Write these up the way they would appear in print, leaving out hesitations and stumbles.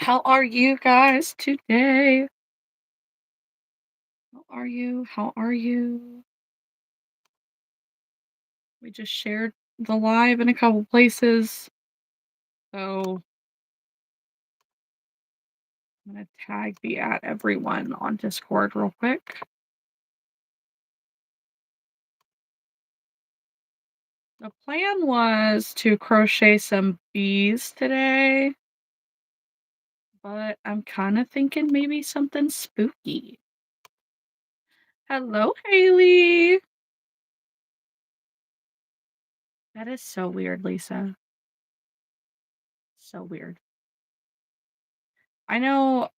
How are you guys today? How are you? How are you? We just shared the live in a couple places. So I'm gonna tag the at everyone on Discord real quick. The plan was to crochet some bees today, but I'm kind of thinking maybe something spooky. Hello, Haley. That is so weird, Lisa. So weird. I know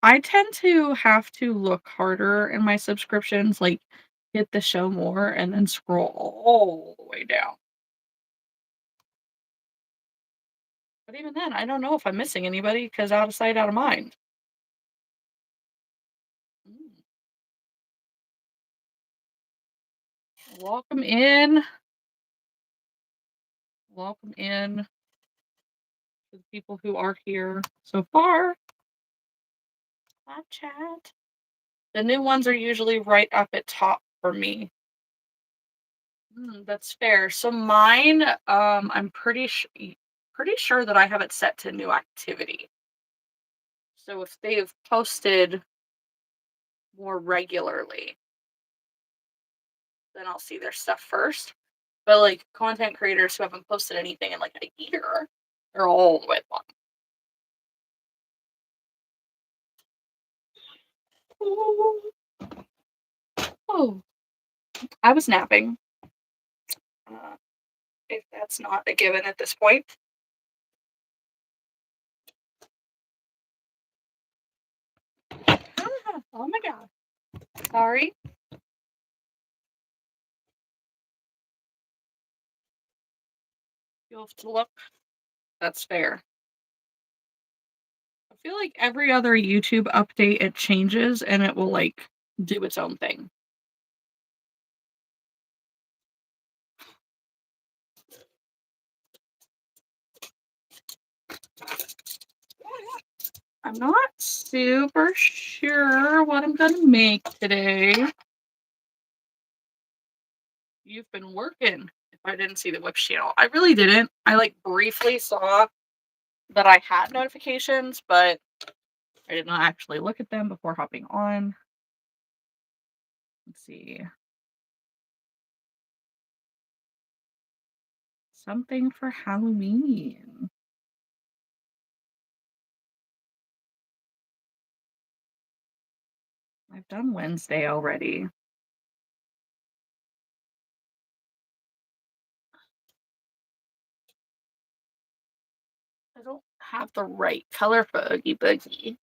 I tend to have to look harder in my subscriptions, like, hit the show more and then scroll all the way down. But even then, I don't know if I'm missing anybody because out of sight, out of mind. Mm. Welcome in. Welcome in to the people who are here so far. Live chat. The new ones are usually right up at top for me. That's fair. So mine, I'm pretty sure that I have it set to new activity. So if they've posted more regularly, then I'll see their stuff first. But like content creators who haven't posted anything in like a year, they're all the way at the bottom. Oh, I was napping. Uh, if that's not a given at this point. Oh my god. Sorry. You'll have to look. That's fair. I feel like every other YouTube update it changes and it will like do its own thing. I'm not super sure what I'm gonna make today. You've been working. If I didn't see the whip channel, I really didn't. I like briefly saw that I had notifications, but I did not actually look at them before hopping on. Let's see. Something for Halloween. I've done Wednesday already. I don't have the right color for Oogie Boogie.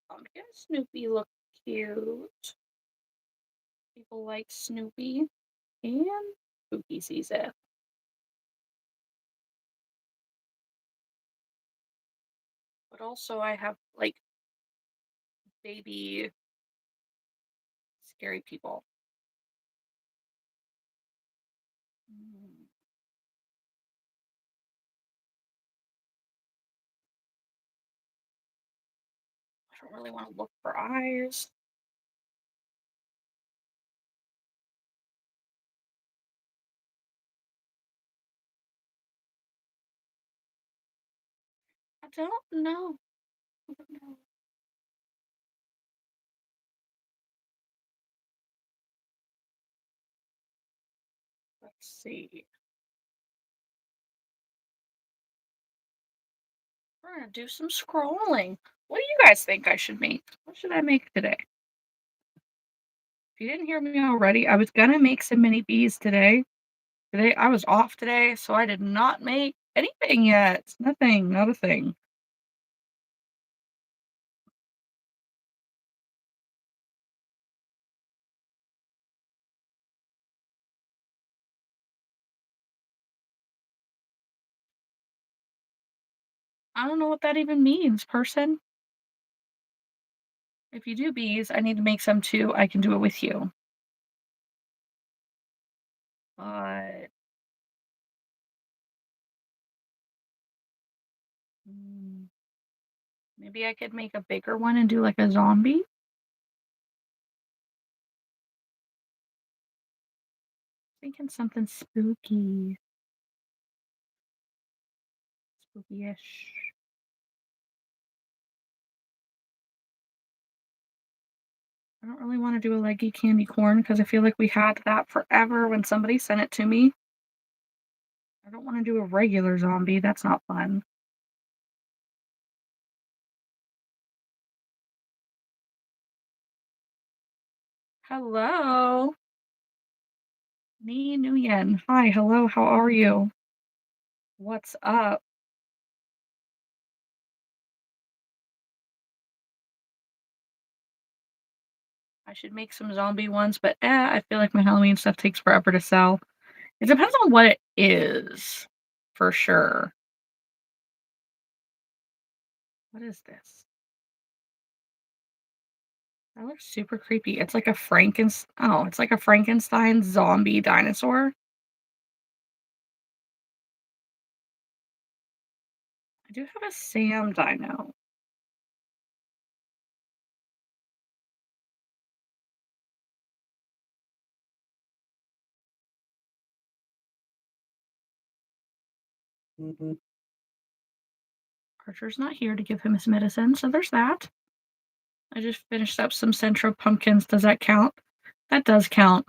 Pumpkin Snoopy look cute. People like Snoopy and spooky season. But also I have like baby scary people. Mm, I don't really want to look for eyes. I don't know. I don't know. Let's see. We're gonna do some scrolling. What do you guys think I should make? What should I make today? If you didn't hear me already, I was gonna make some mini bees today. Today I was off today, so I did not make anything yet. Nothing, not a thing. I don't know what that even means, person. If you do bees, I need to make some too. I can do it with you. but mm, maybe I could make a bigger one and do like a zombie. Thinking something spooky, spooky-ish. I don't really want to do a leggy candy corn because I feel like we had that forever when somebody sent it to me. I don't want to do a regular zombie. That's not fun. Hello. Ni Nguyen. Hi, hello, how are you? What's up? I should make some zombie ones, but I feel like my Halloween stuff takes forever to sell. It depends on what it is, for sure. What is this? That looks super creepy. It's like a it's like a Frankenstein zombie dinosaur. I do have a Sam dino. Archer's not here to give him his medicine, so there's that. I just finished up some Centro pumpkins. Does that count? That does count.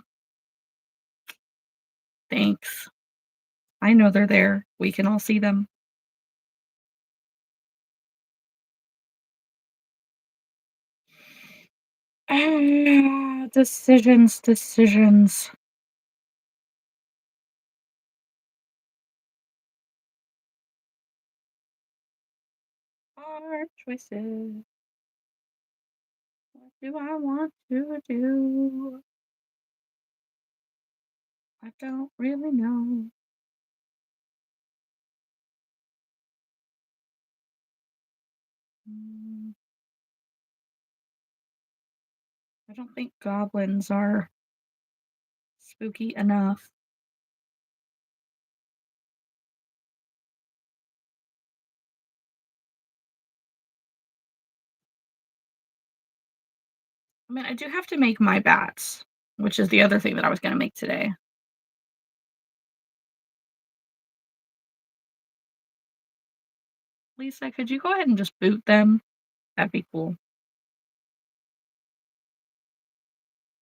Thanks. I know they're there. We can all see them. Decisions, decisions. Hard choices. What do I want to do? I don't really know. Mm, I don't think goblins are spooky enough. I mean, I do have to make my bats, which is the other thing that I was going to make today. Lisa, could you go ahead and just boot them? That'd be cool.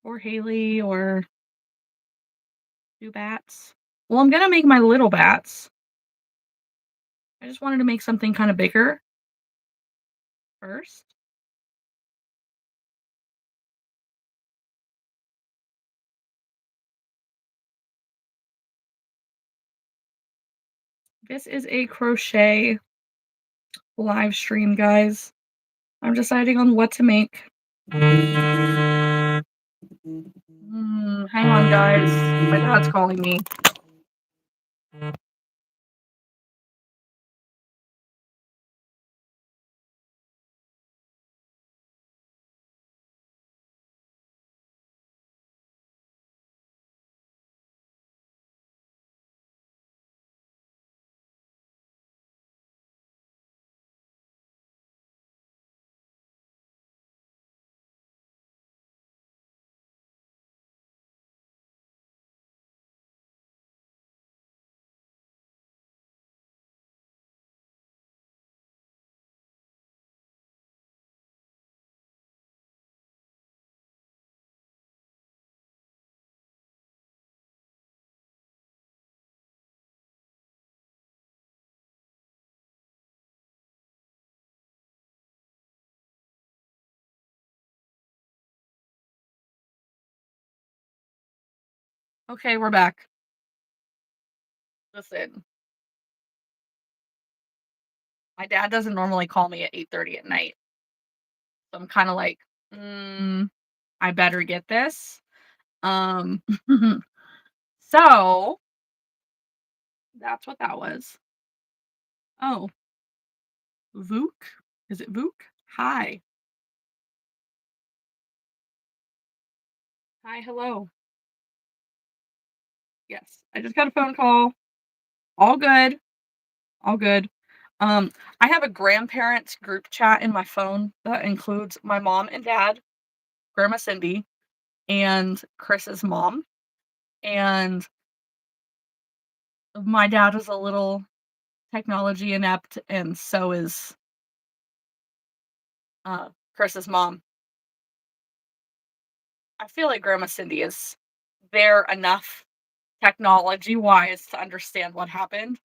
Or Haley, or do bats. Well, I'm going to make my little bats. I just wanted to make something kind of bigger first. This is a crochet live stream, guys. I'm deciding on what to make. Hang on, guys. My dad's calling me. Okay, we're back. Listen, my dad doesn't normally call me at 8:30 at night. So I'm kind of like, mm, I better get this. Um, so that's what that was. Oh, Vuk? Is it Vuk? Hi. Hi, hello. Yes, I just got a phone call. All good, all good. Um, I have a grandparents group chat in my phone that includes my mom and dad, Grandma Cindy, and Chris's mom. And my dad is a little technology inept, and so is Chris's mom. I feel like Grandma Cindy is there enough technology wise to understand what happened,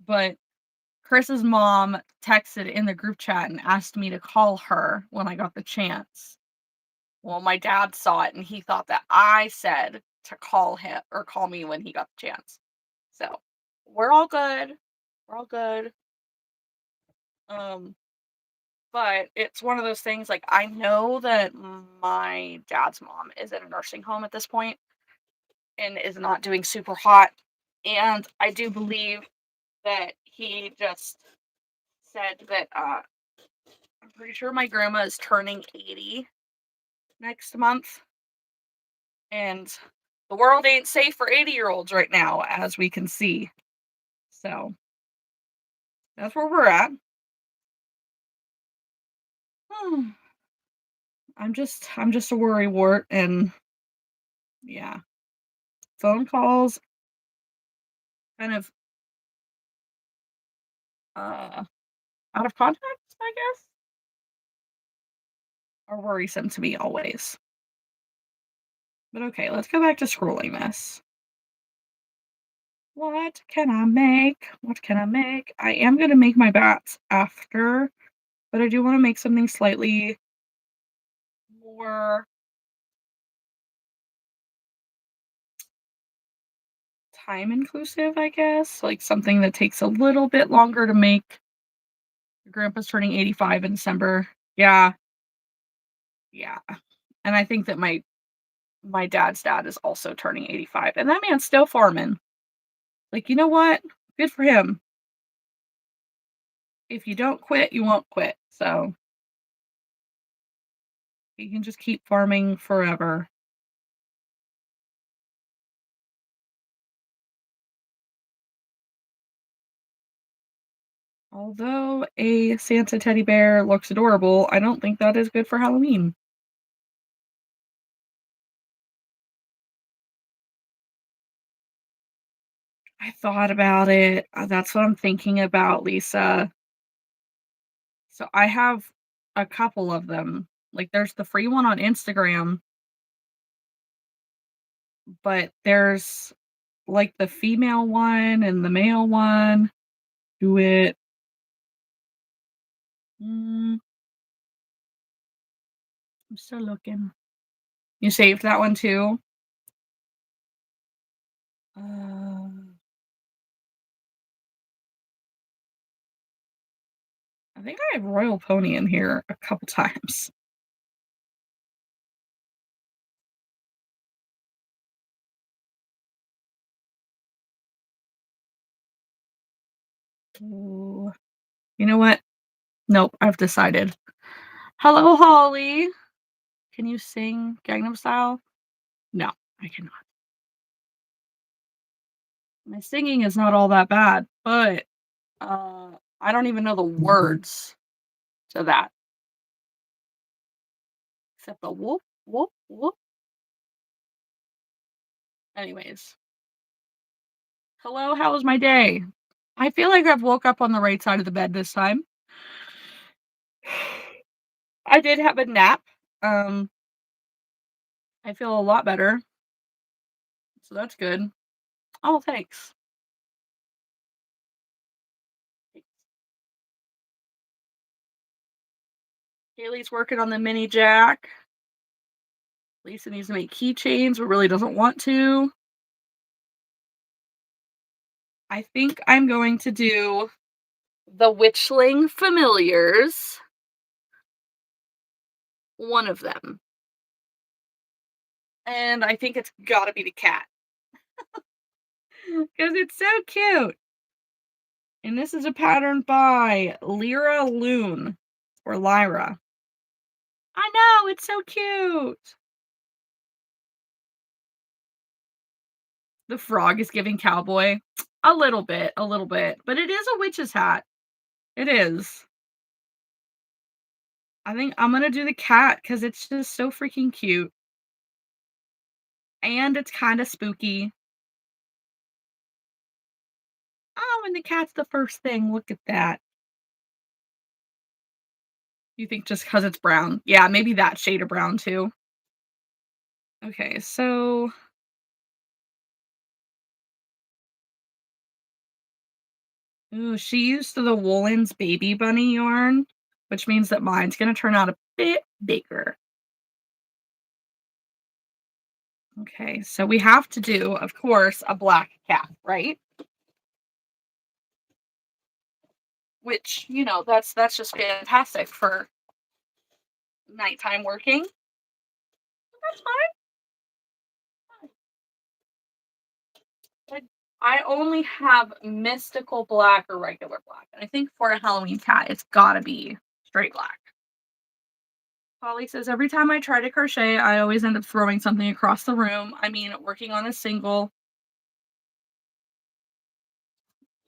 but Chris's mom texted in the group chat and asked me to call her when I got the chance. Well, my dad saw it and he thought that I said to call him or call me when he got the chance. So we're all good. We're all good. Um, but it's one of those things like I know that my dad's mom is in a nursing home at this point and is not doing super hot. And I do believe that he just said that I'm pretty sure my grandma is turning 80 next month. And the world ain't safe for 80-year-olds right now, as we can see. So that's where we're at. Hmm, I'm just a worry wart and yeah. Phone calls kind of uh out of context, I guess, are worrisome to me always. But okay, let's go back to scrolling this. What can I make? What can I make? I am gonna make my bats after, but I do want to make something slightly more time inclusive, I guess. Like something that takes a little bit longer to make. Your grandpa's turning 85 in December. Yeah, yeah. And I think that my dad's dad is also turning 85. And that man's still farming. Like, you know what? Good for him. If you don't quit, you won't quit. So he can just keep farming forever. Although a Santa teddy bear looks adorable, I don't think that is good for Halloween. I thought about it. That's what I'm thinking about, Lisa. So I have a couple of them. Like there's the free one on Instagram, but there's like the female one and the male one. Do it. Mm, I'm still looking. You saved that one too? Uh, I think I have Royal Pony in here a couple times. Ooh. You know what? Nope, I've decided. Hello, Holly. Can you sing Gangnam Style? No, I cannot. My singing is not all that bad, but I don't even know the words to that except the whoop whoop whoop. Anyways, hello, how was my day? I feel like I've woke up on the right side of the bed this time. I did have a nap. Um, I feel a lot better, so that's good. Oh, thanks. Haley's working on the mini jack. Lisa needs to make keychains, but really doesn't want to. I think I'm going to do the Witchling Familiars, one of them. And I think it's gotta be the cat. Because it's so cute. And this is a pattern by Lyra Loon. Or Lyra. I know, it's so cute. The frog is giving cowboy. A little bit, but it is a witch's hat. It is. I think I'm gonna do the cat because it's just so freaking cute, and it's kinda spooky. Oh, and the cat's the first thing, look at that. You think just because it's brown? Yeah, maybe that shade of brown too. Okay, so ooh, she used the Woolen's baby bunny yarn, which means that mine's gonna turn out a bit bigger. Okay, so we have to do, of course, a black cat, right? Which, that's just fantastic for nighttime working. That's fine. I only have mystical black or regular black. And I think for a Halloween cat, it's gotta be straight black. Holly says, every time I try to crochet, I always end up throwing something across the room. I mean, working on a single,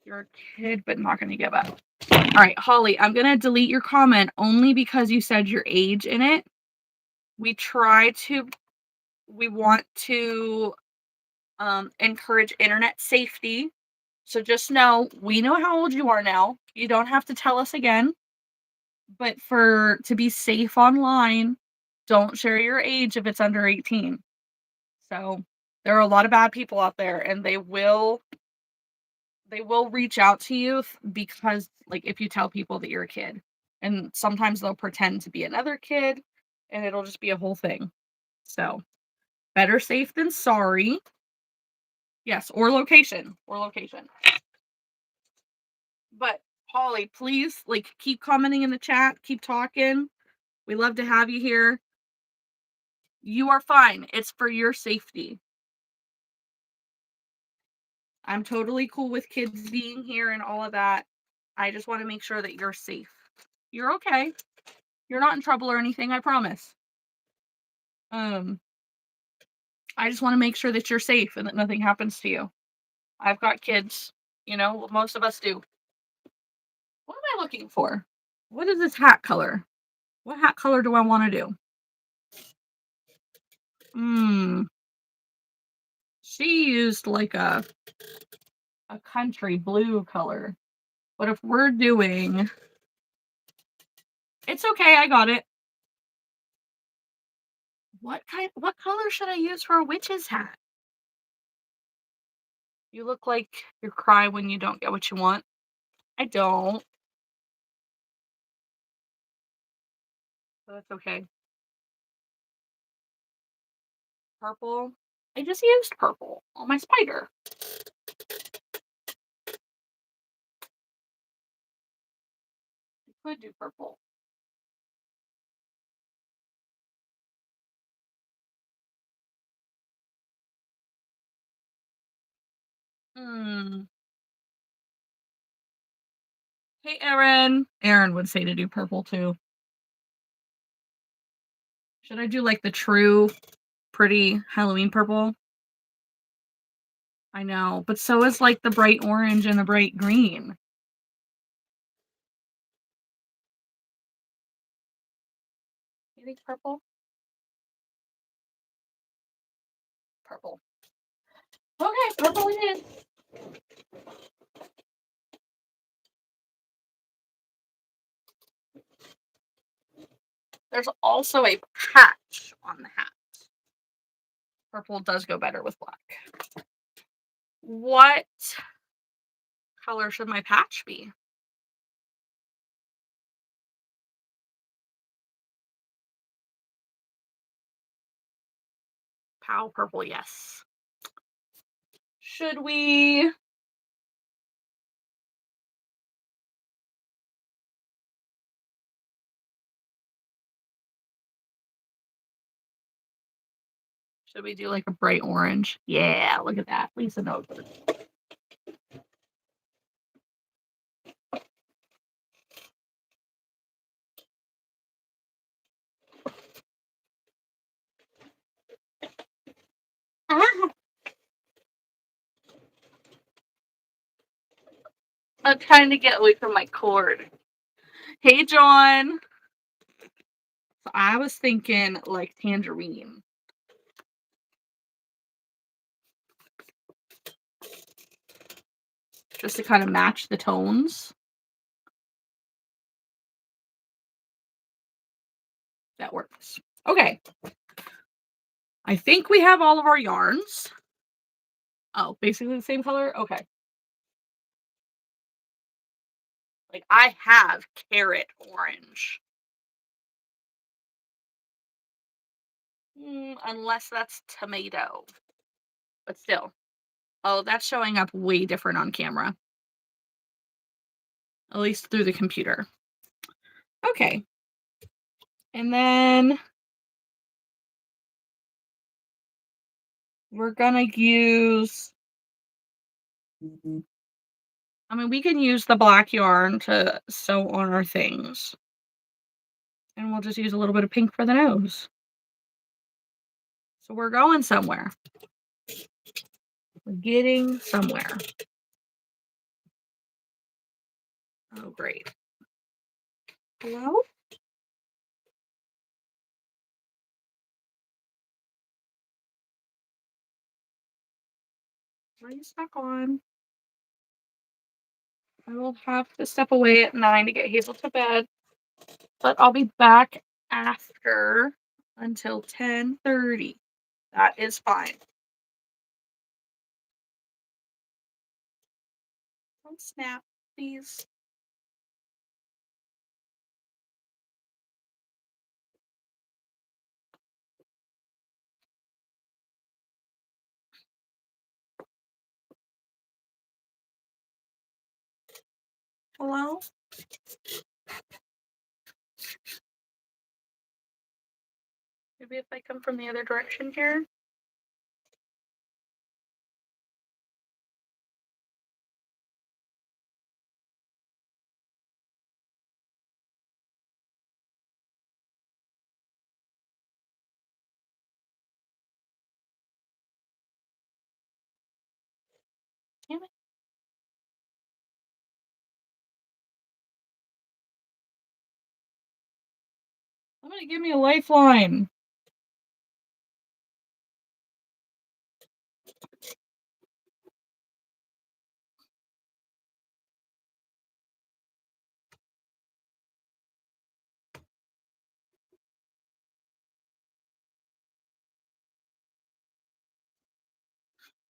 you're a kid, but not going to give up. All right, Holly, I'm going to delete your comment only because you said your age in it. We try to, we want to encourage internet safety. So just know, we know how old you are now. You don't have to tell us again. But to be safe online, don't share your age if it's under 18. So there are a lot of bad people out there, and they will reach out to you because, like, if you tell people that you're a kid, and sometimes they'll pretend to be another kid, and it'll just be a whole thing. So better safe than sorry. Yes, or location, But Holly, please, like, keep commenting in the chat, keep talking. We love to have you here. You are fine. It's for your safety. I'm totally cool with kids being here and all of that. I just want to make sure that you're safe. You're okay. You're not in trouble or anything, I promise. Um, I just want to make sure that you're safe and that nothing happens to you. I've got kids, most of us do. What am I looking for? What is this hat color? What hat color do I want to do? Hmm. She used like a country blue color. But if we're doing, it's okay, I got it. What color should I use for a witch's hat? You look like you cry when you don't get what you want. I don't. So that's okay. Purple. I just used purple on my spider. I could do purple. Hmm. Hey, Erin. Erin would say to do purple too. Should I do like the true pretty Halloween purple? I know, but so is like the bright orange and the bright green. You think purple? Purple. Okay, purple it is. There's also a patch on the hat. Purple does go better with black. What color should my patch be? Pow purple, yes. Should we do like a bright orange? Yeah, look at that. Lisa knows. I'm trying to get away from my cord. Hey, John. So I was thinking like tangerine. Just to kind of match the tones. That works. Okay. I think we have all of our yarns. Oh, basically the same color? Okay. Like I have carrot orange. Unless that's tomato. But still. Oh, that's showing up way different on camera. At least through the computer. Okay. And then we're gonna use, I mean, we can use the black yarn to sew on our things. And we'll just use a little bit of pink for the nose. So we're going somewhere. We're getting somewhere. Oh, great. Hello? Are you stuck on? I will have to step away at 9 to get Hazel to bed, but I'll be back after until 10:30. That is fine. Don't snap, please. Hello? Maybe if I come from the other direction here. Damn it. Somebody give me a lifeline.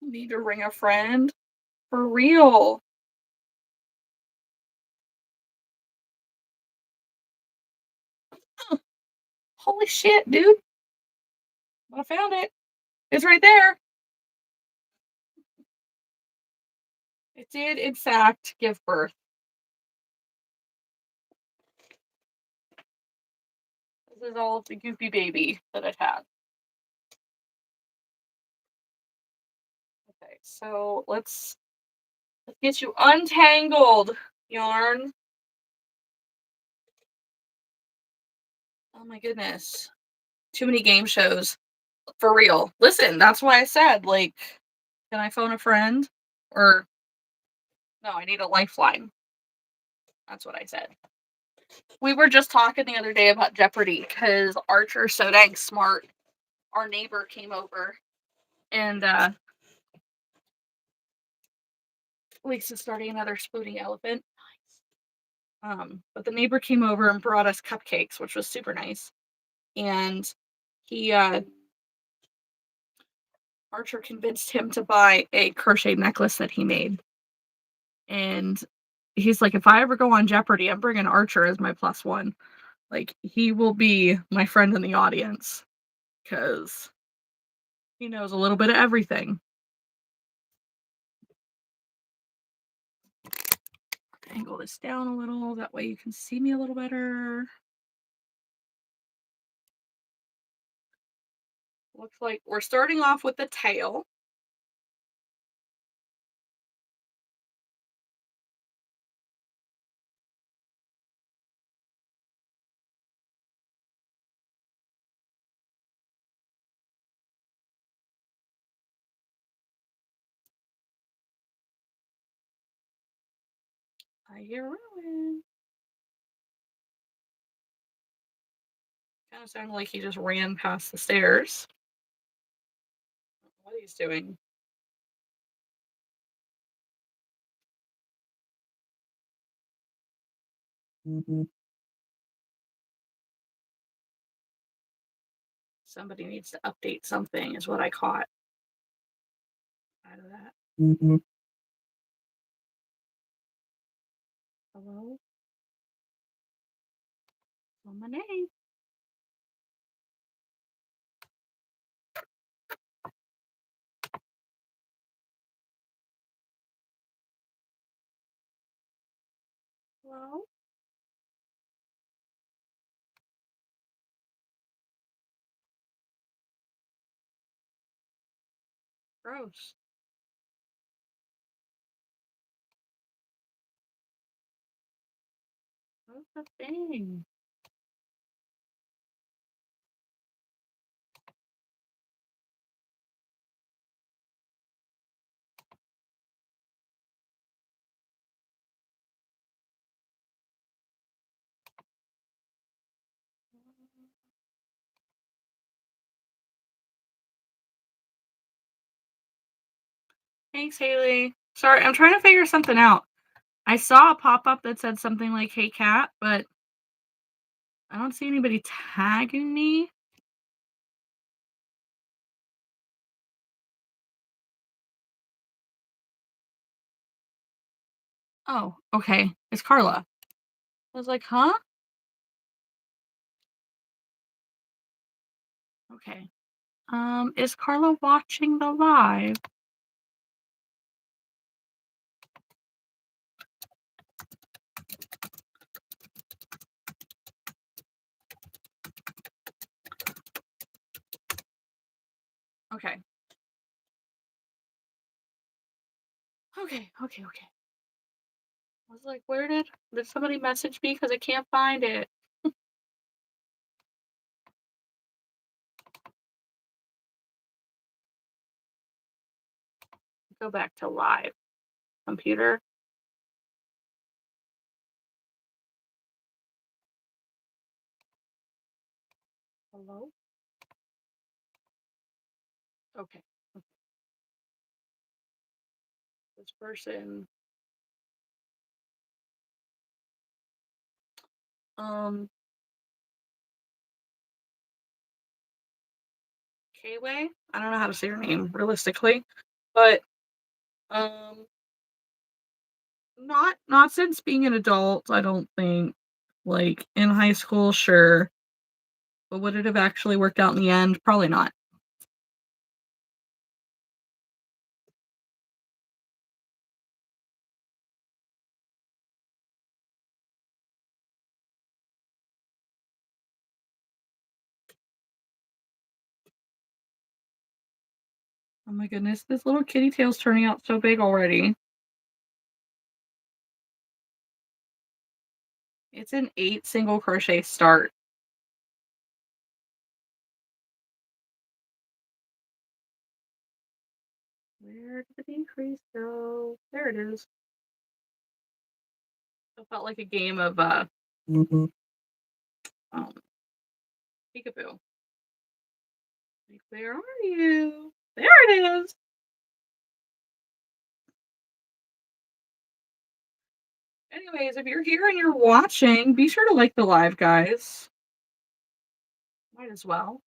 Need to ring a friend. For real. Holy shit, dude. I found it. It's right there. It did, in fact, give birth. This is all of the goopy baby that it had. Okay, so let's get you untangled, yarn. Oh my goodness. Too many game shows. For real. Listen, that's why I said, like, can I phone a friend? Or, no, I need a lifeline. That's what I said. We were just talking the other day about Jeopardy because Archer's so dang smart. Our neighbor came over and Lisa's starting another spooning elephant. But the neighbor came over and brought us cupcakes, which was super nice. And he Archer convinced him to buy a crochet necklace that he made. And he's like, if I ever go on Jeopardy, I'm bringing Archer as my +1. Like, he will be my friend in the audience because he knows a little bit of everything. Angle this down a little, that way you can see me a little better. Looks like we're starting off with the tail. I hear ruin. Kind of sounded like he just ran past the stairs. What he's doing. Somebody needs to update something, is what I caught out of that. Hello? Lemonade. Hello? Gross. What's the thing? Thanks, Haley. Sorry, I'm trying to figure something out. I saw a pop-up that said something like, "Hey, cat," but I don't see anybody tagging me. Oh, okay. It's Carla. I was like, "Huh?" Okay. Is Carla watching the live? Okay. Okay. I was like, "Where did somebody message me? Because I can't find it." Go back to live. Computer. Hello? Okay. This person. Um, Kayway? I don't know how to say her name realistically, but um not since being an adult, I don't think. Like in high school, sure. But would it have actually worked out in the end? Probably not. Oh my goodness, this little kitty tail's turning out so big already. It's an 8 single crochet start. Where did the decrease go? There it is. It felt like a game of um peekaboo. Like, where are you? There it is. Anyways, if you're here and you're watching, be sure to like the live, guys. Might as well.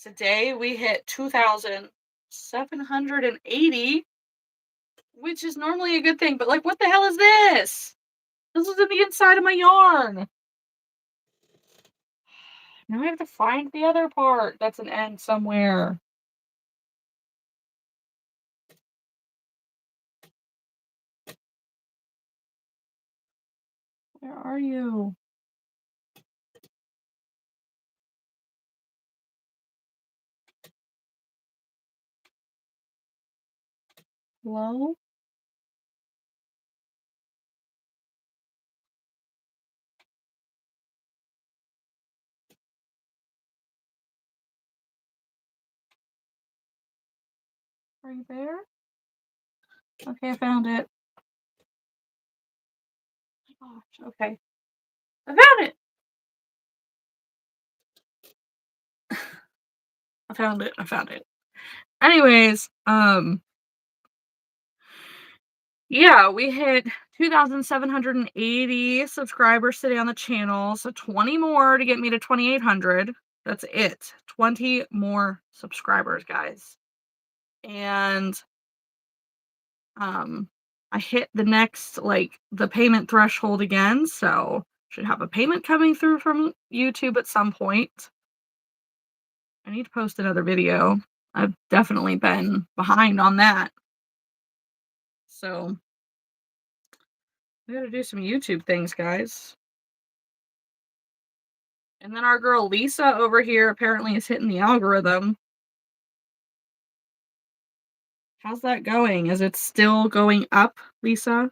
Today we hit 2,780, which is normally a good thing, but like, what the hell is this? This is in the inside of my yarn. Now I have to find the other part. That's an end somewhere. Where are you? Hello? Are you there? Okay, I found it. gosh. Okay. I found it. I found it. I found it. Anyways, yeah, we hit 2,780 subscribers today on the channel, so 20 more to get me to 2,800. That's it. 20 more subscribers, guys. And um I hit the next like the payment threshold again, so should have a payment coming through from YouTube at some point. I need to post another video. I've definitely been behind on that. So, we gotta do some YouTube things, guys. And then our girl Lisa over here apparently is hitting the algorithm. How's that going? Is it still going up, Lisa?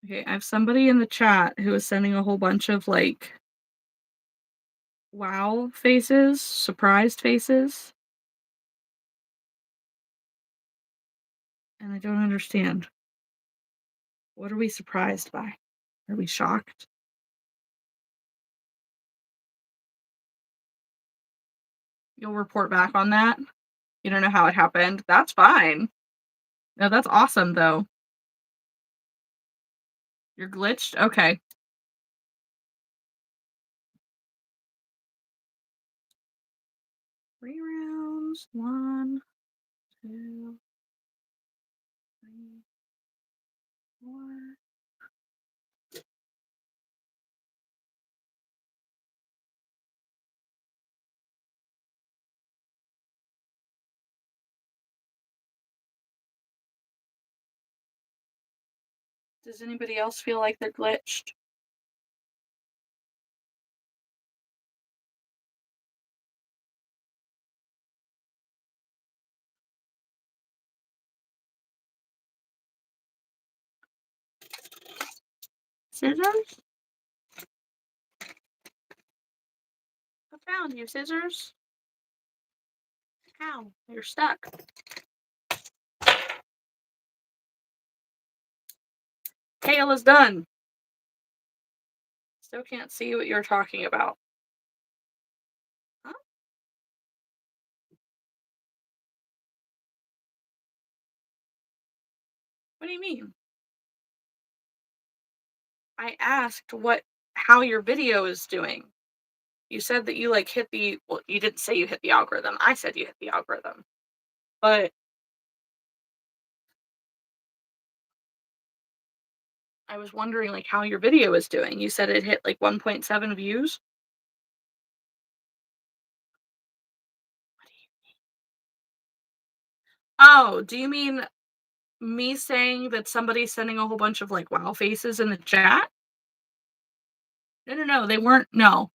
Okay, I have somebody in the chat who is sending a whole bunch of like wow faces, surprised faces, and I don't understand. What are we surprised by? Are we shocked? You'll report back on that? You don't know how it happened? That's fine. No, that's awesome though. You're glitched? Okay. 3 rounds. 1, 2, 3, 4. Does anybody else feel like they're glitched? Scissors? I found you, scissors. Ow, you're stuck. Tail is done. Still can't see what you're talking about. Huh? What do you mean? I asked how your video is doing. You said that you like hit the well, you didn't say you hit the algorithm. I said you hit the algorithm. But I was wondering like how your video is doing. You said it hit like 1.7 views. Oh, do you mean me saying that somebody's sending a whole bunch of like wow faces in the chat? No, no, no, they weren't. No.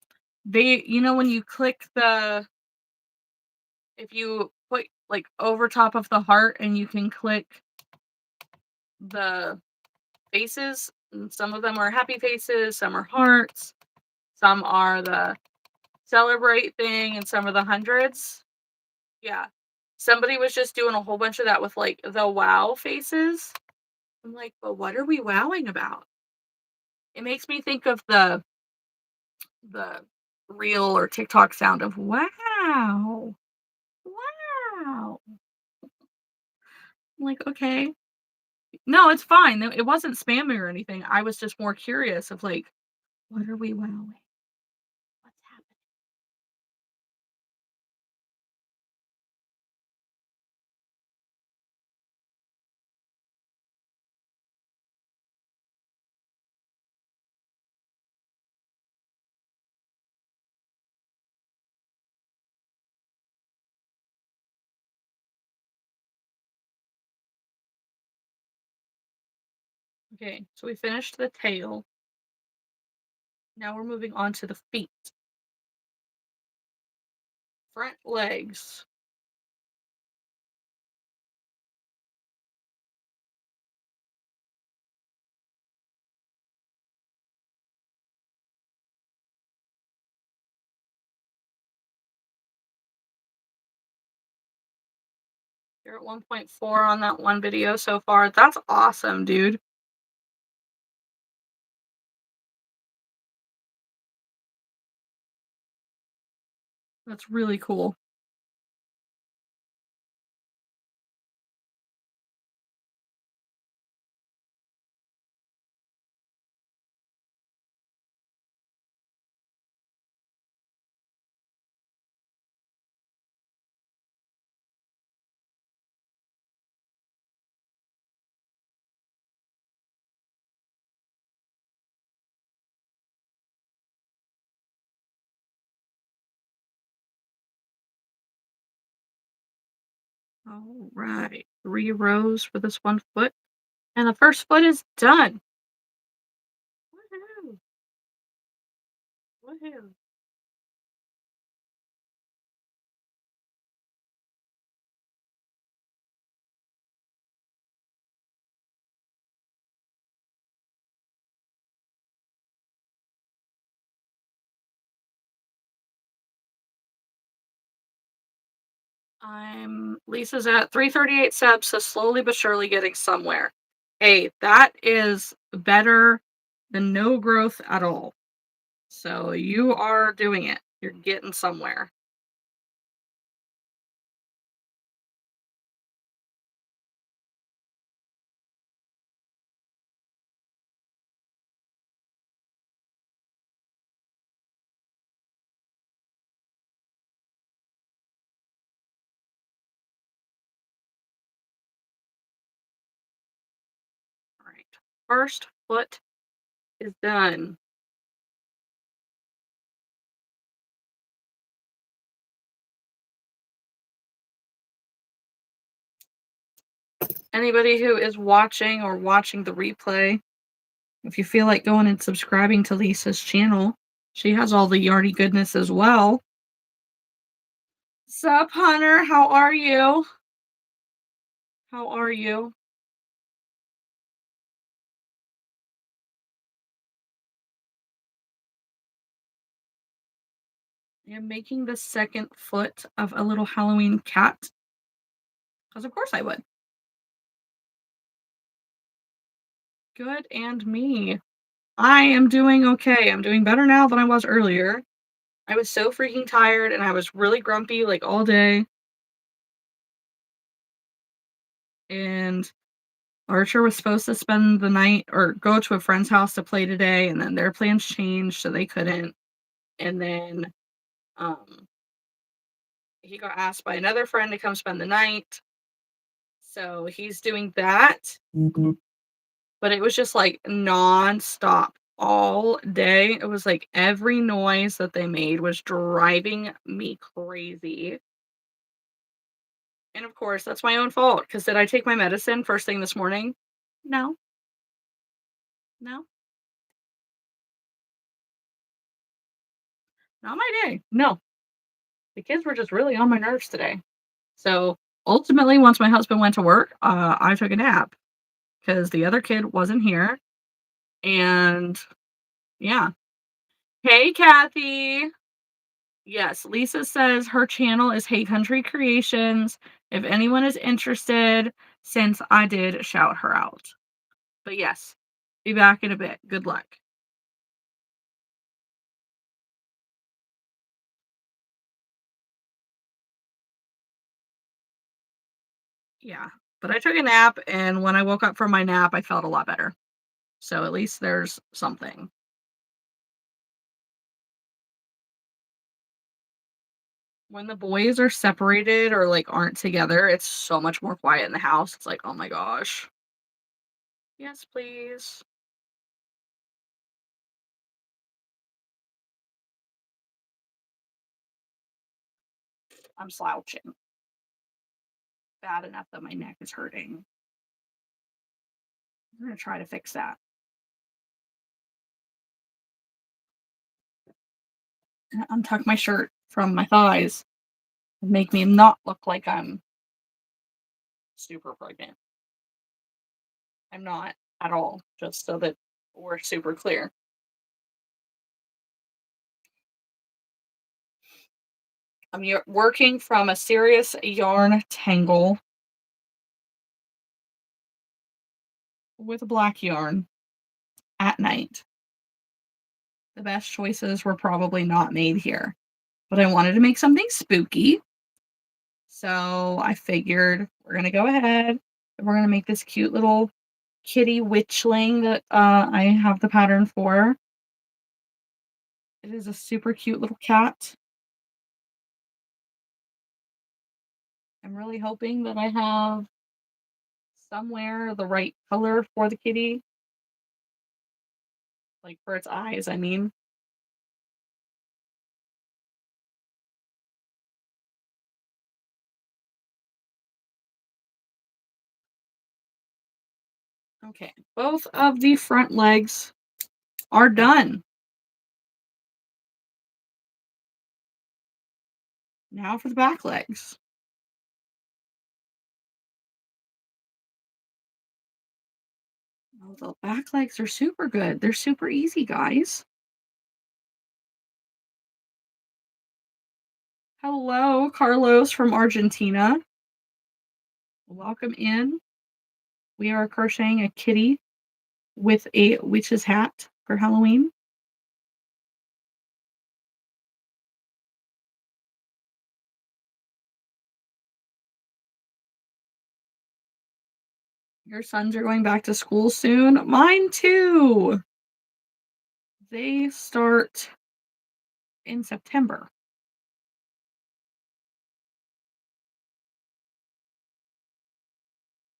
They, when you click if you put like over top of the heart and you can click the faces, and some of them are happy faces, some are hearts, some are the celebrate thing, and some are the hundreds. Yeah. Somebody was just doing a whole bunch of that with like the wow faces. I'm like, but what are we wowing about? It makes me think of the reel or TikTok sound of wow. Wow. I'm like, okay. No, it's fine. No, it wasn't spamming or anything. I was just more curious of like, what are we wowing? What's happening? Okay, so we finished the tail. Now we're moving on to the feet. Front legs. You're at 1.4 on that one video so far. That's awesome, dude. That's really cool. All right. 3 rows for this one foot. And the first foot is done. Woohoo! Woohoo! Lisa's at 338 subs, so slowly but surely getting somewhere. Hey, that is better than no growth at all. So you are doing it. You're getting somewhere. All right. First foot is done. Anybody who is watching the replay, if you feel like going and subscribing to Lisa's channel, she has all the yardy goodness as well. Sup, Hunter? How are you? How are you? I'm making the second foot of a little Halloween cat. Because of course I would. Good and me. I am doing okay. I'm doing better now than I was earlier. I was so freaking tired and I was really grumpy like all day. And Archer was supposed to spend the night or go to a friend's house to play today, and then their plans changed, so they couldn't. And then um, he got asked by another friend to come spend the night, so he's doing that. But it was just like nonstop all day. It was like every noise that they made was driving me crazy. And of course, that's my own fault. Because did I take my medicine first thing this morning? No, no, not my day. No, the kids were just really on my nerves today. So ultimately, once my husband went to work, I took a nap because the other kid wasn't here. And yeah. Hey, Kathy. Yes, Lisa says her channel is Hate Country Creations. If anyone is interested, since I did shout her out. But yes, be back in a bit. Good luck. Yeah. But I took a nap, and when I woke up from my nap, I felt a lot better. So at least there's something. When the boys are separated or like aren't together, it's so much more quiet in the house. It's like, oh my gosh. Yes, please. I'm slouching. Bad enough that my neck is hurting. I'm gonna try to fix that. Untuck my shirt from my thighs and make me not look like I'm super pregnant. I'm not at all, just so that we're super clear. I'm working from a serious yarn tangle with black yarn at night. The best choices were probably not made here, but I wanted to make something spooky. So I figured we're going to go ahead and we're going to make this cute little kitty witchling that I have the pattern for. It is a super cute little cat. I'm really hoping that I have somewhere the right color for the kitty, like for its eyes, I mean. Okay, both of the front legs are done. Now for the back legs. Oh, the back legs are super good. They're super easy, guys. Hello, Carlos from Argentina. Welcome in. We are crocheting a kitty with a witch's hat for Halloween. Your sons are going back to school soon. Mine too. They start in September.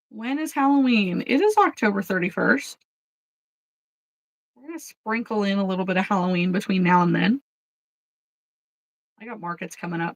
When is Halloween? It is October 31st. We're going to sprinkle in a little bit of Halloween between now and then. I got markets coming up.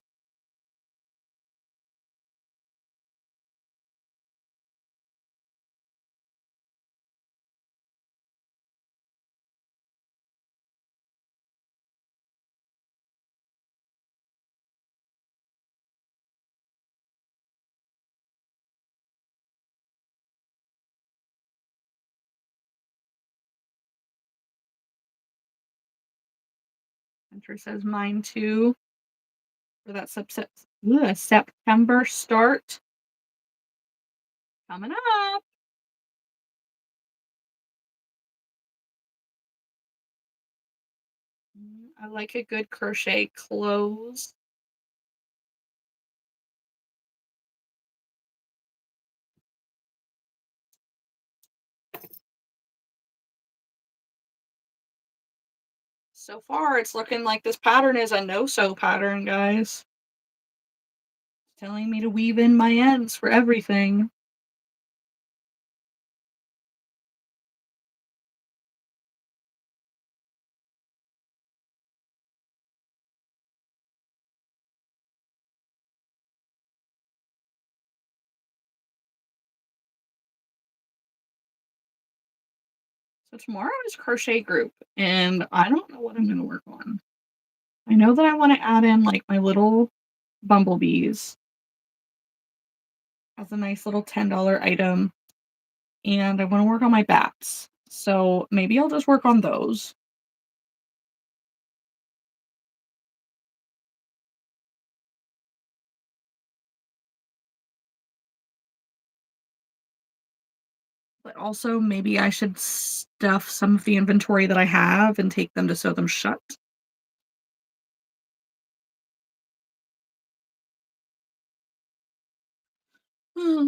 Hunter says mine too. For that September start coming up. I like a good crochet close. So far, it's looking like this pattern is a no-sew pattern, guys. It's telling me to weave in my ends for everything. So tomorrow is crochet group, and I don't know what I'm going to work on. I know that I want to add in like my little bumblebees as a nice little $10 item, and I want to work on my bats. So maybe I'll just work on those. But also maybe I should stuff some of the inventory that I have and take them to sew them shut.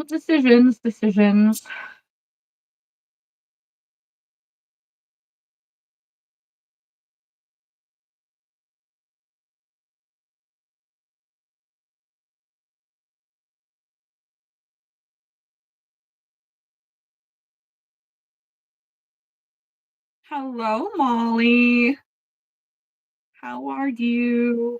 Decisions, decisions. Hello, Molly. How are you?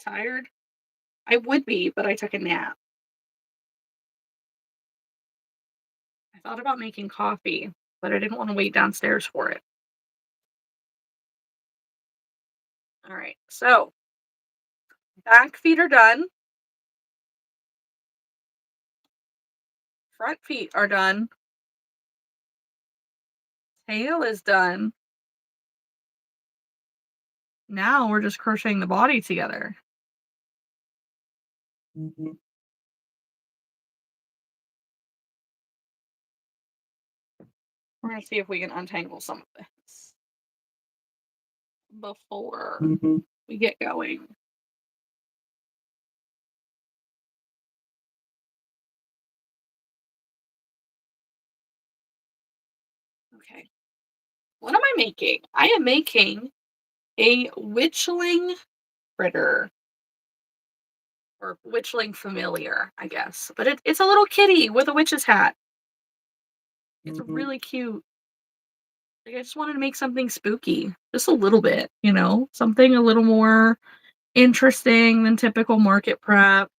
Tired? I would be, but I took a nap. I thought about making coffee, but I didn't want to wait downstairs for it. All right. So back feet are done. Front feet are done. Tail is done. Now we're just crocheting the body together. Mhm. We're going to see if we can untangle some of this before Mhm. we get going. Okay. What am I making? I am making a witchling critter or witchling familiar, I guess. But it's a little kitty with a witch's hat. It's Mhm. really cute. Like I just wanted to make something spooky, just a little bit, something a little more interesting than typical market prep.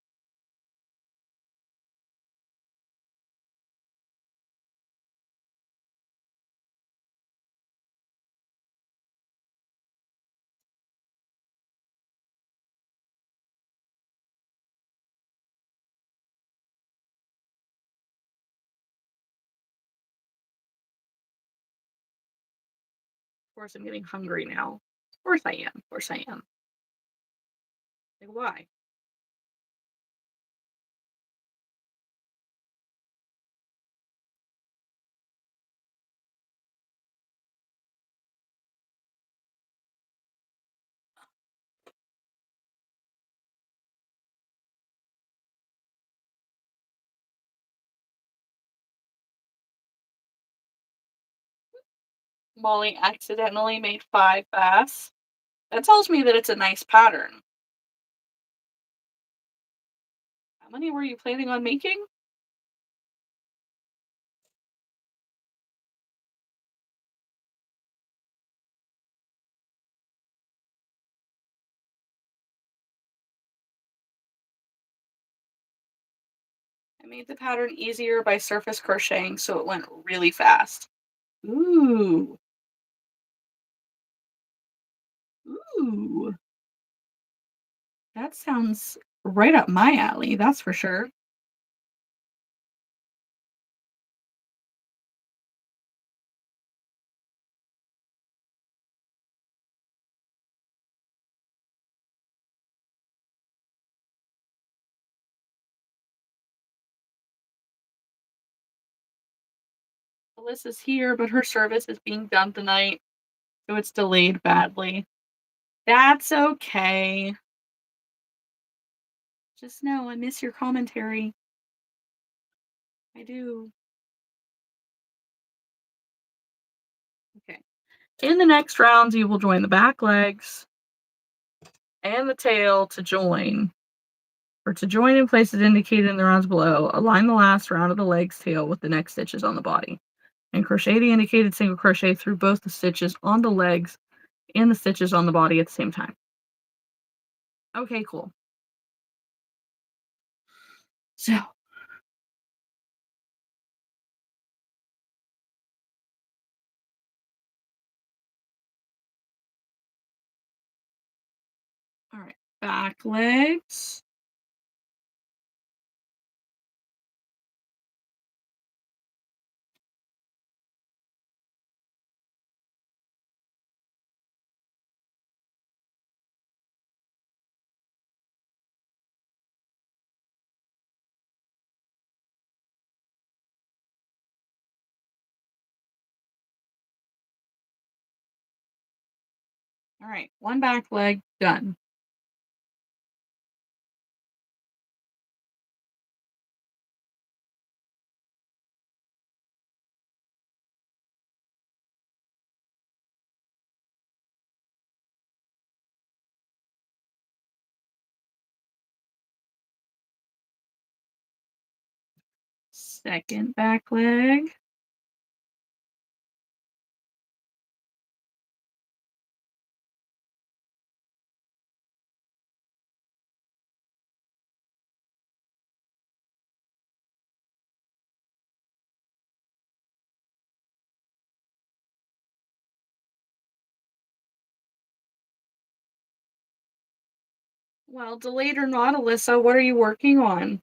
Of course, I'm getting hungry now. Of course I am. Of course I am. Like, why? Molly accidentally made 5 bass. That tells me that it's a nice pattern. How many were you planning on making? I made the pattern easier by surface crocheting so it went really fast. Ooh. Ooh. That sounds right up my alley, that's for sure. Alyssa's here, but her service is being done tonight, so it's delayed badly. That's okay. Just know I miss your commentary. I do. Okay. In the next rounds, you will join the back legs and the tail to join. Or to join in places indicated in the rounds below, align the last round of the leg's tail with the next stitches on the body. And crochet the indicated single crochet through both the stitches on the legs and the stitches on the body at the same time. Okay, cool. So, all right, back legs. All right, one back leg done. Second back leg. Well, delayed or not, Alyssa, what are you working on?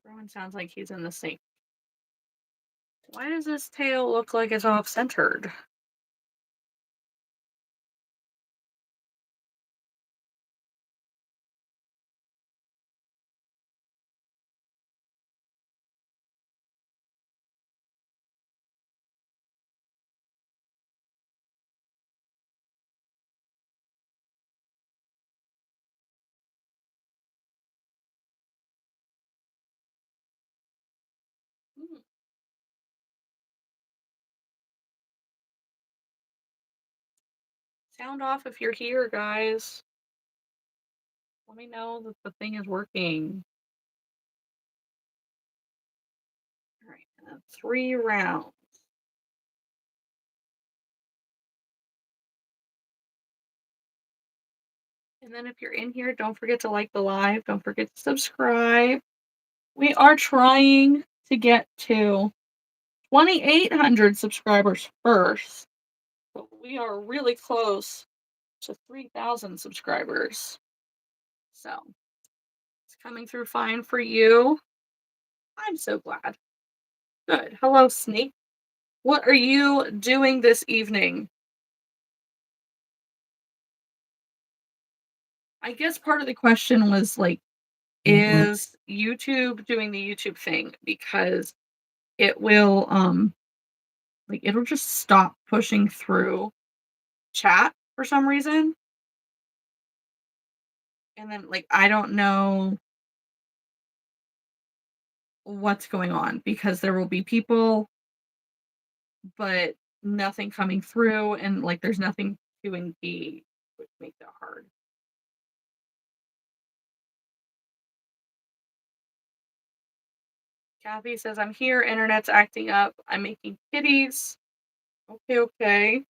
Everyone sounds like he's in the sink. Why does this tail look like it's off centered? Hmm, sound off if you're here, guys. Let me know that the thing is working. All right, 3 rounds. And then if you're in here, don't forget to like the live. Don't forget to subscribe. We are trying to get to 2,800 subscribers first, but we are really close to 3,000 subscribers. So it's coming through fine for you. I'm so glad. Good. Hello, Snake. What are you doing this evening? I guess part of the question was like, is YouTube doing the YouTube thing? Because it will like it'll just stop pushing through chat for some reason. And then like I don't know what's going on because there will be people, but nothing coming through and like there's nothing to engage, which makes it hard. Kathy says, I'm here, internet's acting up. I'm making kitties. Okay, okay.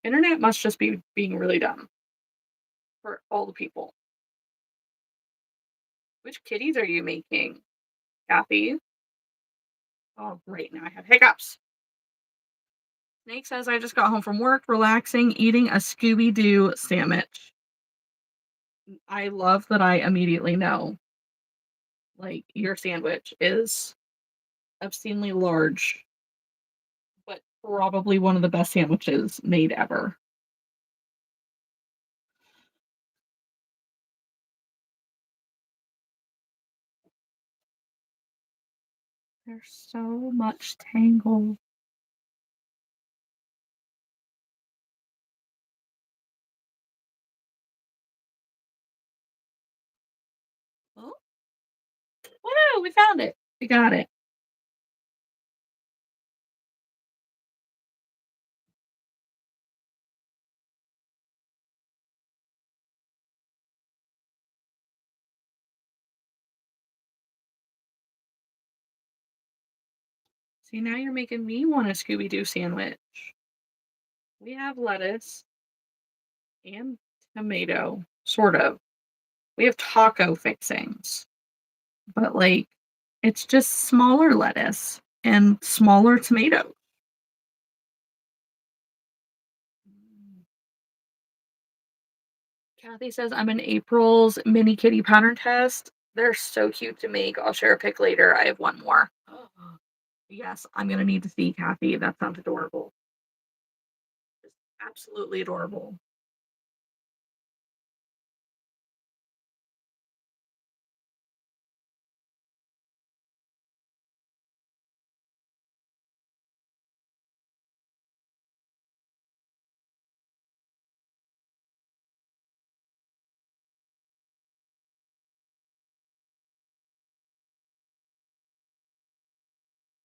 Internet must just be being really dumb for all the people. Which kitties are you making, Kathy? Oh, great. Now I have hiccups. Snake says, I just got home from work, relaxing, eating a Scooby Doo sandwich. I love that I immediately know, like, your sandwich is obscenely large, but probably one of the best sandwiches made ever. There's so much tangle. Oh, woo, we found it. We got it. See, now you're making me want a Scooby Doo sandwich. We have lettuce and tomato, sort of. We have taco fixings, but like it's just smaller lettuce and smaller tomatoes. Kathy says I'm in April's mini kitty pattern test. They're so cute to make. I'll share a pic later. I have one more. Yes, I'm gonna need to see Kathy. That sounds adorable. Just absolutely adorable.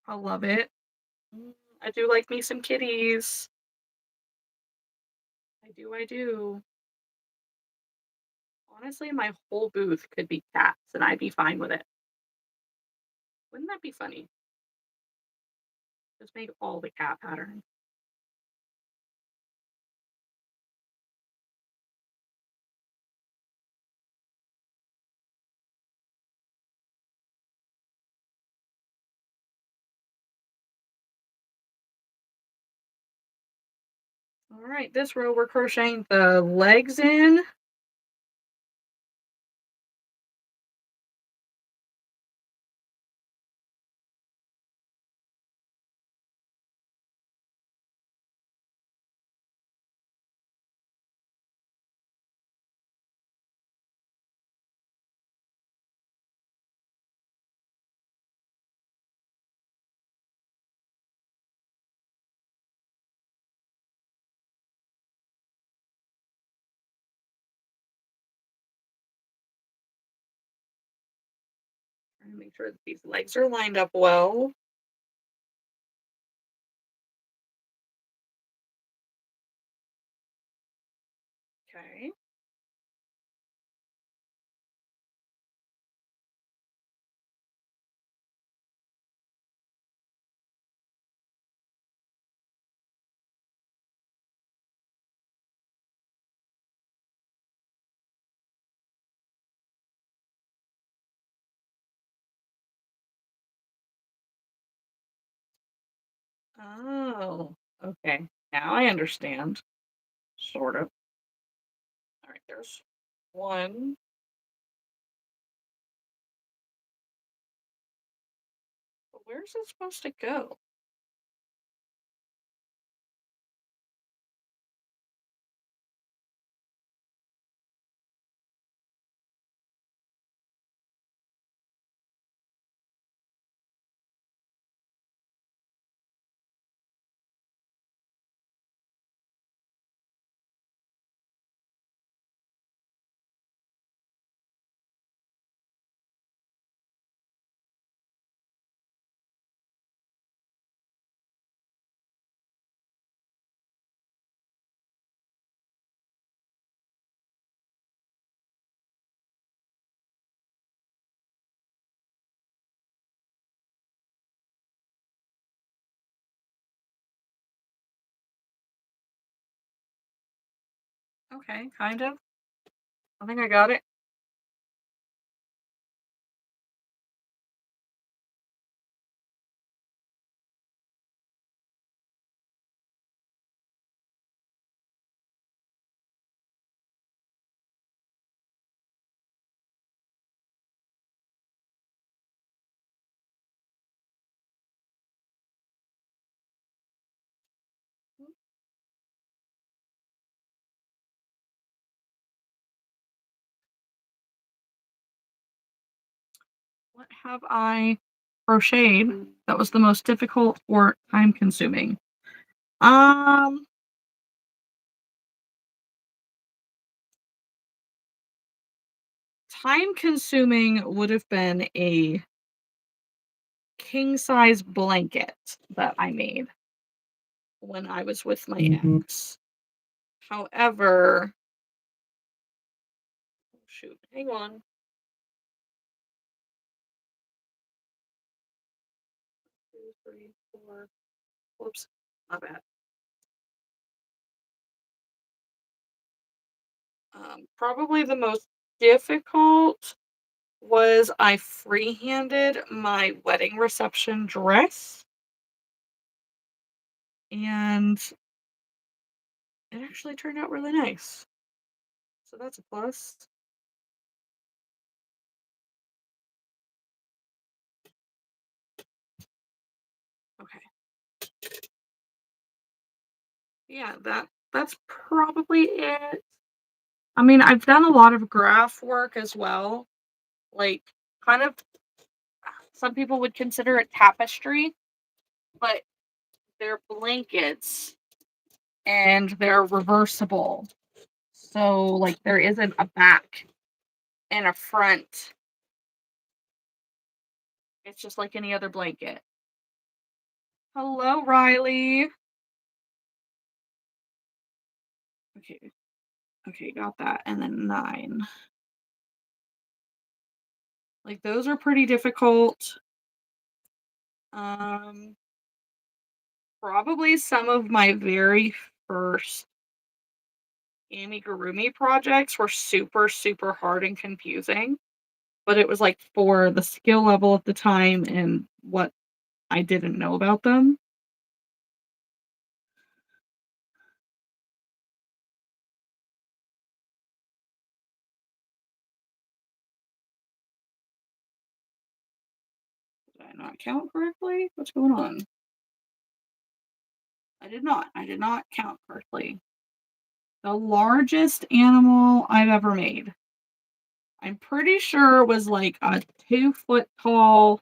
I love it. I do like me some kitties. I do. Honestly, my whole booth could be cats, and I'd be fine with it. Wouldn't that be funny? Just make all the cat patterns. All right, this row we're crocheting the legs in. Trying to make sure that these legs are lined up well. Okay. Oh, okay. Now I understand. Sort of. All right, there's one. But where's it supposed to go? Okay, kind of. I think I got it. What have I crocheted that was the most difficult or time consuming? Um, Time consuming would have been a king size blanket that I made when I was with my ex. However, oh, shoot, hang on. 2, 3, 4. Whoops, my bad. Probably the most difficult was I free-handed my wedding reception dress, and it actually turned out really nice. So that's a plus. Okay. Yeah, that's probably it. I mean, I've done a lot of graph work as well. Like, kind of, some people would consider it tapestry, but they're blankets and they're reversible. So, like, there isn't a back and a front. It's just like any other blanket. Hello, Riley. Okay. Okay, got that. And then 9. Like, those are pretty difficult. Um, Probably some of my very first amigurumi projects were super, super hard and confusing, but it was, like, for the skill level at the time and what I didn't know about them. Did I not count correctly? What's going on? I did not. I did not count correctly. The largest animal I've ever made. I'm pretty sure was like a 2 foot tall,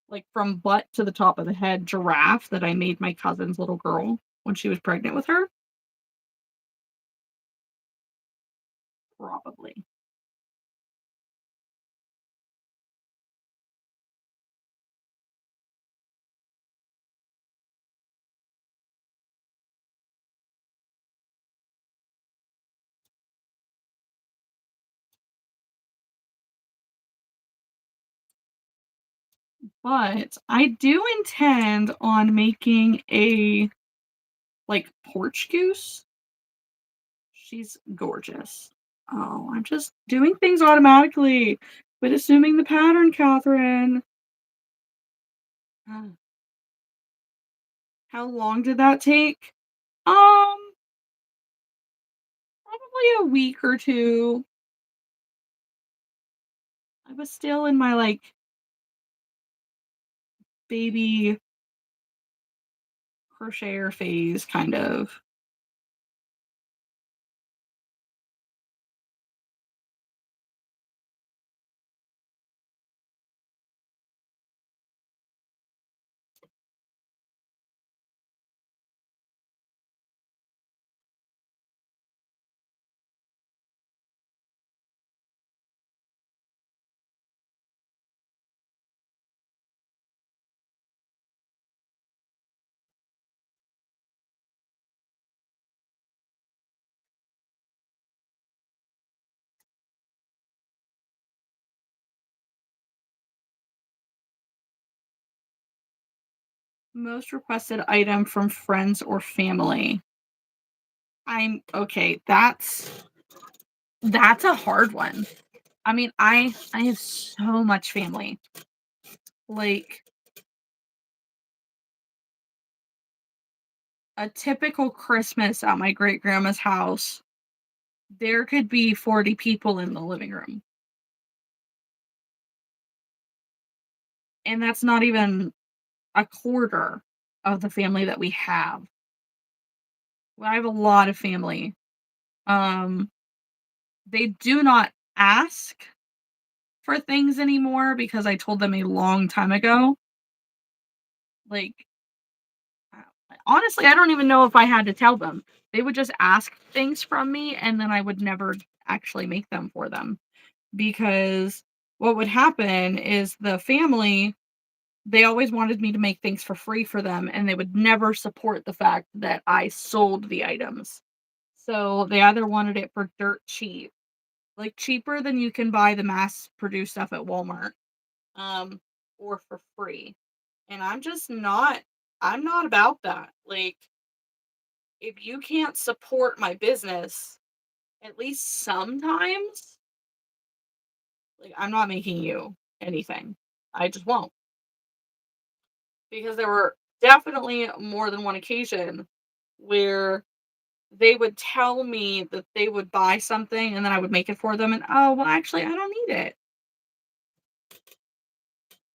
like from butt to the top of the head giraffe that I made my cousin's little girl when she was pregnant with her. Probably. But I do intend on making a like porch goose. She's gorgeous. Oh, I'm just doing things automatically, but assuming the pattern, Catherine. Uh, How long did that take? Probably a week or two. I was still in my like baby crocheter phase, kind of. Most requested item from friends or family. I'm okay. That's a hard one. I mean, I have so much family. Like a typical Christmas at my great grandma's house, there could be 40 people in the living room. And that's not even a quarter of the family that we have. Well, I have a lot of family. Um, they do not ask for things anymore because I told them a long time ago. Like, honestly, I don't even know if I had to tell them. They would just ask things from me, and then I would never actually make them for them because what would happen is the family, they always wanted me to make things for free for them, and they would never support the fact that I sold the items. So they either wanted it for dirt cheap, like cheaper than you can buy the mass produced stuff at Walmart, um, or for free. And I'm not about that. Like, if you can't support my business, at least sometimes, like, I'm not making you anything. I just won't. Because there were definitely more than one occasion where they would tell me that they would buy something and then I would make it for them and, "Oh, well, actually, I don't need it."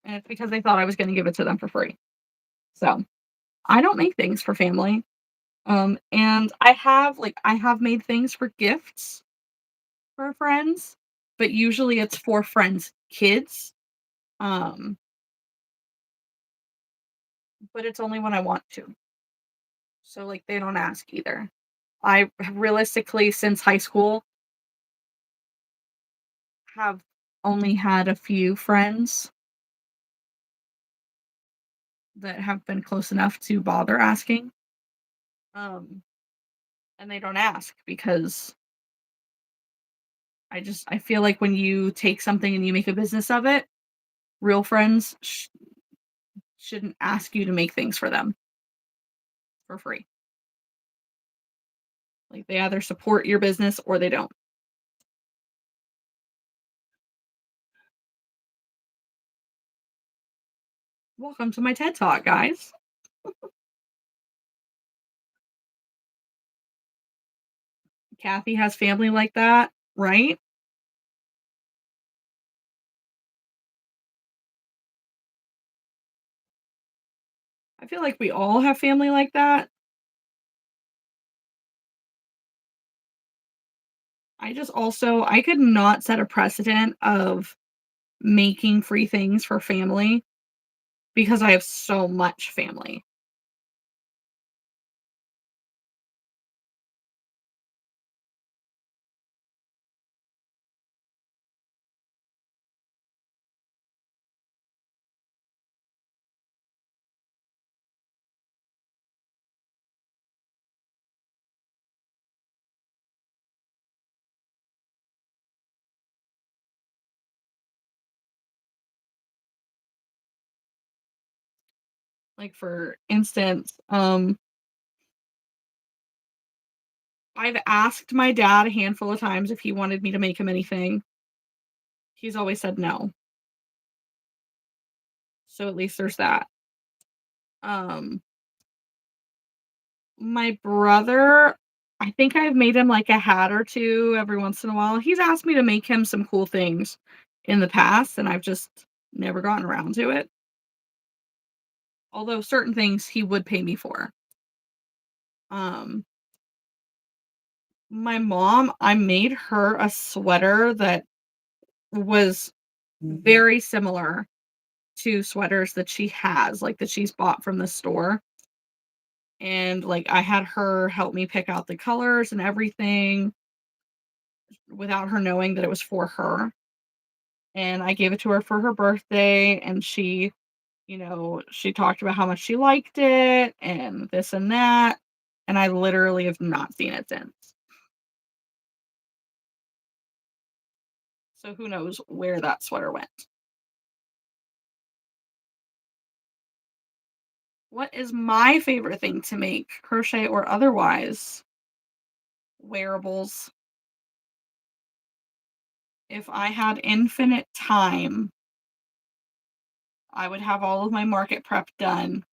And it's because they thought I was gonna give it to them for free. So, I don't make things for family. And I have made things for gifts for friends, but usually it's for friends' kids. Um, but it's only when I want to. So, like, they don't ask either. I realistically, since high school, have only had a few friends that have been close enough to bother asking. Um, and they don't ask because I feel like when you take something and you make a business of it, real friends shouldn't ask you to make things for them for free. Like, they either support your business or they don't. Welcome to my TED Talk, guys. Kathy has family like that, right? I feel like we all have family like that. I could not set a precedent of making free things for family because I have so much family. Like, for instance, I've asked my dad a handful of times if he wanted me to make him anything. He's always said no. So at least there's that. Um, my brother, I think I've made him like a hat or two every once in a while. He's asked me to make him some cool things in the past, and I've just never gotten around to it. Although certain things he would pay me for. Um, my mom, I made her a sweater that was very similar to sweaters that she has, like, that she's bought from the store, and, like, I had her help me pick out the colors and everything without her knowing that it was for her, and I gave it to her for her birthday, and she talked about how much she liked it and this and that, and I literally have not seen it since. So who knows where that sweater went. What is my favorite thing to make, crochet or otherwise? Wearables. If I had infinite time, I would have all of my market prep done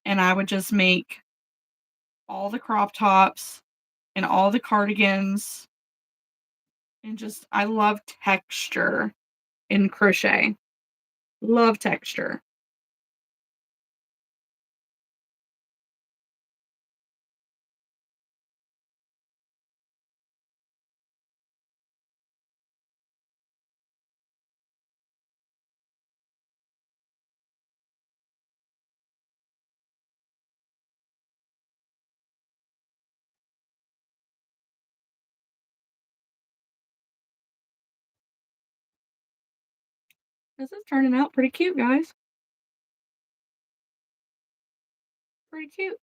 and I would just make all the crop tops and all the cardigans and just I love texture in crochet. Love texture. This is turning out pretty cute, guys. Pretty cute.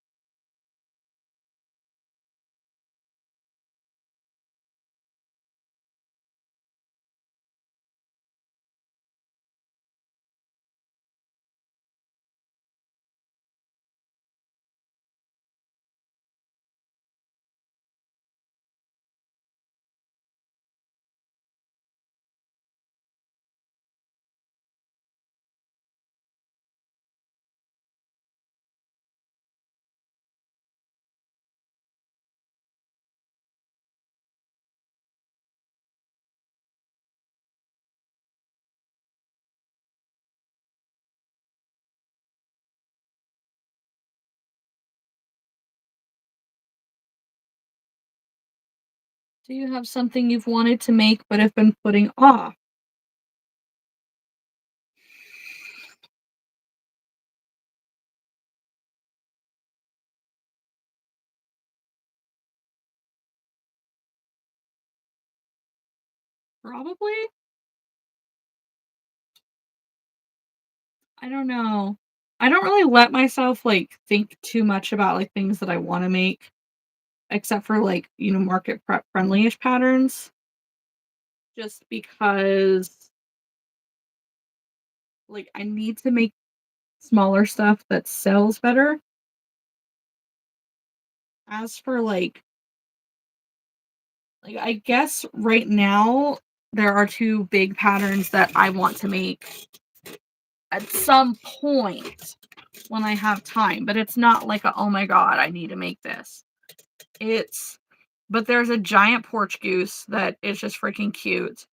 Do you have something you've wanted to make but have been putting off? Probably? I don't know. I don't really let myself, like, think too much about, like, things that I wanna make, except for, like, market prep friendly-ish patterns. just because like I need to make smaller stuff that sells better. As for I guess right now there are two big patterns that I want to make at some point when I have time, but it's not like a, oh my god, I need to make this. It's but there's a giant porch goose that is just freaking cute.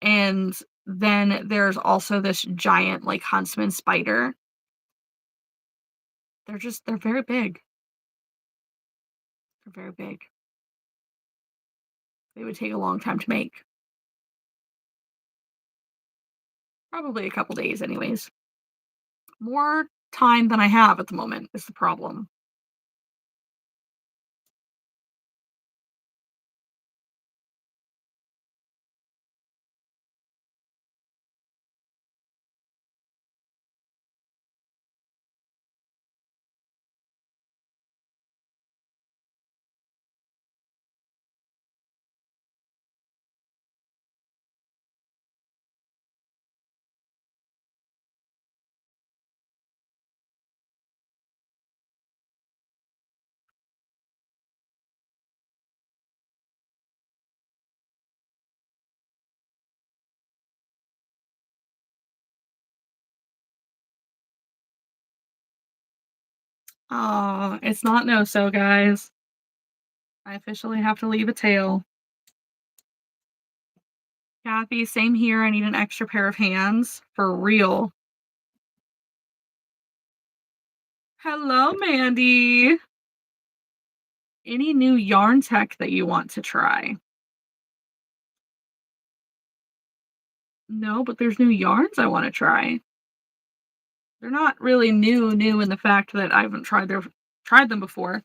And then there's also this giant like huntsman spider. They're very big. They're very big. They would take a long time to make. Probably a couple days anyways. More time than I have at the moment is the problem. Oh, it's not no so, guys. I officially have to leave a tail. Kathy, same here. I need an extra pair of hands. For real. Hello, Mandy. Any new yarn tech that you want to try? No, but there's new yarns I want to try. They're not really new in the fact that I haven't tried them before,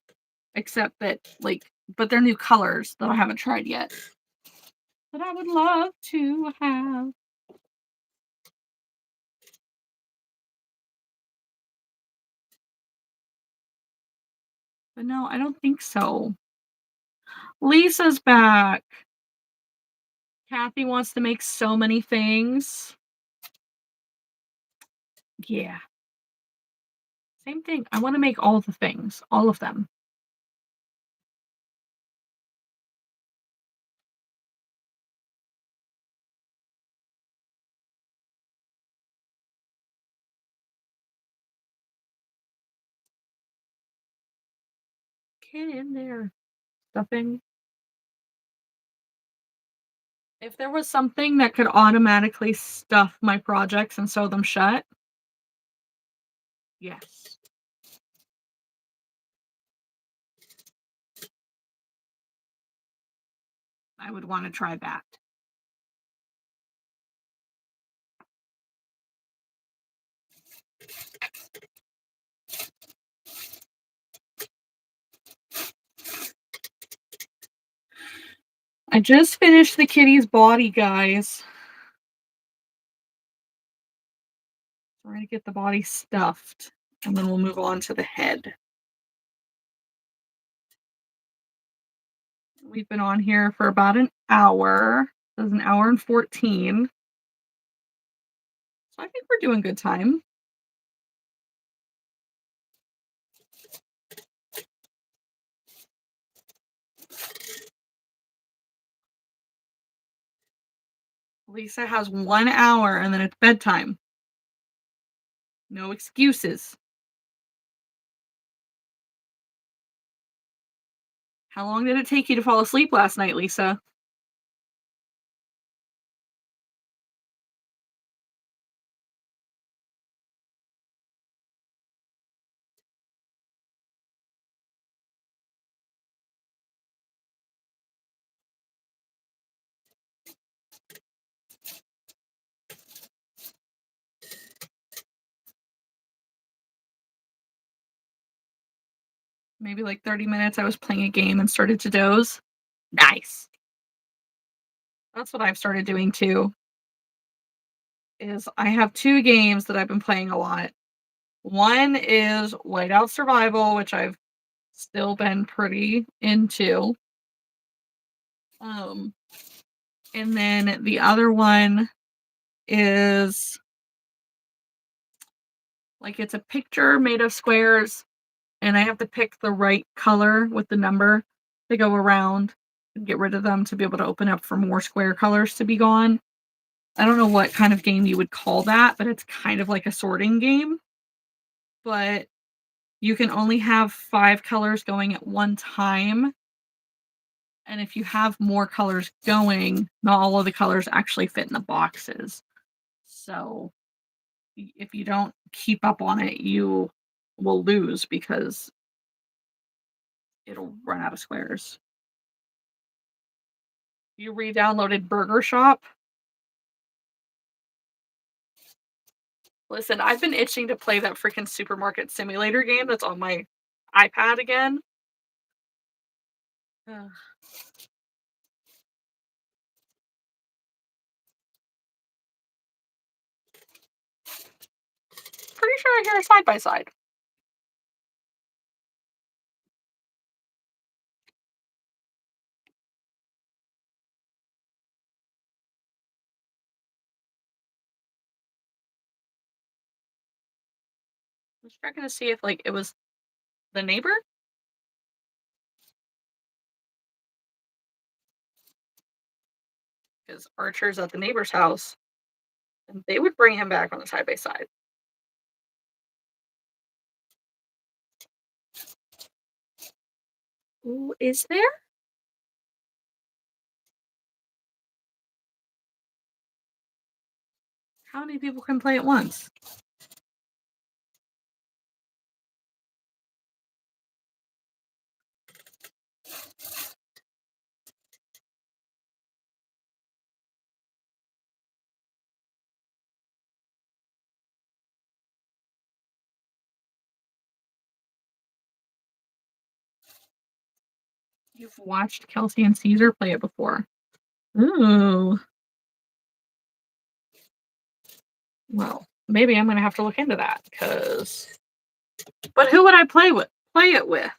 except that but they're new colors that I haven't tried yet. That I would love to have. But no, I don't think so. Lisa's back. Kathy wants to make so many things. Yeah. Same thing. I want to make all the things, all of them. Get in there. Stuffing. If there was something that could automatically stuff my projects and sew them shut, yes. I would want to try that. I just finished the kitty's body, guys. We're going to get the body stuffed, and then we'll move on to the head. We've been on here for about an hour. It was an hour and 14. So I think we're doing good time. Lisa has 1 hour and then it's bedtime. No excuses. How long did it take you to fall asleep last night, Lisa? Maybe like 30 minutes. I was playing a game and started to doze. Nice. That's what I've started doing too. Is I have two games that I've been playing a lot. One is Whiteout Survival, which I've still been pretty into. Um, And then the other one is like it's a picture made of squares, and I have to pick the right color with the number to go around and get rid of them to be able to open up for more square colors to be gone. I don't know what kind of game you would call that, but it's kind of like a sorting game. But you can only have 5 colors going at one time. And if you have more colors going, not all of the colors actually fit in the boxes. So if you don't keep up on it, you will lose because it'll run out of squares. You re-downloaded Burger Shop? Listen, I've been itching to play that freaking supermarket simulator game that's on my iPad again. Ugh. Pretty sure I hear a side by side. I was checking to see if like it was the neighbor because Archer's at the neighbor's house, and they would bring him back on the side by side. Ooh, is there? How many people can play at once? You've watched Kelsey and Caesar play it before. Ooh. Well, maybe I'm gonna have to look into that because. But who would I play with? Play it with?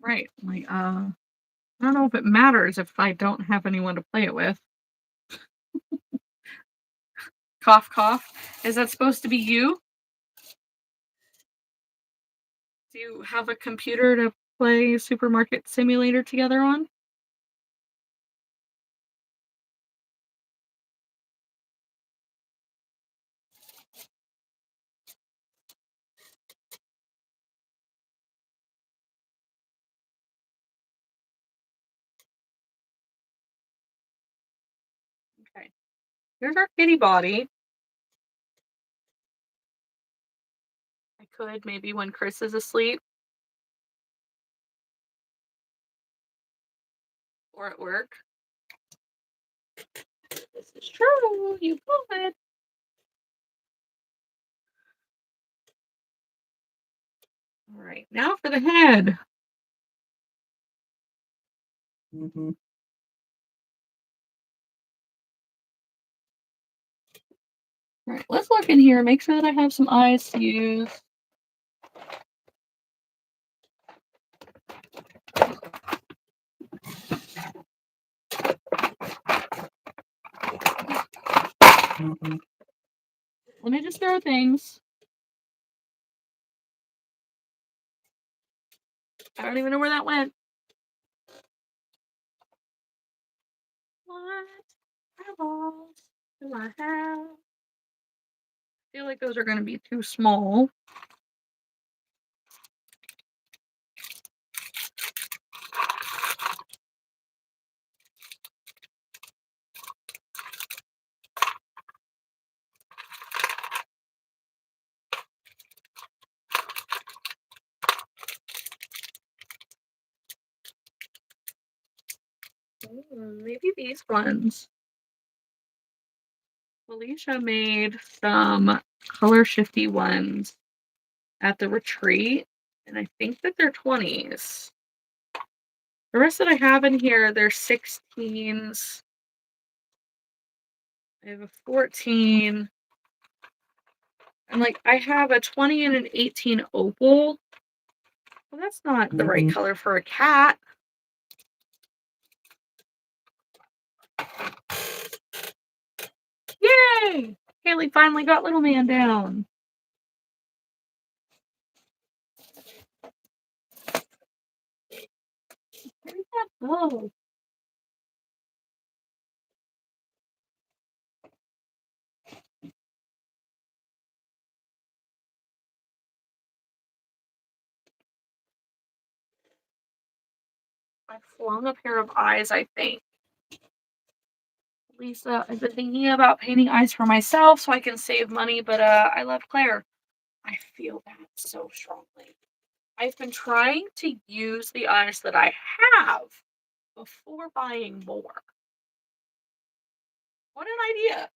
Right. Like, I don't know if it matters if I don't have anyone to play it with. Cough, cough. Is that supposed to be you? Do you have a computer to play Supermarket Simulator together on? Okay. Here's our kitty body. I could maybe when Chris is asleep or at work. This is true. You could. All right. Now for the head. Mhm. All right. Let's look in here. Make sure that I have some eyes to use. Mhm. Let me just throw things. I don't even know where that went. What eyeballs do I have? I feel like those are going to be too small. Maybe these ones. Felicia made some color shifty ones at the retreat, and I think that they're 20s. The rest that I have in here, they're 16s. I have a 14. And like I have a 20 and an 18 opal. Well, that's not the right color for a cat. Yay! Haley finally got little man down. Where did that go? I've flown a pair of eyes, I think. Lisa, I've been thinking about painting eyes for myself so I can save money, but I love Claire. I feel that so strongly. I've been trying to use the eyes that I have before buying more. What an idea.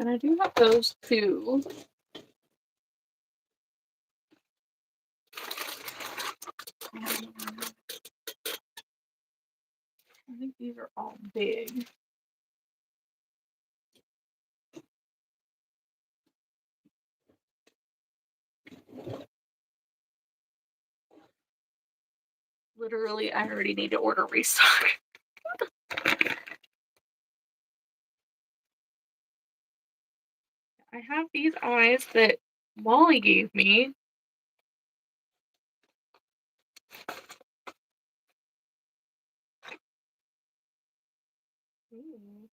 And I do have those too. I think these are all big. Literally, I already need to order restock. I have these eyes that Molly gave me. Ooh.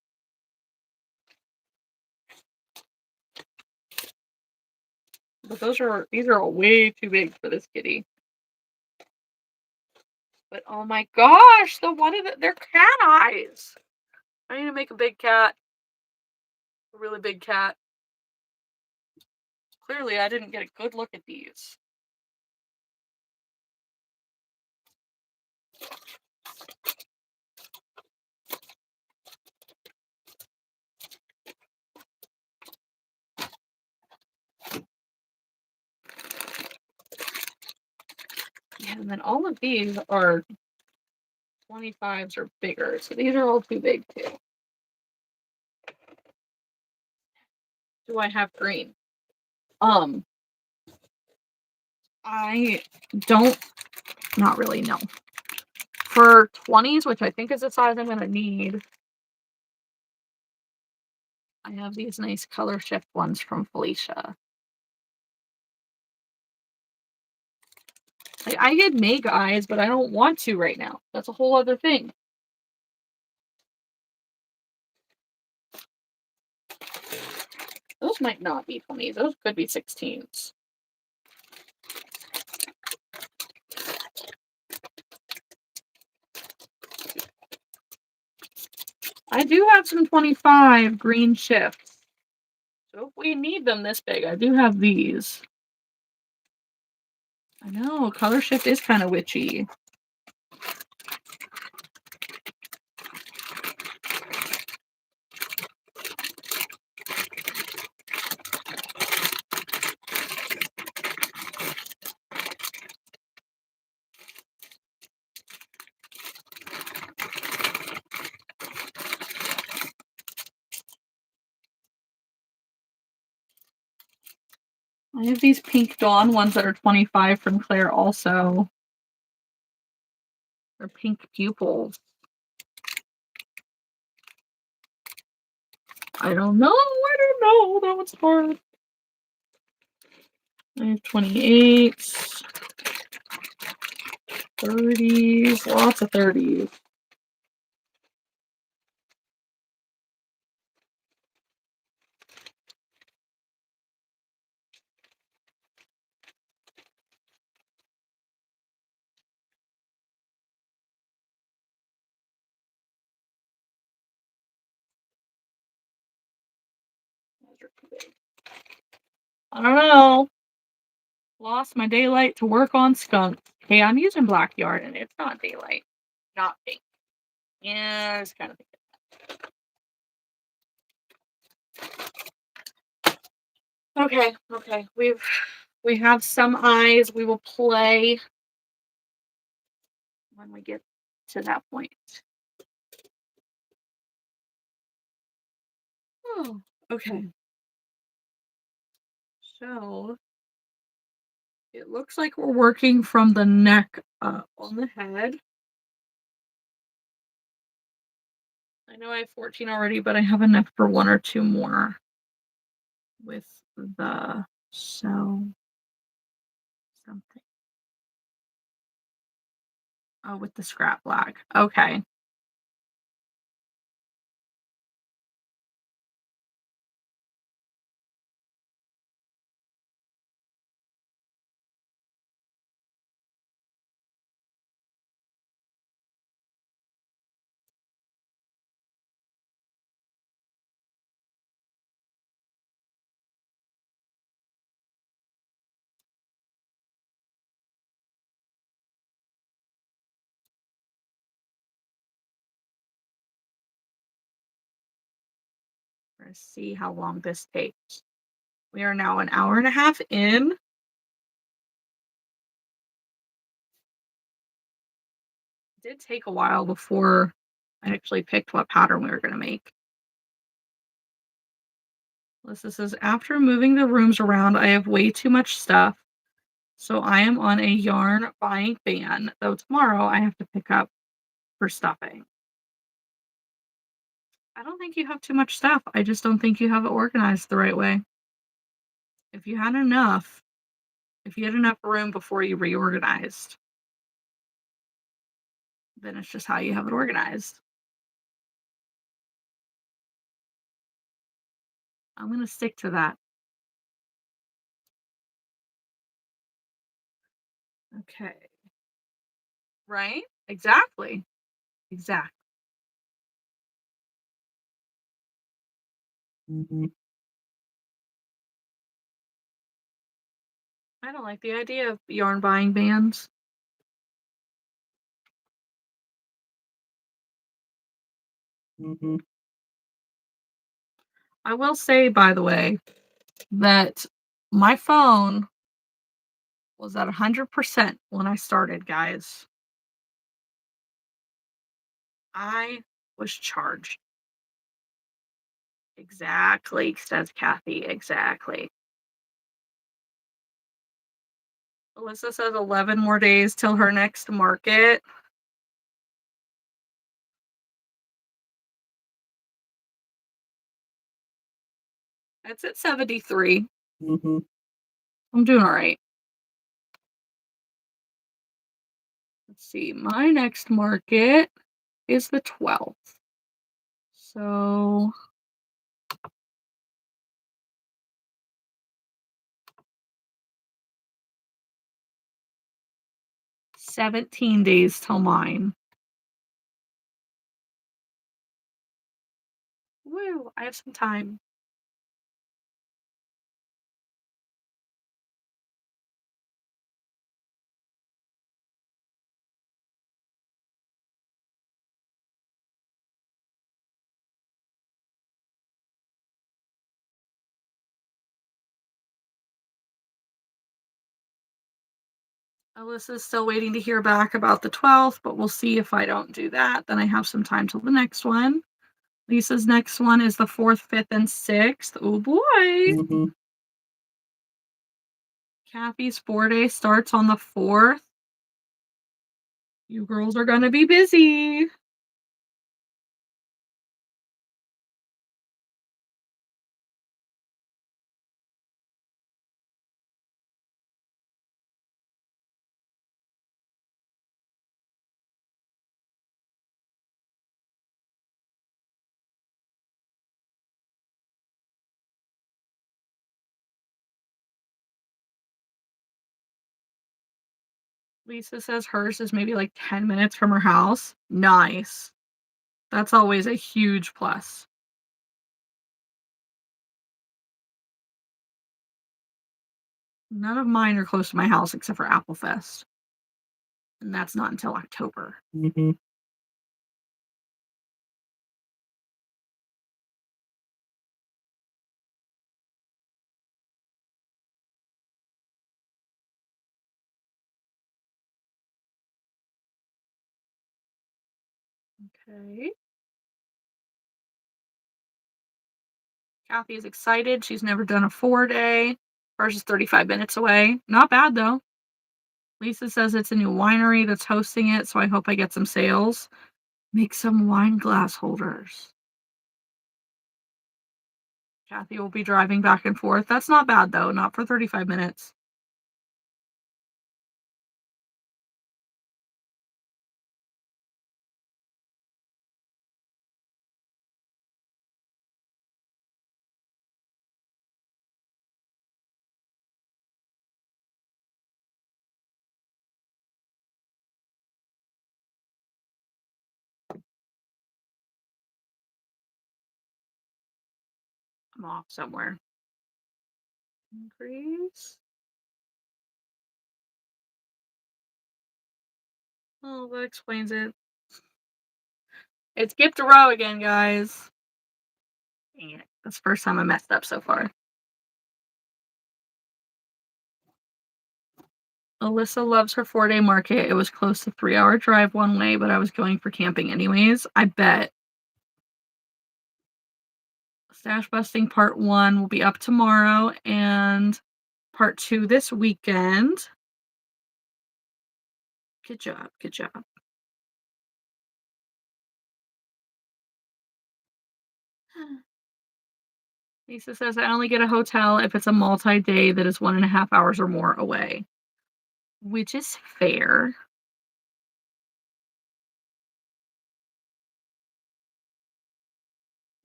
But these are way too big for this kitty. But oh my gosh, they're cat eyes. I need to make a big cat. A really big cat. Clearly, I didn't get a good look at these. Yeah, and then all of these are 25s or bigger, so these are all too big too. Do I have green? I don't, not really, no. For 20s, which I think is the size I'm gonna need, I have these nice color shift ones from Felicia. Like, I could make eyes, but I don't want to right now. That's a whole other thing. Those might not be 20s. Those could be 16s. I do have some 25 green shifts. So if we need them this big, I do have these. I know, color shift is kind of witchy. I have these pink dawn ones that are 25 from Claire also. They're pink pupils. I don't know. That one's hard. I have 28s, 30s, lots of 30s. Those are too big. I don't know. Lost my daylight to work on skunk. Hey, I'm using black yarn and it's not daylight. Not pink. Yeah, it's kind of pink. Okay, okay. We have some eyes. We will play when we get to that point. Oh, okay. So it looks like we're working from the neck up on the head. I know I have 14 already, but I have enough for one or two more with the sew something. Oh, with the scrap black. Okay. Let's see how long this takes. We are now an hour and a half in. It did take a while before I actually picked what pattern we were going to make. Alyssa says, after moving the rooms around, I have way too much stuff. So I am on a yarn buying ban, though tomorrow I have to pick up for stuffing. I don't think you have too much stuff. I just don't think you have it organized the right way. If you had enough, if you had enough room before you reorganized, then it's just how you have it organized. I'm going to stick to that. Okay. Right? Exactly. Exactly. Mhm. I don't like the idea of yarn buying bans. Mhm. I will say, by the way, that my phone was at 100% when I started, guys. I was charged. Exactly, says Kathy. Exactly. Alyssa says 11 more days till her next market. It's at 73. Mhm. I'm doing all right. Let's see. My next market is the 12th. So 17 days till mine. Woo, I have some time. Alyssa's still waiting to hear back about the 12th, but we'll see if I don't do that. Then I have some time till the next one. Lisa's next one is the 4th, 5th, and 6th. Oh boy. Mhm. Kathy's 4-day starts on the 4th. You girls are going to be busy. Lisa says hers is maybe like 10 minutes from her house. Nice. That's always a huge plus. None of mine are close to my house except for Apple Fest, and that's not until October. Okay. Kathy is excited. She's never done a 4-day. Hers is 35 minutes away. Not bad though. Lisa says it's a new winery that's hosting it, so I hope I get some sales. Make some wine glass holders. Kathy will be driving back and forth. That's not bad though, not for 35 minutes. I'm off somewhere. Increase. Oh, that explains it. It skipped a row again, guys. Dang it. That's the first time I messed up so far. Alyssa loves her 4-day market. It was close to 3-hour drive one way, but I was going for camping anyways. I bet. Stash busting part 1 will be up tomorrow and part 2 this weekend. Good job. Good job. Lisa says I only get a hotel if it's a multi-day that is 1.5 hours or more away, which is fair.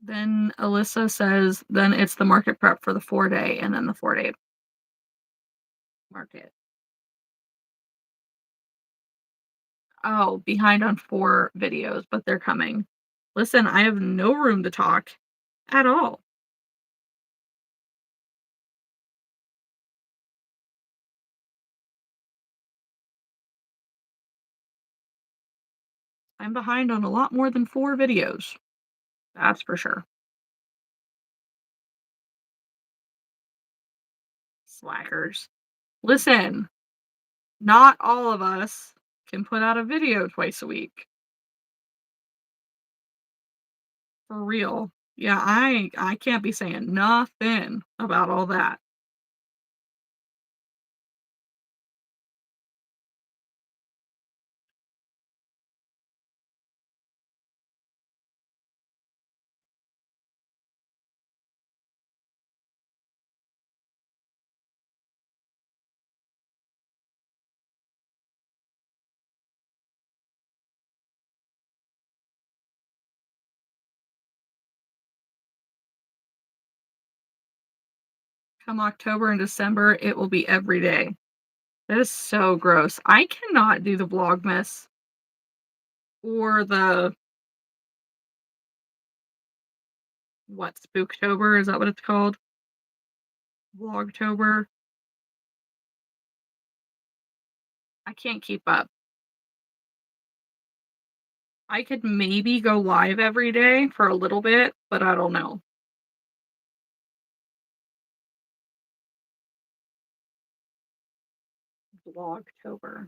Then Alyssa says then it's the market prep for the 4-day and then the 4-day market. Oh, behind on 4 videos, but they're coming. Listen, I have no room to talk at all. I'm behind on a lot more than 4 videos. That's for sure. Slackers. Listen, not all of us can put out a video twice a week. For real. Yeah, I can't be saying nothing about all that. Come October and December, it will be every day. That is so gross. I cannot do the Vlogmas or the what, Spooktober? Is that what it's called? Vlogtober? I can't keep up. I could maybe go live every day for a little bit, but I don't know. Vlogtober.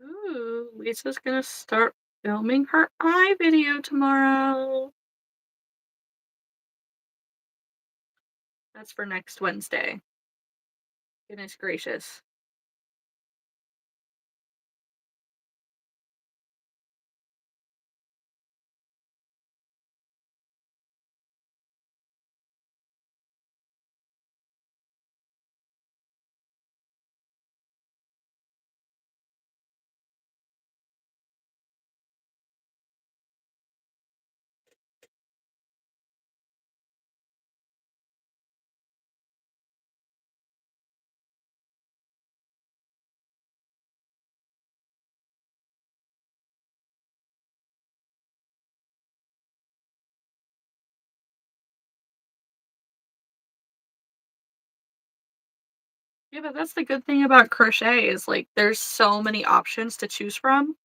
Ooh, Lisa's gonna start filming her eye video tomorrow. That's for next Wednesday. Goodness gracious. Yeah, but that's the good thing about crochet is, like, there's so many options to choose from.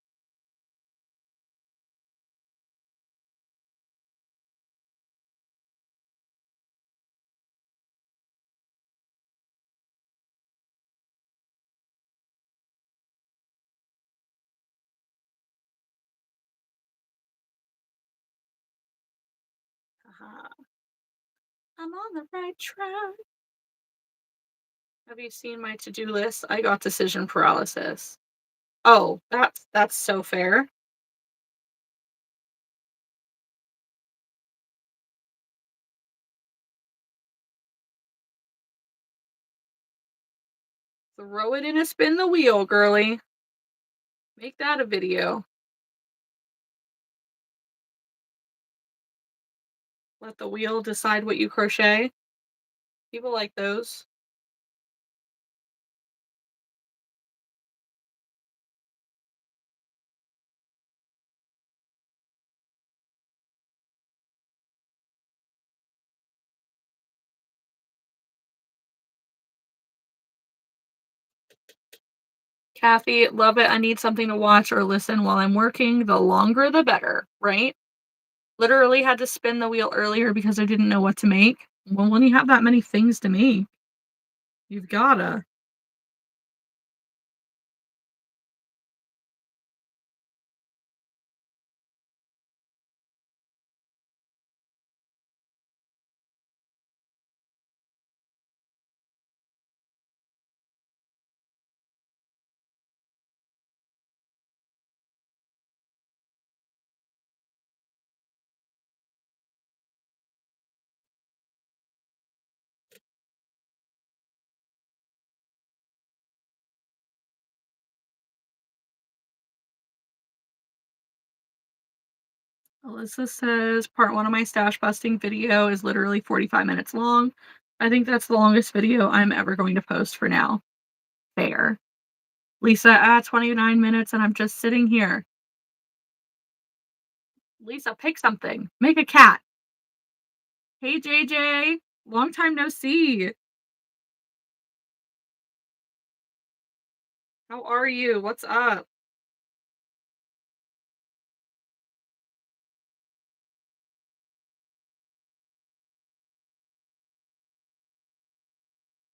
uh I'm on the right track. Have you seen my to-do list? I got decision paralysis. Oh, that's so fair. Throw it in a spin the wheel, girly. Make that a video. Let the wheel decide what you crochet. People like those. Kathy, love it. I need something to watch or listen while I'm working. The longer, the better, right? Literally had to spin the wheel earlier because I didn't know what to make. Well, when you have that many things to make, you've gotta. Alyssa says part one of my stash busting video is literally 45 minutes long. I think that's the longest video I'm ever going to post for now. Fair. Lisa, 29 minutes and I'm just sitting here. Lisa, pick something. Make a cat. Hey, JJ. Long time no see. How are you? What's up?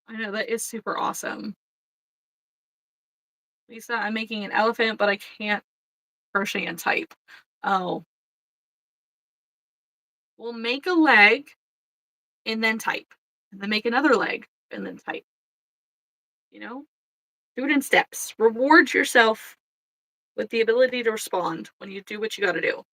I know that is super awesome. Lisa, I'm making an elephant, but I can't crochet and type. Oh, we'll make a leg and then type. And then make another leg and then type. You know? Do it in steps. Reward yourself with the ability to respond when you do what you gotta do.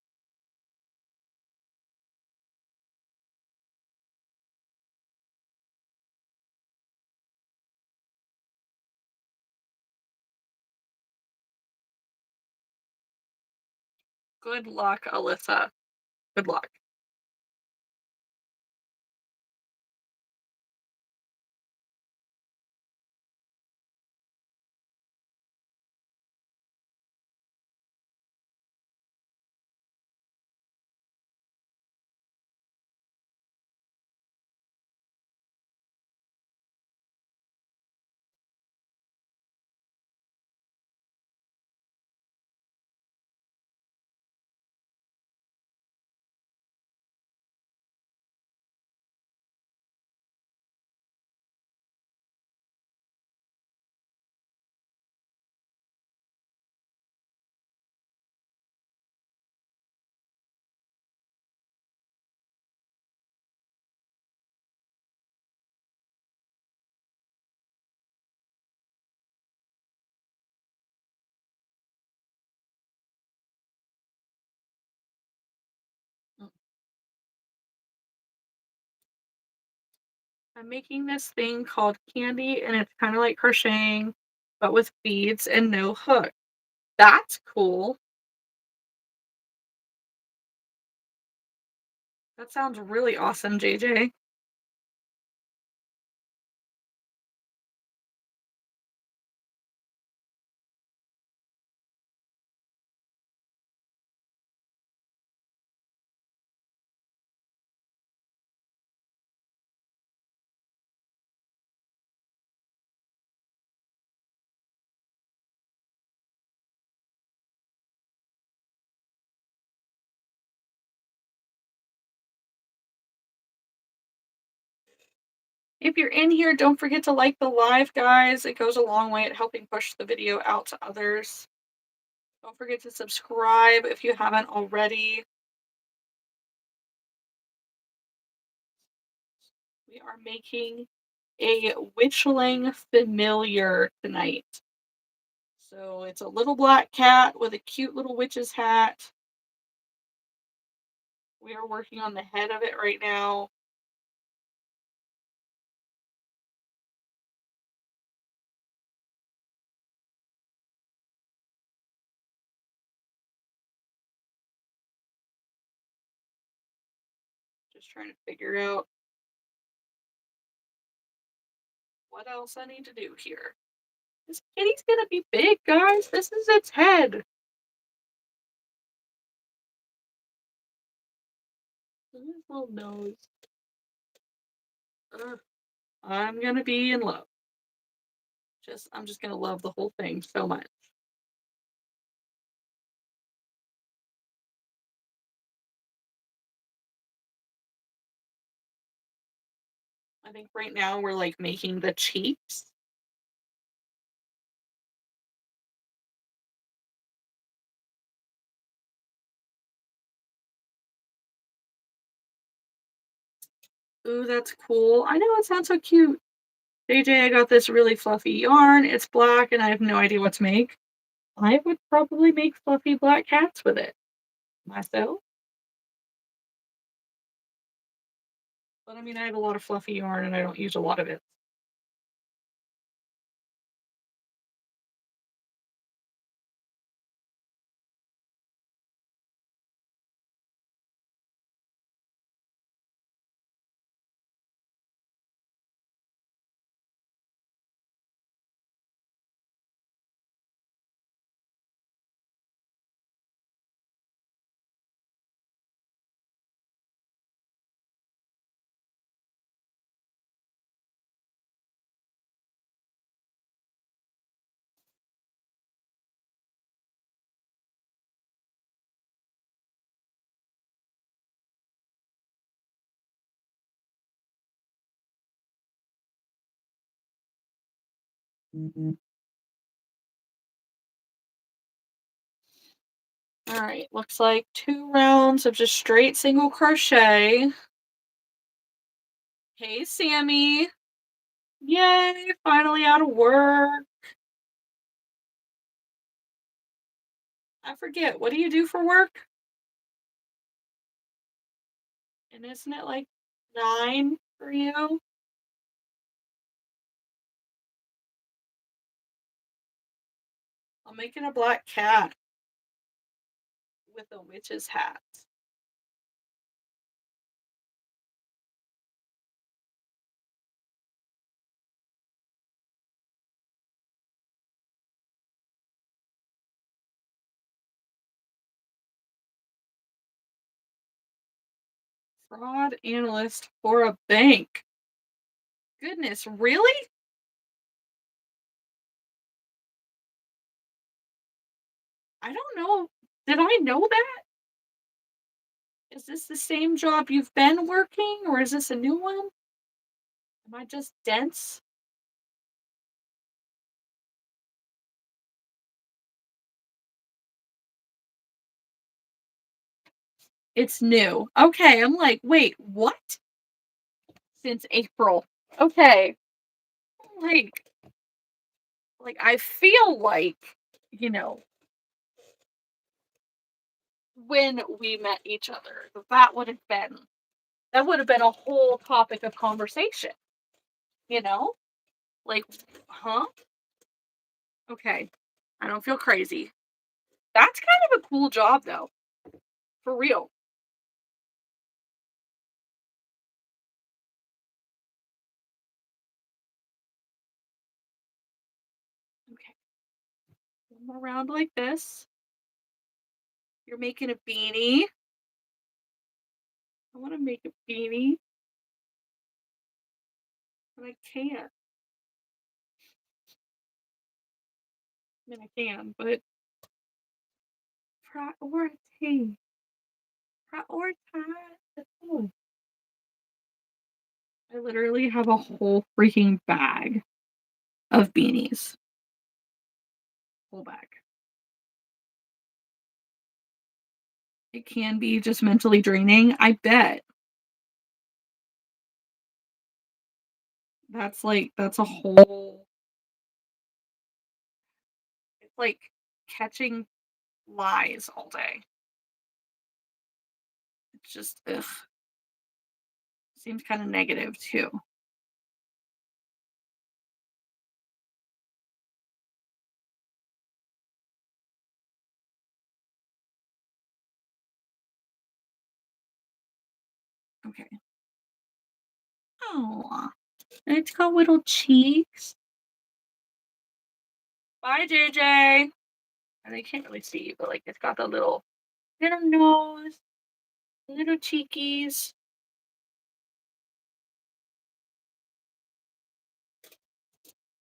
Good luck, Alyssa. Good luck. I'm making this thing called candy, and it's kind of like crocheting, but with beads and no hook. That's cool. That sounds really awesome, JJ. If you're in here, don't forget to like the live, guys. It goes a long way at helping push the video out to others. Don't forget to subscribe if you haven't already. We are making a witchling familiar tonight. So it's a little black cat with a cute little witch's hat. We are working on the head of it right now. Just trying to figure out what else I need to do here. This kitty's gonna be big, guys. This is its head. Look at his little nose. Ugh. I'm gonna be in love. I'm just gonna love the whole thing so much. I think right now we're like making the cheeks. Ooh, that's cool. I know it sounds so cute. JJ, I got this really fluffy yarn. It's black and I have no idea what to make. I would probably make fluffy black cats with it myself. But I mean, I have a lot of fluffy yarn and I don't use a lot of it. Mhm. All right, looks like 2 rounds of just straight single crochet. Hey, Sammy. Yay, finally out of work. I forget, what do you do for work? And isn't it like 9 for you? I'm making a black cat with a witch's hat. Fraud analyst for a bank. Goodness, really? I don't know. Did I know that? Is this the same job you've been working, or is this a new one? Am I just dense? It's new. Okay, I'm like, wait, what? Since April. Okay. Like, I feel like, you know, when we met each other, that would have been a whole topic of conversation, you know? Like, huh? Okay. I don't feel crazy. That's kind of a cool job though. For real. Okay. One more round like this. You're making a beanie. I want to make a beanie, but I can't. I mean, I can, but priority. Prioritize. Oh, I literally have a whole freaking bag of beanies. Whole bag. It can be just mentally draining, I bet. That's a whole it's like catching lies all day. It's just ugh, seems kinda negative too. Okay. Oh, it's got little cheeks. Bye, JJ. And they can't really see, but like it's got the little nose, little cheekies.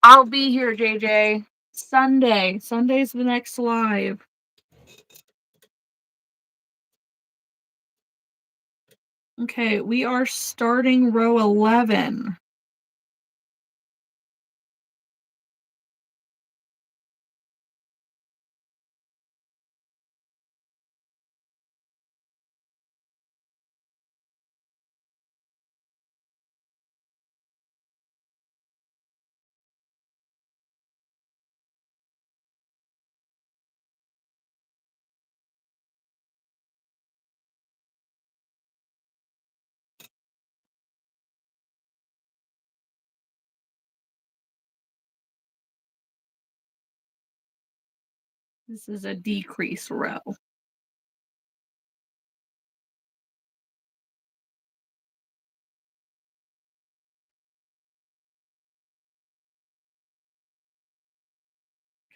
I'll be here, JJ. Sunday. Sunday's the next live. Okay, we are starting row 11. This is a decrease row.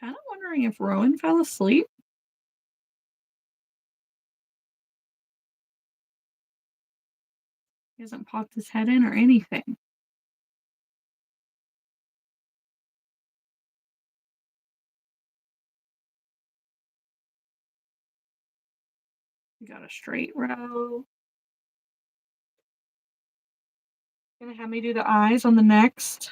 Kind of wondering if Rowan fell asleep. He hasn't popped his head in or anything. We got a straight row. Gonna have me do the eyes on the next.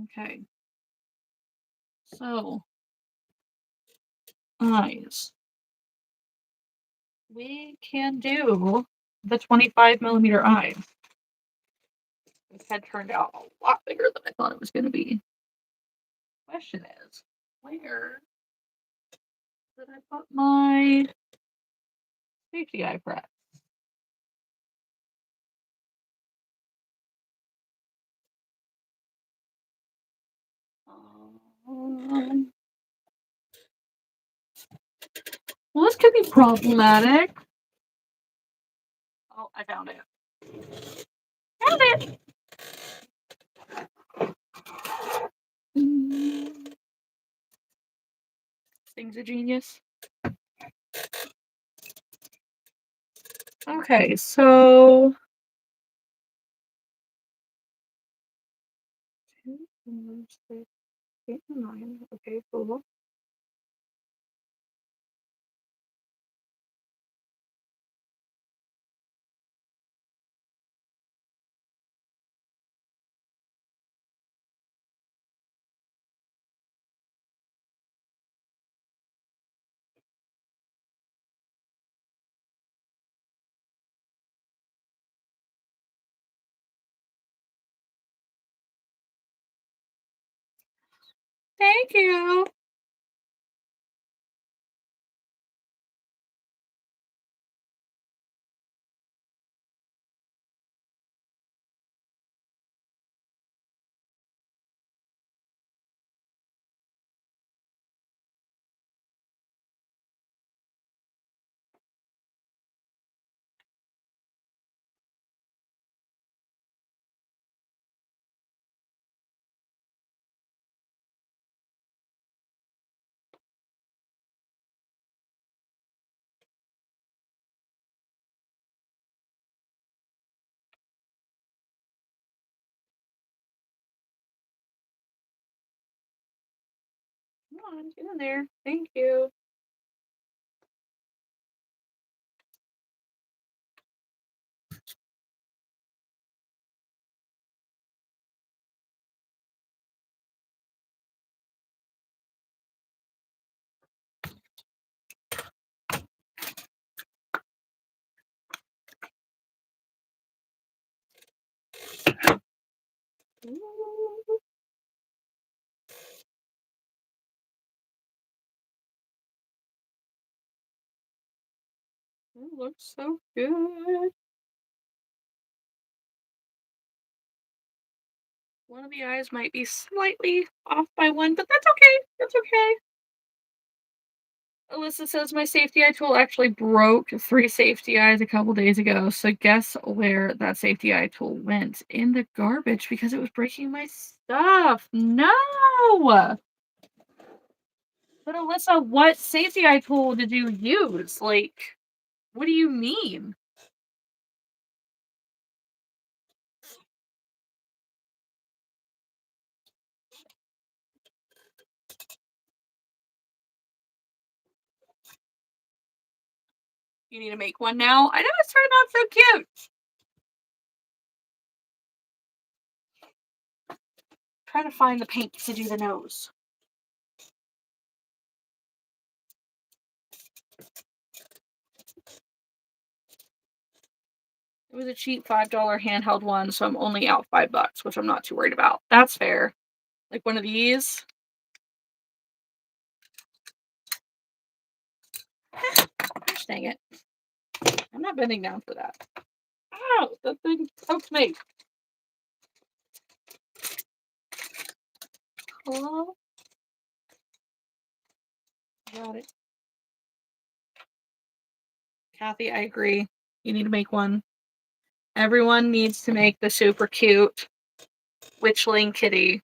Okay. So, eyes. We can do the 25 millimeter eyes. This head turned out a lot bigger than I thought it was going to be. Question is, where did I put my safety eye press? Um, well, this could be problematic. Oh, I found it. Found it! This thing's a genius. Okay, so 2, 4, 6, 8, 9. Okay, cool. Thank you. on, get in there. Thank you. Ooh, it looks so good. One of the eyes might be slightly off by one, but that's okay. That's okay. Alyssa says my safety eye tool actually broke 3 safety eyes a couple days ago. So guess where that safety eye tool went? In the garbage because it was breaking my stuff. No. But Alyssa, what safety eye tool did you use? Like, what do you mean? You need to make one now? I know it's turned out so cute. Trying to find the paint to do the nose. It was a cheap $5 handheld one, so I'm only out $5, which I'm not too worried about. That's fair. Like one of these. Gosh dang it. I'm not bending down for that. Ow! That thing poked me. Hello? Got it. Kathy, I agree. You need to make one. Everyone needs to make the super cute witchling kitty.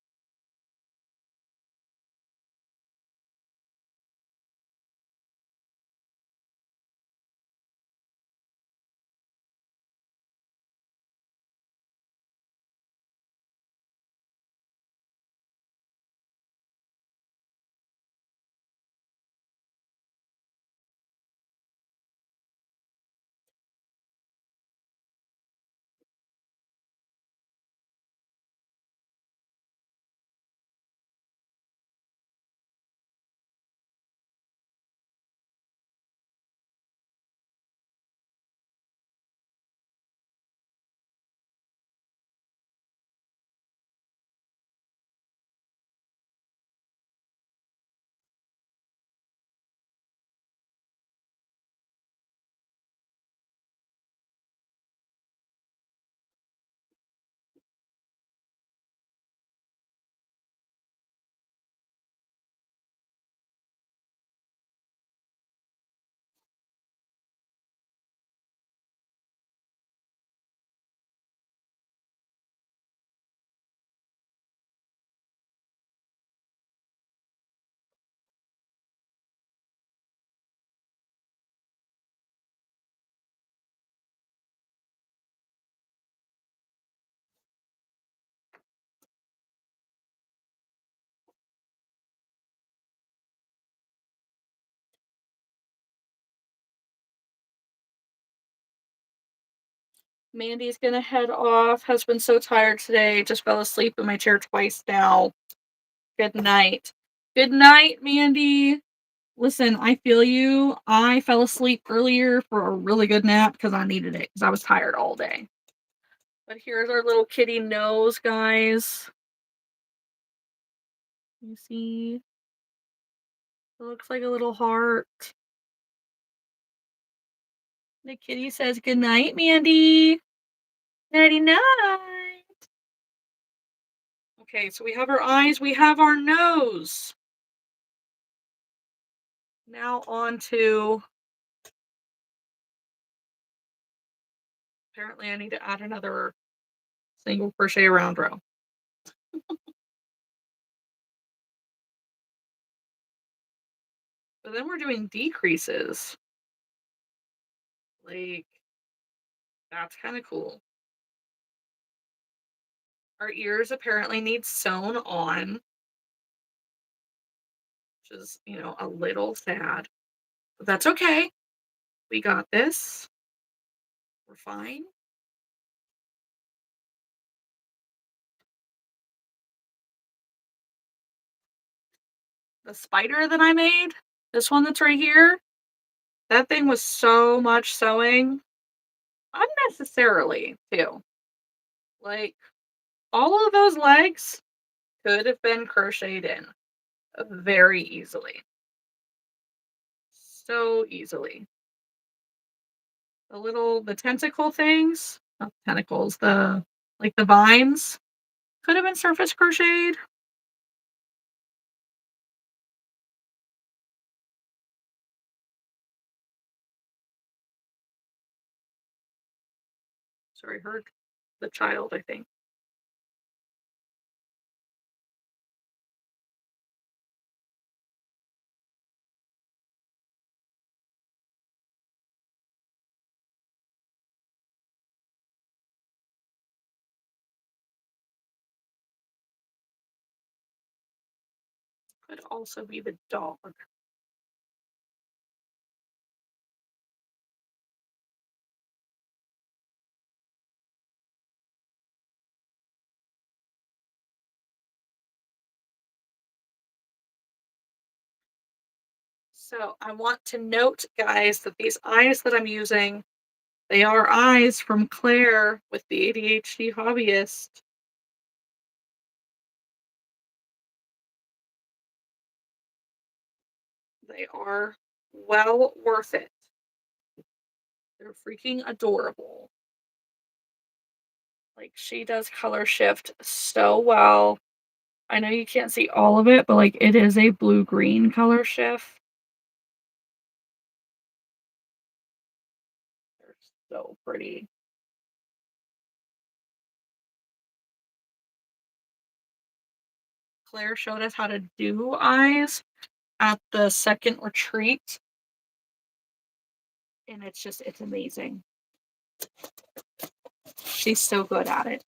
Mandy's gonna head off. Has been so tired today. Just fell asleep in my chair twice now. Good night. Good night, Mandy. Listen, I feel you. I fell asleep earlier for a really good nap because I needed it because I was tired all day. But here's our little kitty nose, guys. You see? It looks like a little heart. The kitty says good night, Mandy. Nighty night. Okay, so we have our eyes, we have our nose. Now on to. Apparently, I need to add another single crochet round row. But then we're doing decreases. Like, that's kind of cool. Our ears apparently need sewn on, which is, a little sad. But that's okay. We got this. We're fine. The spider that I made, this one that's right here, that thing was so much sewing unnecessarily, too. Like, all of those legs could have been crocheted in very easily. So easily. The tentacle things, not tentacles, the vines could have been surface crocheted. Sorry, heard the child, I think. Could also be the dog. So I want to note, guys, that these eyes that I'm using, they are eyes from Claire with the ADHD hobbyist. They are well worth it. They're freaking adorable. Like, she does color shift so well. I know you can't see all of it, but like it is a blue-green color shift. They're so pretty. Claire showed us how to do eyes at the second retreat, and it's amazing. She's so good at it.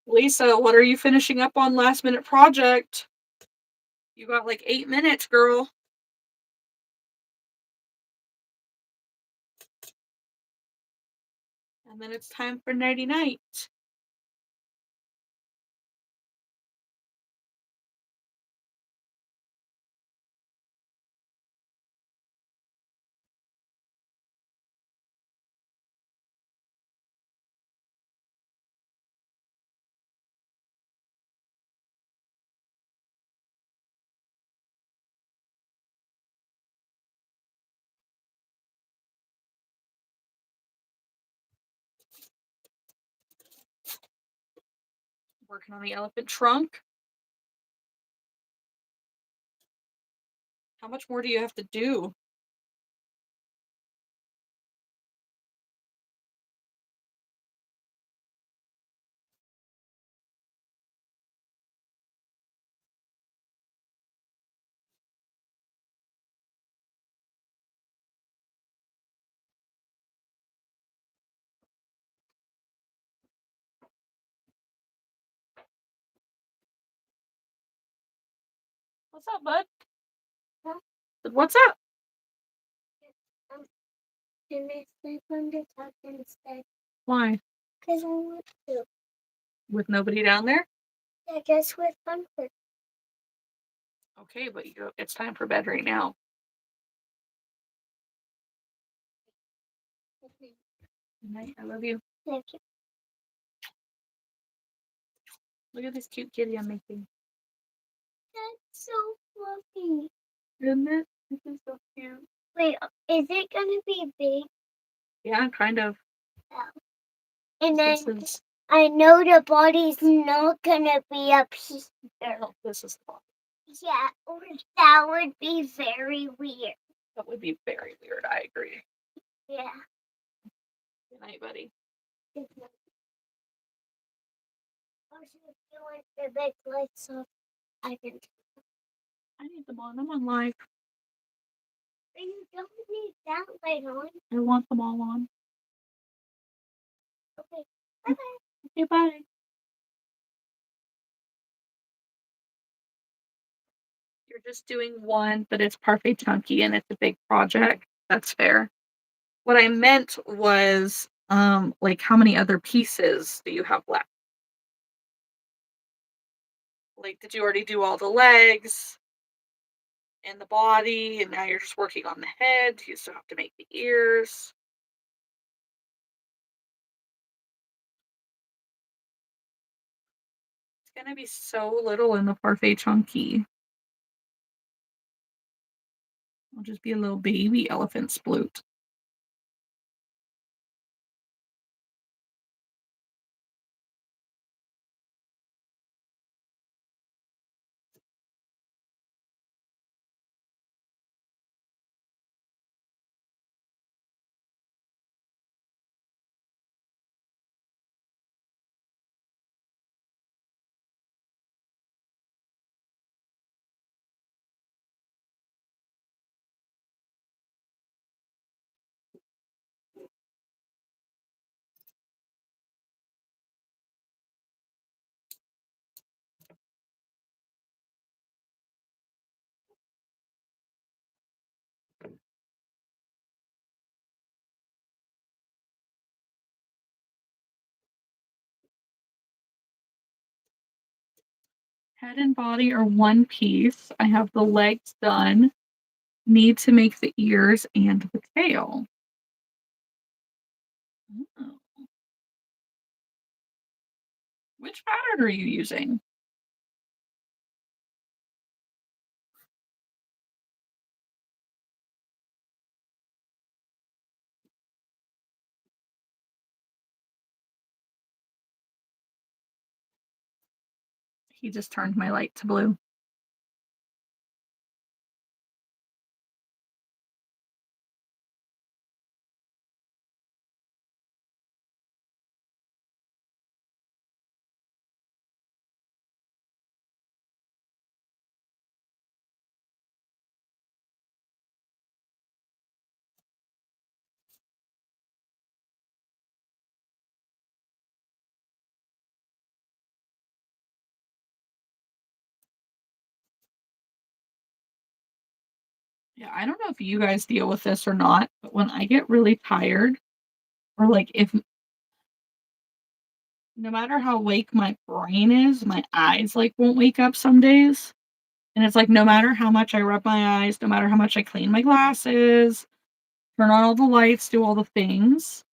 Lisa, what are you finishing up on last minute project? You got like 8 minutes, girl. And then it's time for nighty night. Working on the elephant trunk. How much more do you have to do? What's up, bud? Huh? What's up? Um, Can I sleep on the top instead? Why? Because I want to. With nobody down there? I guess with comfort. Okay, but it's time for bed right now. Okay. Good night. I love you. Thank you. Look at this cute kitty I'm making. That's so fluffy. Isn't it? This is so cute. Wait, is it gonna be big? Yeah, kind of. Oh. And then I know the body's not gonna be up here. No, this is the body. Yeah, that would be very weird. That would be very weird. I agree. Yeah. Good night, buddy. Good night. Also, if you want the big lights off, I can. I need them on. I'm on live. You don't need that light on. I want them all on. Okay. Bye-bye. Okay, bye. You're just doing one, but it's parfait chunky and it's a big project. That's fair. What I meant was, like, how many other pieces do you have left? Like, did you already do all the legs and the body, and now you're just working on the head? You still have to make the ears. It's gonna be so little in the parfait chunky. It'll just be a little baby elephant sploot. Head and body are one piece. I have the legs done. Need to make the ears and the tail. Oh. Which pattern are you using? He just turned my light to blue. Yeah, I don't know if you guys deal with this or not, but when I get really tired, or like if no matter how awake my brain is, my eyes like won't wake up some days. And it's like no matter how much I rub my eyes, no matter how much I clean my glasses, turn on all the lights, do all the things,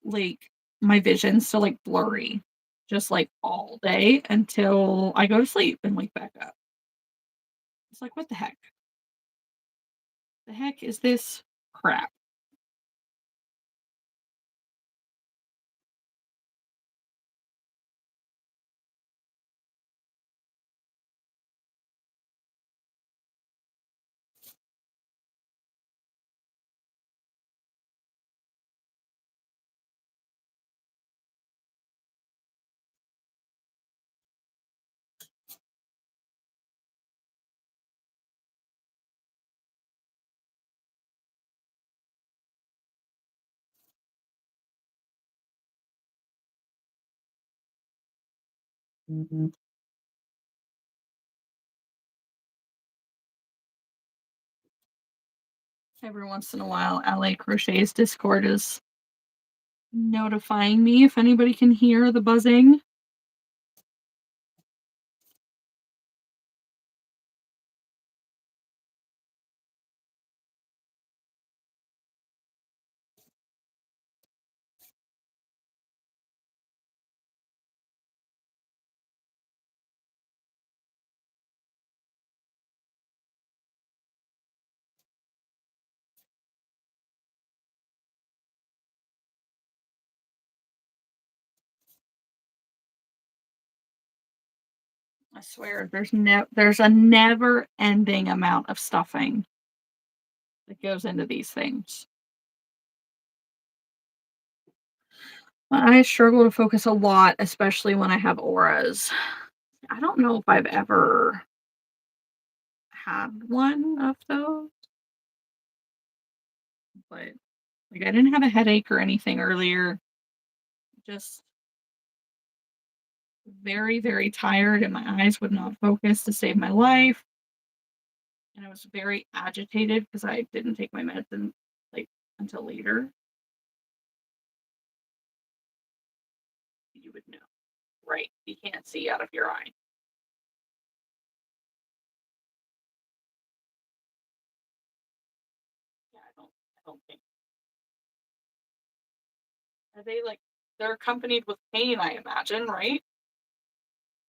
like my vision's still like blurry, just like all day until I go to sleep and wake back up. It's like, what the heck? The heck is this crap? Mhm. Every once in a while, LA Crochet's Discord is notifying me if anybody can hear the buzzing. I swear, there's a never ending amount of stuffing that goes into these things. I struggle to focus a lot, especially when I have auras. I don't know if I've ever had one of those, but like I didn't have a headache or anything earlier. Just very, very tired, and my eyes would not focus to save my life. And I was very agitated because I didn't take my medicine like until later. You would know, right? You can't see out of your eye. Yeah, I don't think. Are they like they're accompanied with pain, I imagine, right?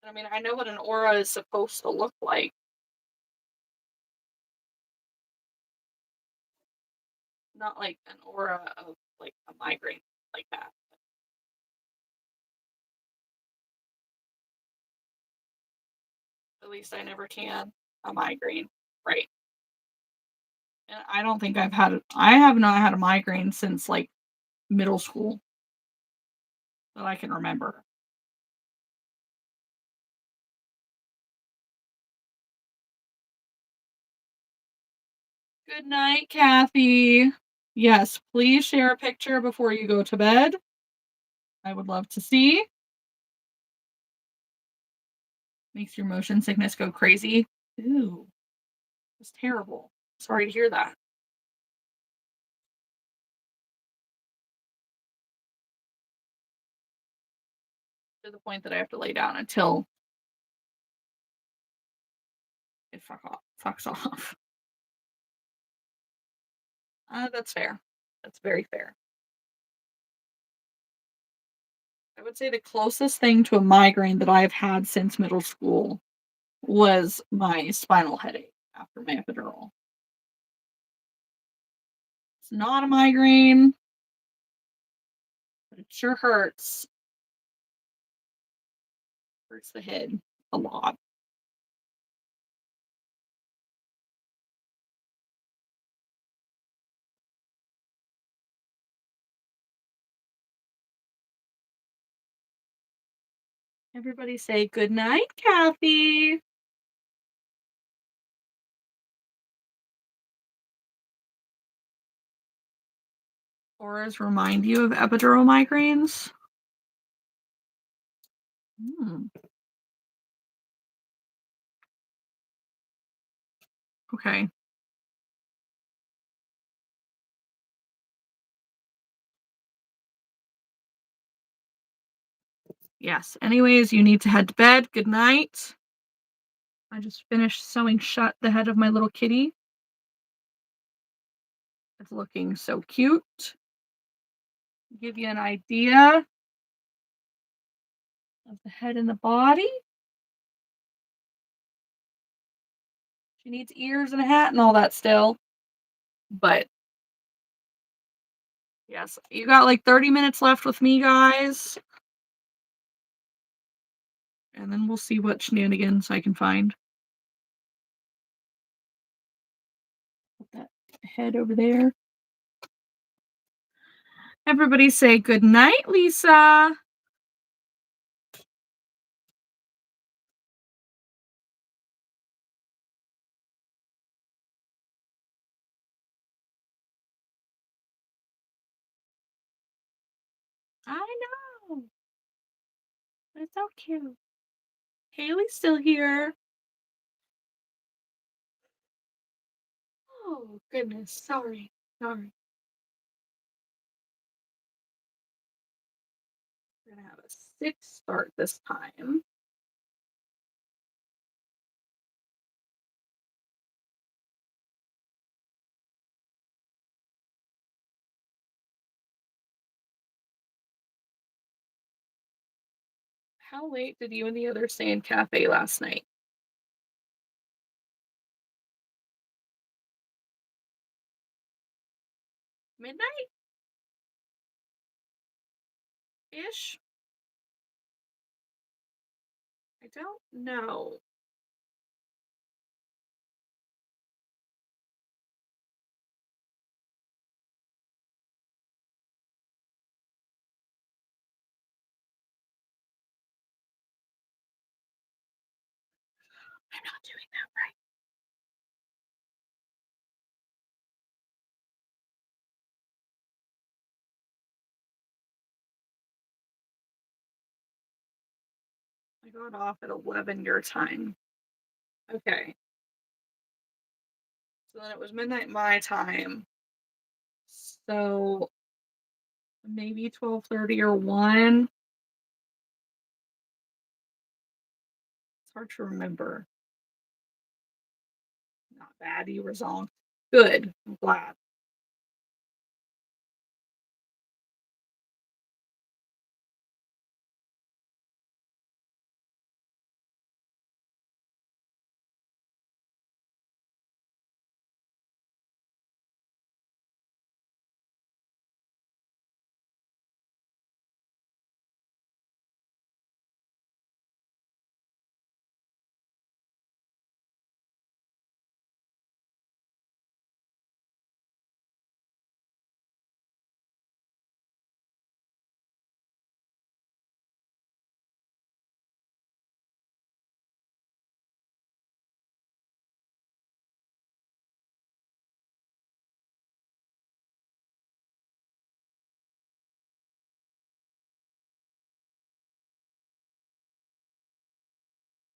I mean, I know what an aura is supposed to look like. Not like an aura of like a migraine like that. At least I never can a migraine. Right. And I don't think I have not had a migraine since like middle school that I can remember. Good night, Kathy. Yes, please share a picture before you go to bed. I would love to see. Makes your motion sickness go crazy. Ooh, it's terrible. Sorry to hear that. To the point that I have to lay down until it fucks off. That's fair. That's very fair. I would say the closest thing to a migraine that I've had since middle school was my spinal headache after my epidural. It's not a migraine, but it sure hurts. Hurts the head a lot. Everybody say good night, Kathy. Auras remind you of epidural migraines. Hmm, okay. Yes. Anyways, you need to head to bed. Good night. I just finished sewing shut the head of my little kitty. It's looking so cute. Give you an idea of the head and the body. She needs ears and a hat and all that still. But yes, you got like 30 minutes left with me, guys. And then we'll see what shenanigans I can find. Put that head over there. Everybody say good night, Lisa. I know. It's so cute. Haley's still here. Oh, goodness. Sorry. Sorry. We're going to have a 6 start this time. How late did you and the others stay in cafe last night? Midnight ish? I don't know. I'm not doing that right. got off at 11 your time. Okay. So then it was midnight my time. So maybe 12:30 or 1. It's hard to remember. Not bad. You resolved. Good. I'm glad.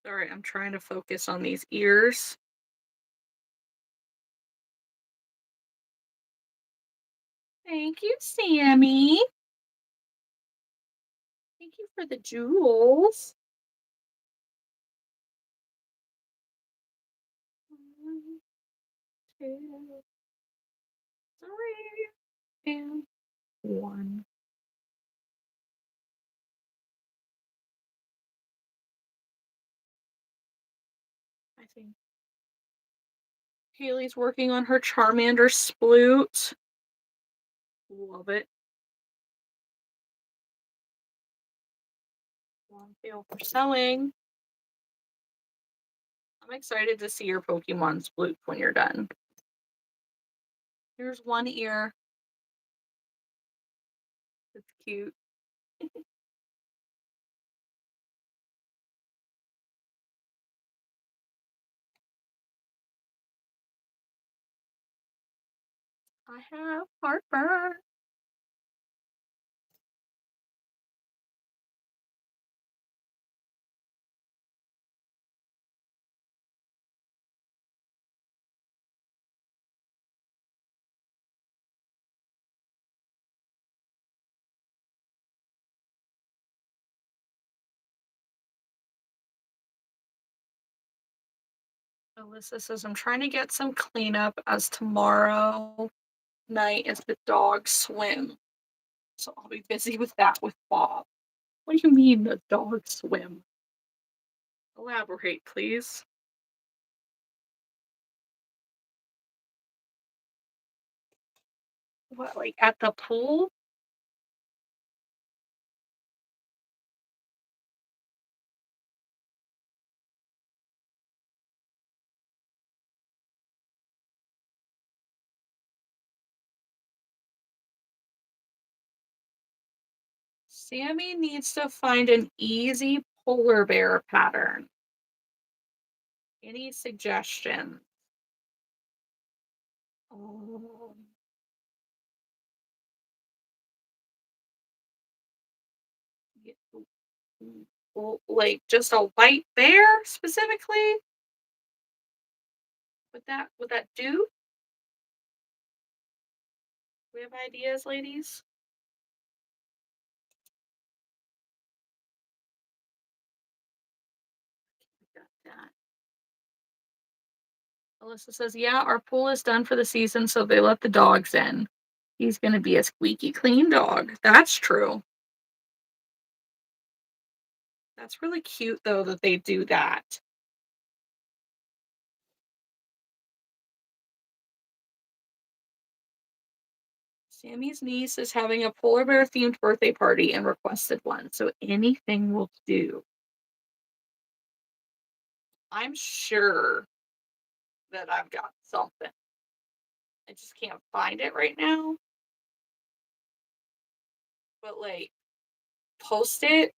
All right, I'm trying to focus on these ears. Thank you, Sammy. Thank you for the jewels. 1, 2, 3, and 1. I think Haley's working on her Charmander sploot. Love it. 1 fail for selling. I'm excited to see your Pokemon sploot when you're done. Here's 1 ear. It's cute. I have heartburn. Alyssa says I'm trying to get some cleanup as tomorrow night is the dog swim. So I'll be busy with that with Bob. What do you mean the dog swim? Elaborate, please. What, like at the pool? Sammy needs to find an easy polar bear pattern. Any suggestions? Um, yeah, like just a white bear specifically? Would that do? We have ideas, ladies? Got that. Alyssa says, yeah, our pool is done for the season, so they let the dogs in. He's gonna be a squeaky clean dog. That's true. That's really cute though that they do that. Sammy's niece is having a polar bear themed birthday party and requested one, so anything will do. I'm sure that I've got something. I just can't find it right now. But like post it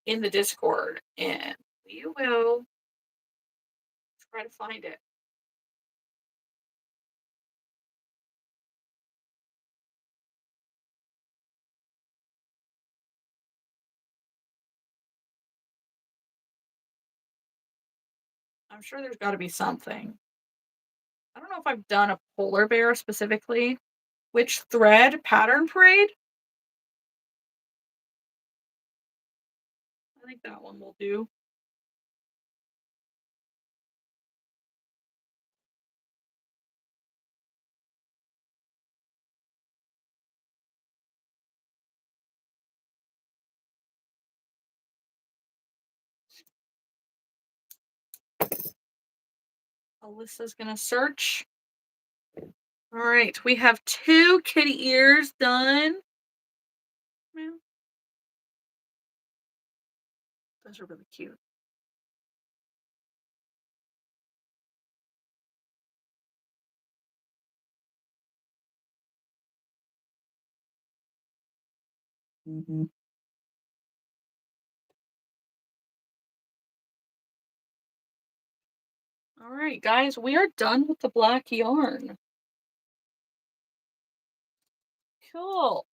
in the Discord and we will try to find it. I'm sure there's got to be something. I don't know if I've done a polar bear specifically. Which thread? Pattern parade? I think that one will do. Alyssa's gonna search. All right, we have 2 kitty ears done. Meow. Those are really cute. All right, guys, we are done with the black yarn. Cool.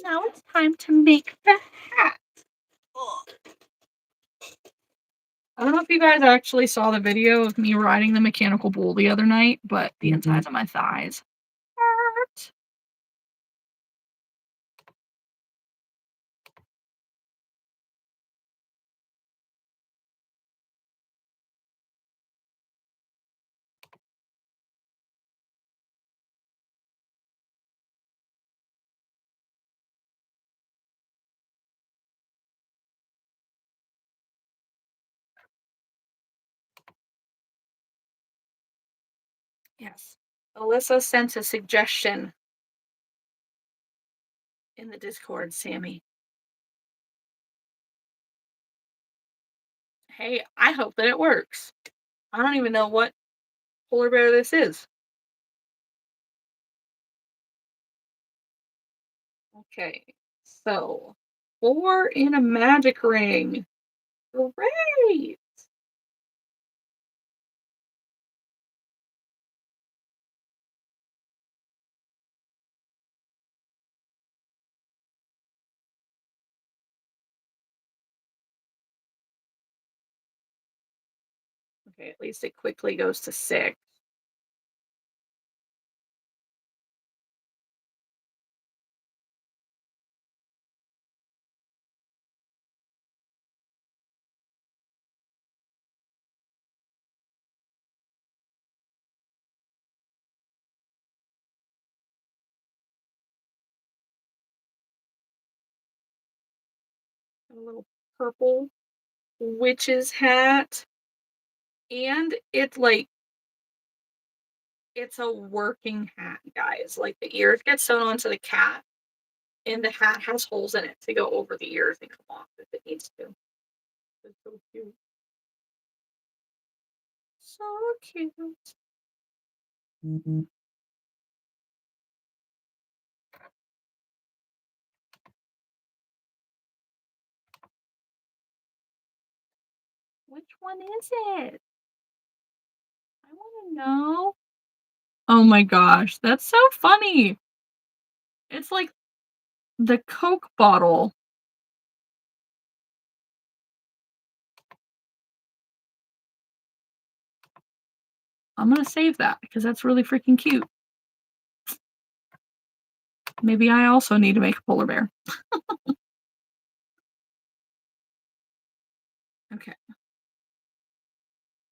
Now it's time to make the hat. Ugh. I don't know if you guys actually saw the video of me riding the mechanical bull the other night, but the insides of my thighs hurt. Yes. Alyssa sent a suggestion in the Discord, Sammy. Hey, I hope that it works. I don't even know what polar bear this is. Okay, so 4 in a magic ring. Great! Okay, at least it quickly goes to 6. A little purple witch's hat. And it's like it's a working hat, guys. Like the ears get sewn onto the cat, and the hat has holes in it to go over the ears and come off if it needs to. It's so cute. So cute. Which one is it? I want to know. Oh my gosh, that's so funny. It's like the Coke bottle. I'm gonna save that because that's really freaking cute. Maybe I also need to make a polar bear. Okay.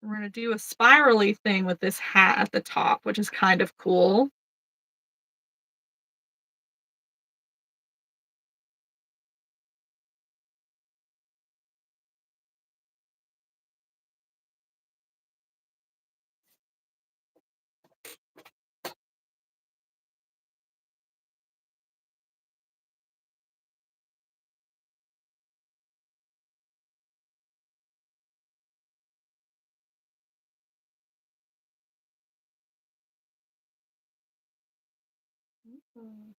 We're gonna do a spirally thing with this hat at the top, which is kind of cool. Mhm.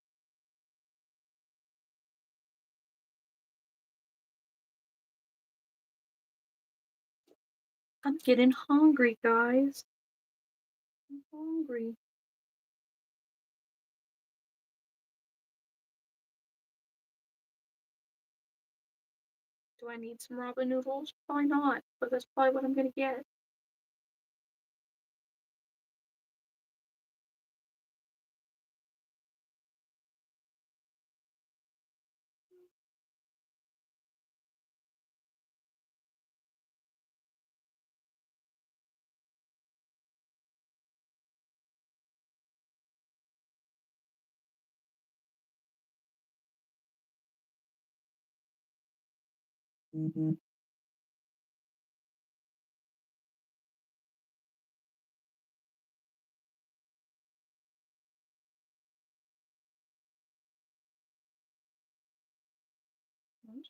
I'm getting hungry, guys. I'm hungry. Do I need some ramen noodles? Probably not, but that's probably what I'm gonna get. One,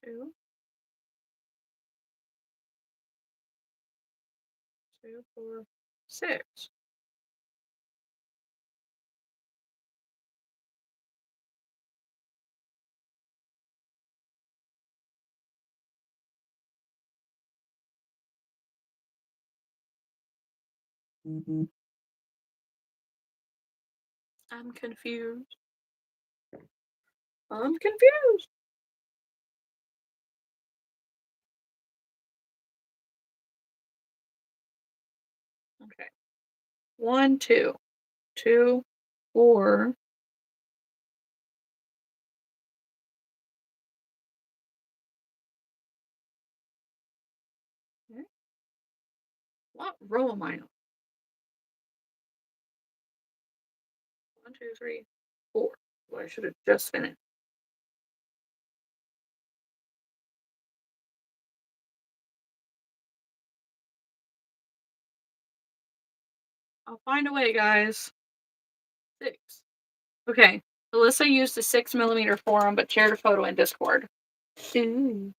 two, four, six. I'm confused. I'm confused. Okay. One, two, two, four. Okay. What row am I on? One, two, three, four. Well, I should have just finished. I'll find a way, guys. Six. Okay. Alyssa used the 6mm forum, but shared a photo in Discord. Ooh.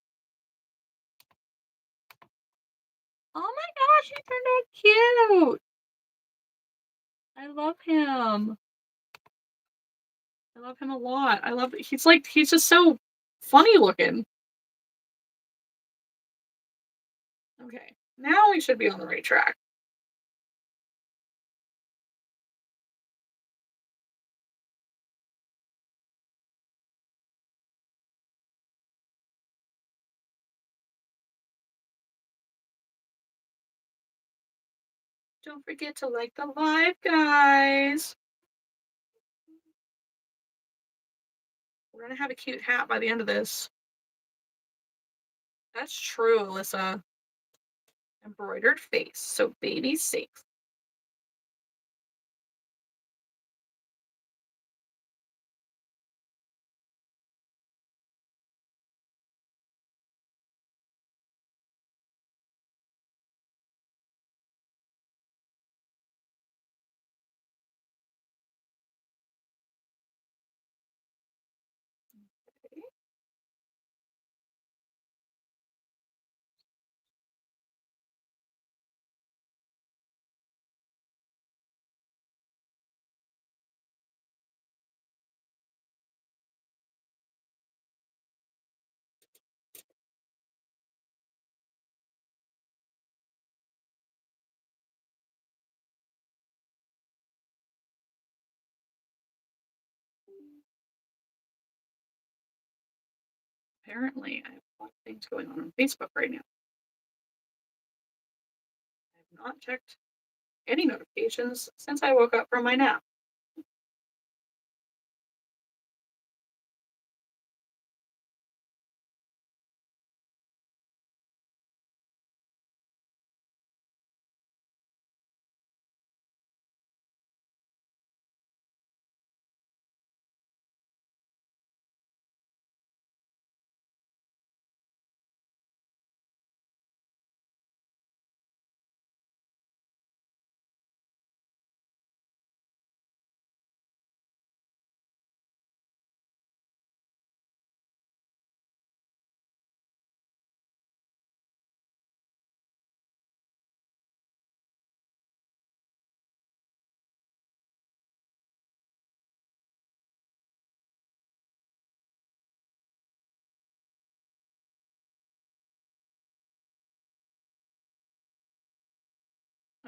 Oh my gosh, he turned out cute. I love him. I love him a lot. I love he's just so funny looking. Okay. Now we should be on the right track. Don't forget to like the live, guys. We're gonna have a cute hat by the end of this. That's true, Alyssa. Embroidered face, so baby's safe. Okay. Apparently, I have a lot of things going on Facebook right now. I have not checked any notifications since I woke up from my nap.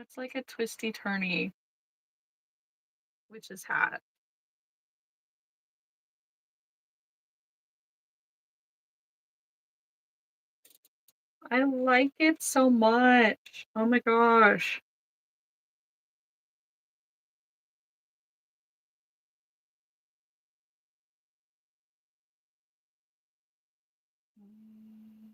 It's like a twisty turny witch's hat. I like it so much. Oh my gosh. Mm.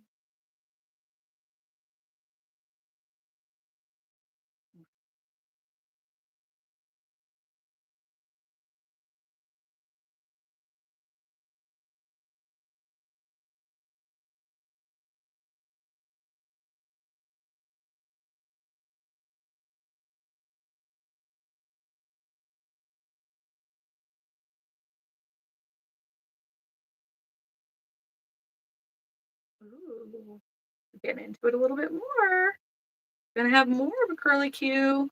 Ooh. Get into it a little bit more. Gonna have more of a curly Q.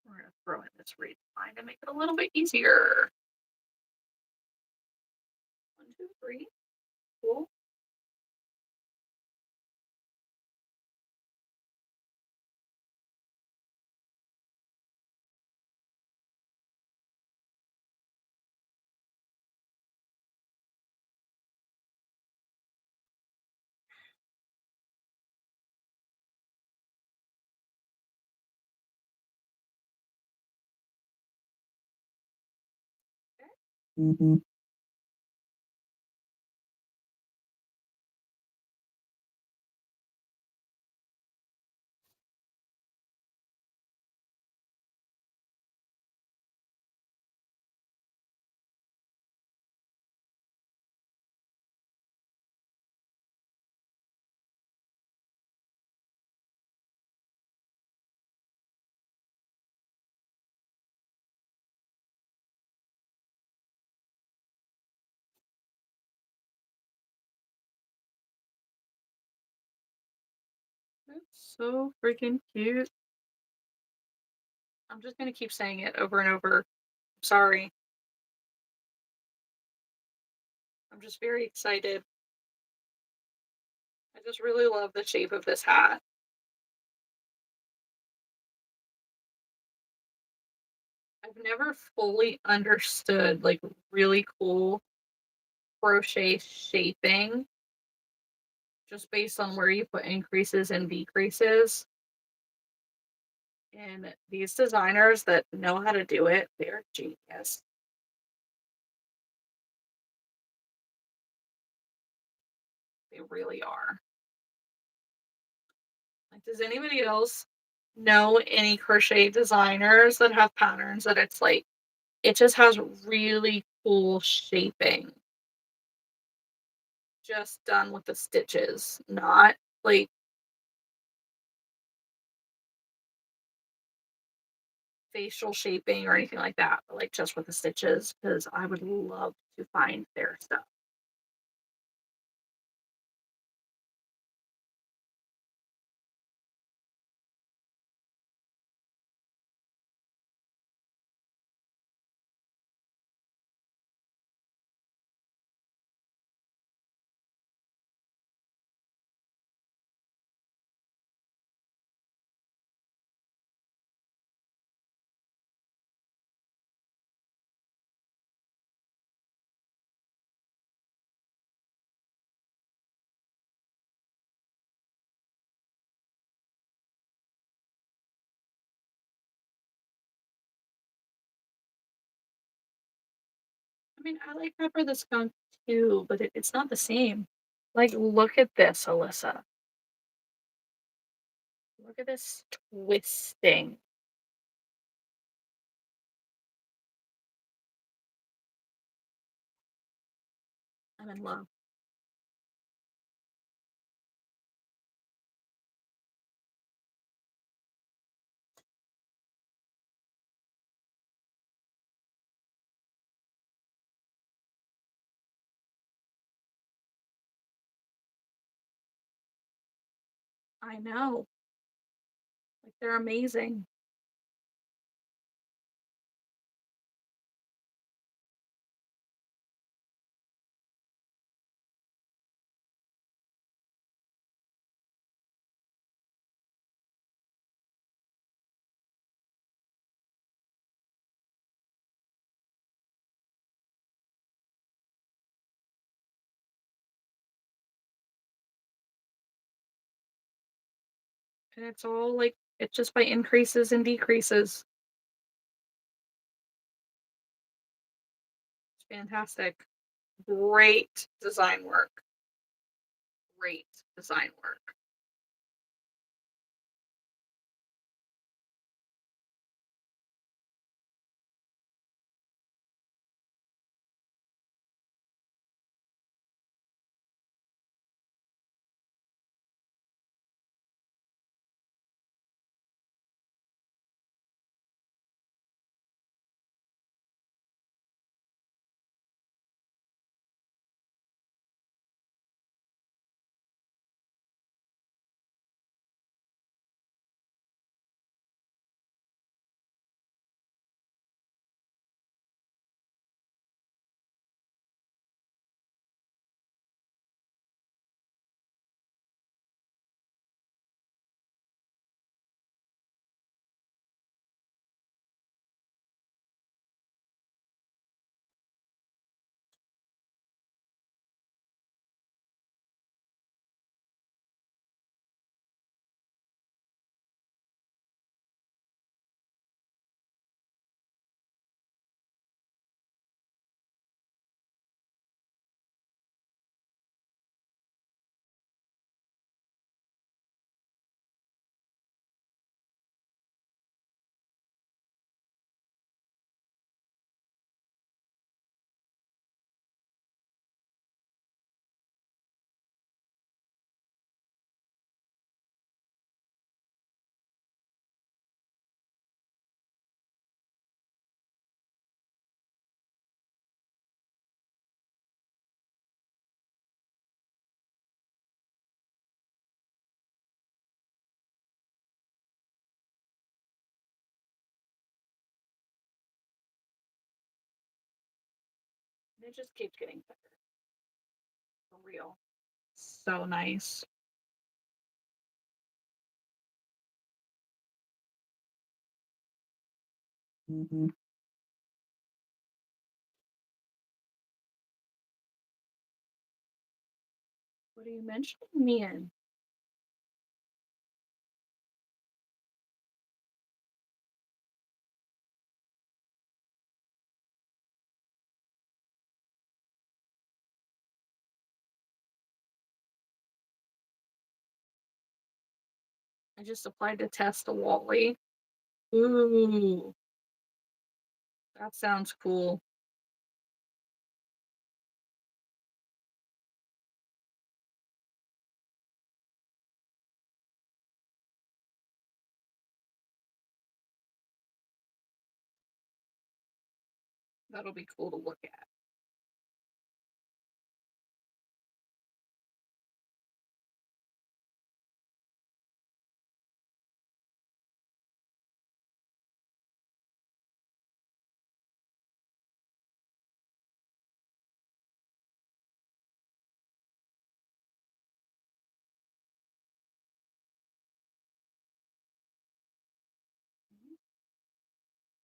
We're gonna throw in this redesign to make it a little bit easier. 1, 2, 3. Cool. Mhm. That's so freaking cute. I'm just gonna keep saying it over and over. Sorry. I'm just very excited. I just really love the shape of this hat. I've never fully understood like really cool crochet shaping just based on where you put increases and decreases. And these designers that know how to do it, they're genius. They really are. Like, does anybody else know any crochet designers that have patterns that it's like it just has really cool shaping just done with the stitches, not like facial shaping or anything like that, but like just with the stitches because I would love to find their stuff. I mean, I like Pepper the Skunk too, but it's not the same. Like, look at this, Alyssa. Look at this twisting. I'm in love. I know. Like, they're amazing. And it's all like it's just by increases and decreases. It's fantastic. Great design work. Great design work. It just keeps getting better. For real. So nice. Mhm. What are you mentioning me in? I just applied to test a Wally. Ooh, that sounds cool. That'll be cool to look at.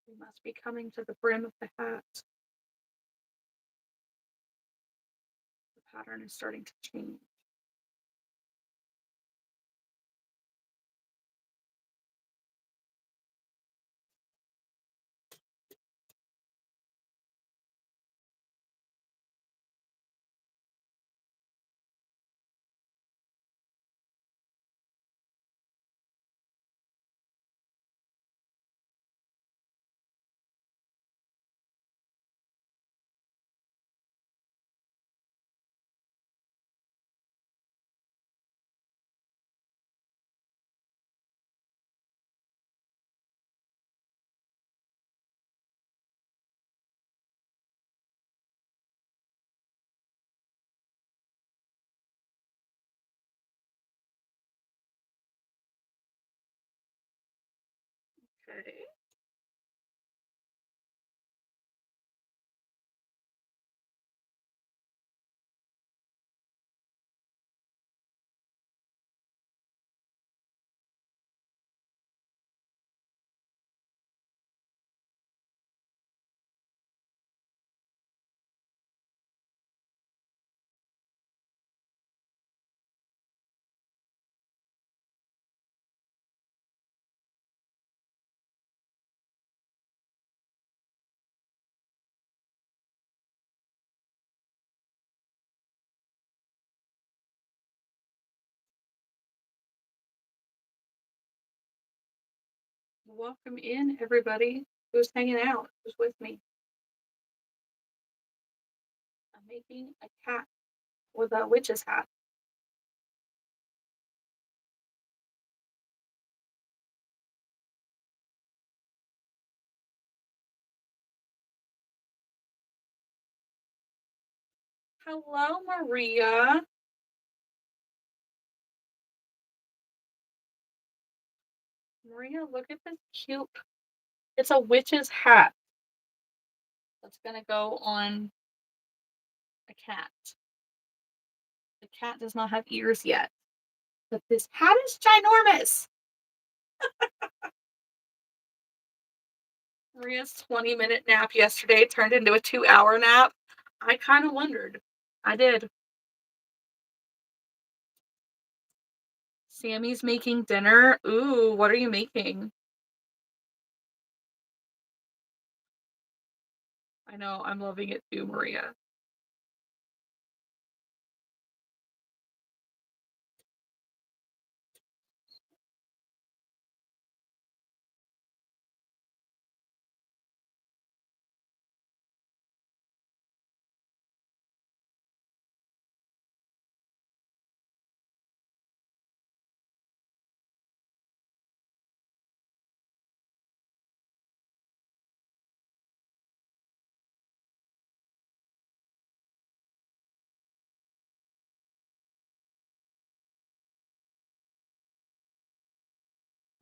We must be coming to the brim of the hat. The pattern is starting to change. Okay. Welcome in, everybody who's hanging out, who's with me. I'm making a cat with a witch's hat. Hello, Maria. Maria, look at this cute. It's a witch's hat that's gonna go on a cat. The cat does not have ears yet, but this hat is ginormous. Maria's 20-minute nap yesterday turned into a 2-hour nap. I kind of wondered. I did. Sammy's making dinner. Ooh, what are you making? I know, I'm loving it too, Maria.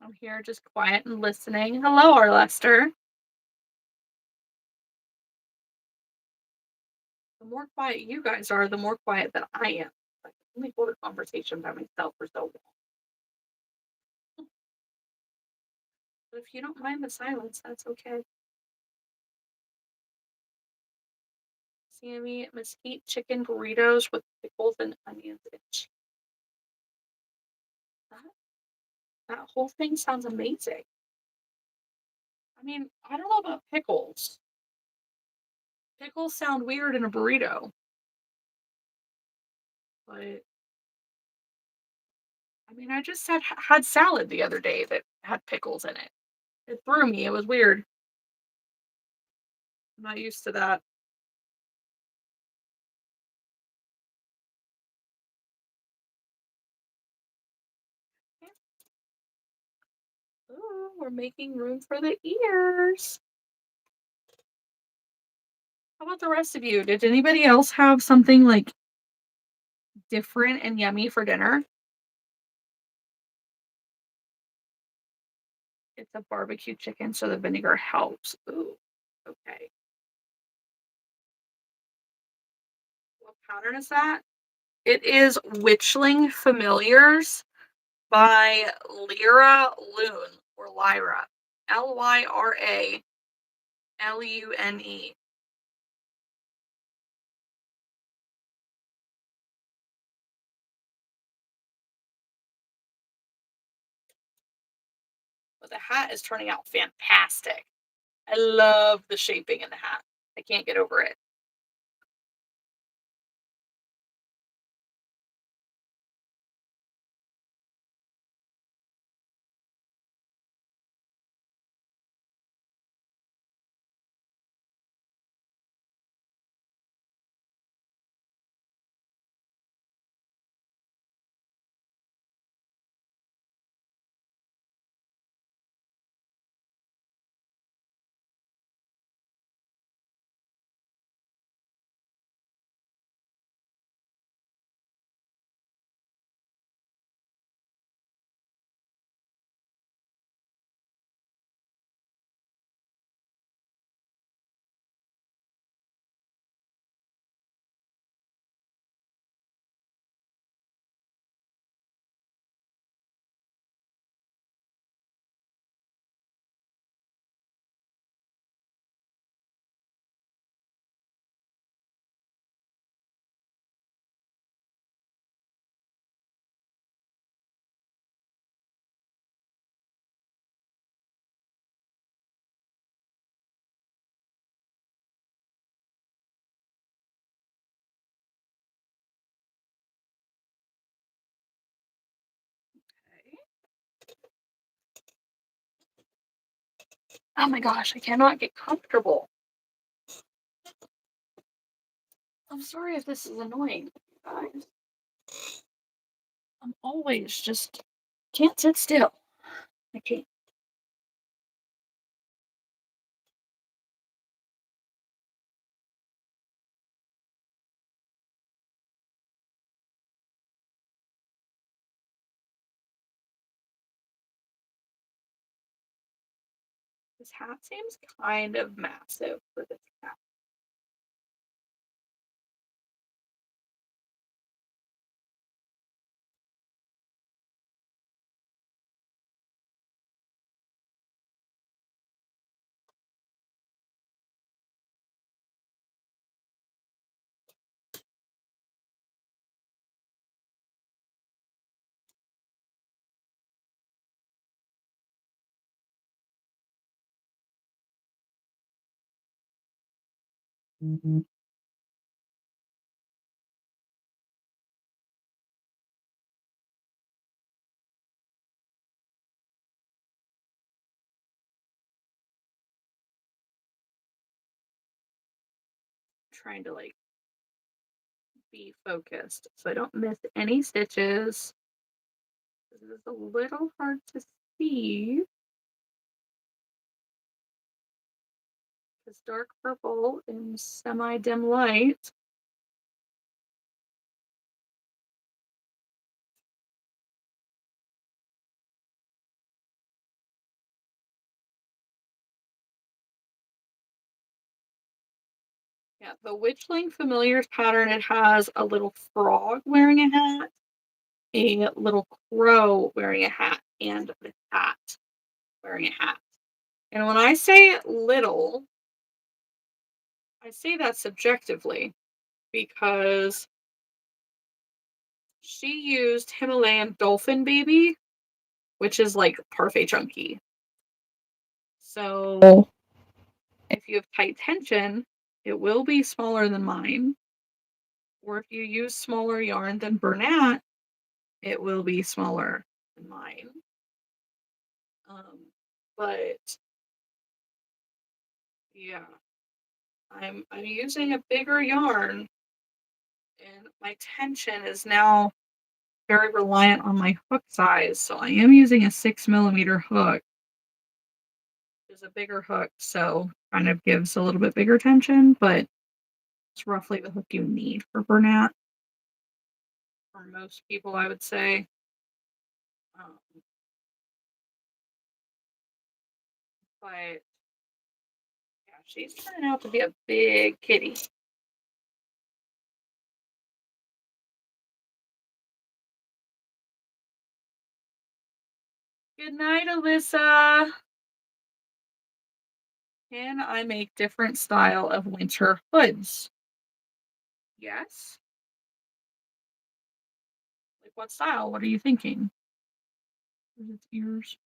I'm here just quiet and listening. Hello, our Lester. The more quiet you guys are, the more quiet that I am. I can only hold a conversation by myself for so long. But if you don't mind the silence, that's okay. Sammy, mesquite chicken burritos with pickles and onions and cheese. That, that whole thing sounds amazing. I mean, I don't know about pickles. Pickles sound weird in a burrito, but I mean, I just had salad the other day that had pickles in it. It threw me. It was weird. I'm not used to that. Ooh, we're making room for the ears. How about the rest of you? Did anybody else have something like different and yummy for dinner? It's a barbecue chicken, so the vinegar helps. Ooh, okay. What pattern is that? It is Witchling Familiars by Lyra Lune or Lyra. Lyralune. But the hat is turning out fantastic. I love the shaping in the hat. I can't get over it. Oh my gosh, I cannot get comfortable. I'm sorry if this is annoying, guys. I'm always just can't sit still. I can't. This hat seems kind of massive for this hat. Trying to like be focused so I don't miss any stitches. This is a little hard to see because dark purple in semi-dim light. Yeah, the Witchling Familiars pattern, it has a little frog wearing a hat, a little crow wearing a hat, and the cat wearing a hat. And when I say little, I say that subjectively because she used Himalayan dolphin baby, which is like parfait chunky. So if you have tight tension, it will be smaller than mine. Or if you use smaller yarn than Bernat, it will be smaller than mine. But yeah, I'm using a bigger yarn, and my tension is now very reliant on my hook size. So I am using a 6 millimeter hook, which is a bigger hook, so kind of gives a little bit bigger tension, but it's roughly the hook you need for Bernat for most people, I would say. Um, but yeah, she's turning out to be a big kitty. Good night, Alyssa. Can I make different style of winter hoods? Yes. Like what style? What are you thinking? Is its ears?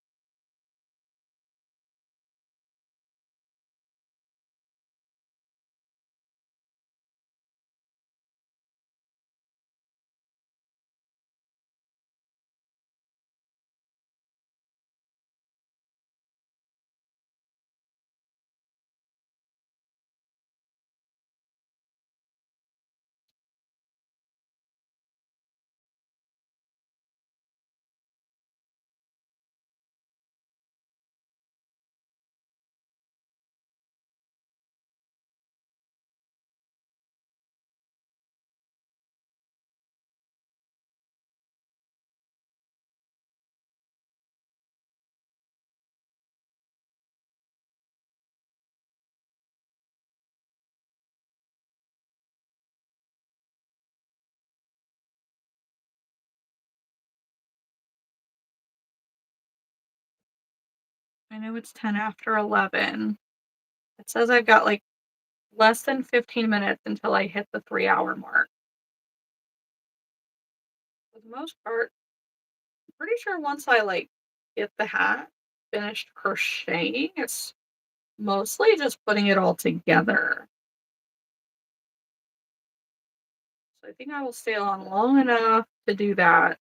I know it's 10 after 11. It says I've got like less than 15 minutes until I hit the 3 hour mark. For the most part, I'm pretty sure once I like get the hat finished crocheting, it's mostly just putting it all together. So I think I will stay on long enough to do that.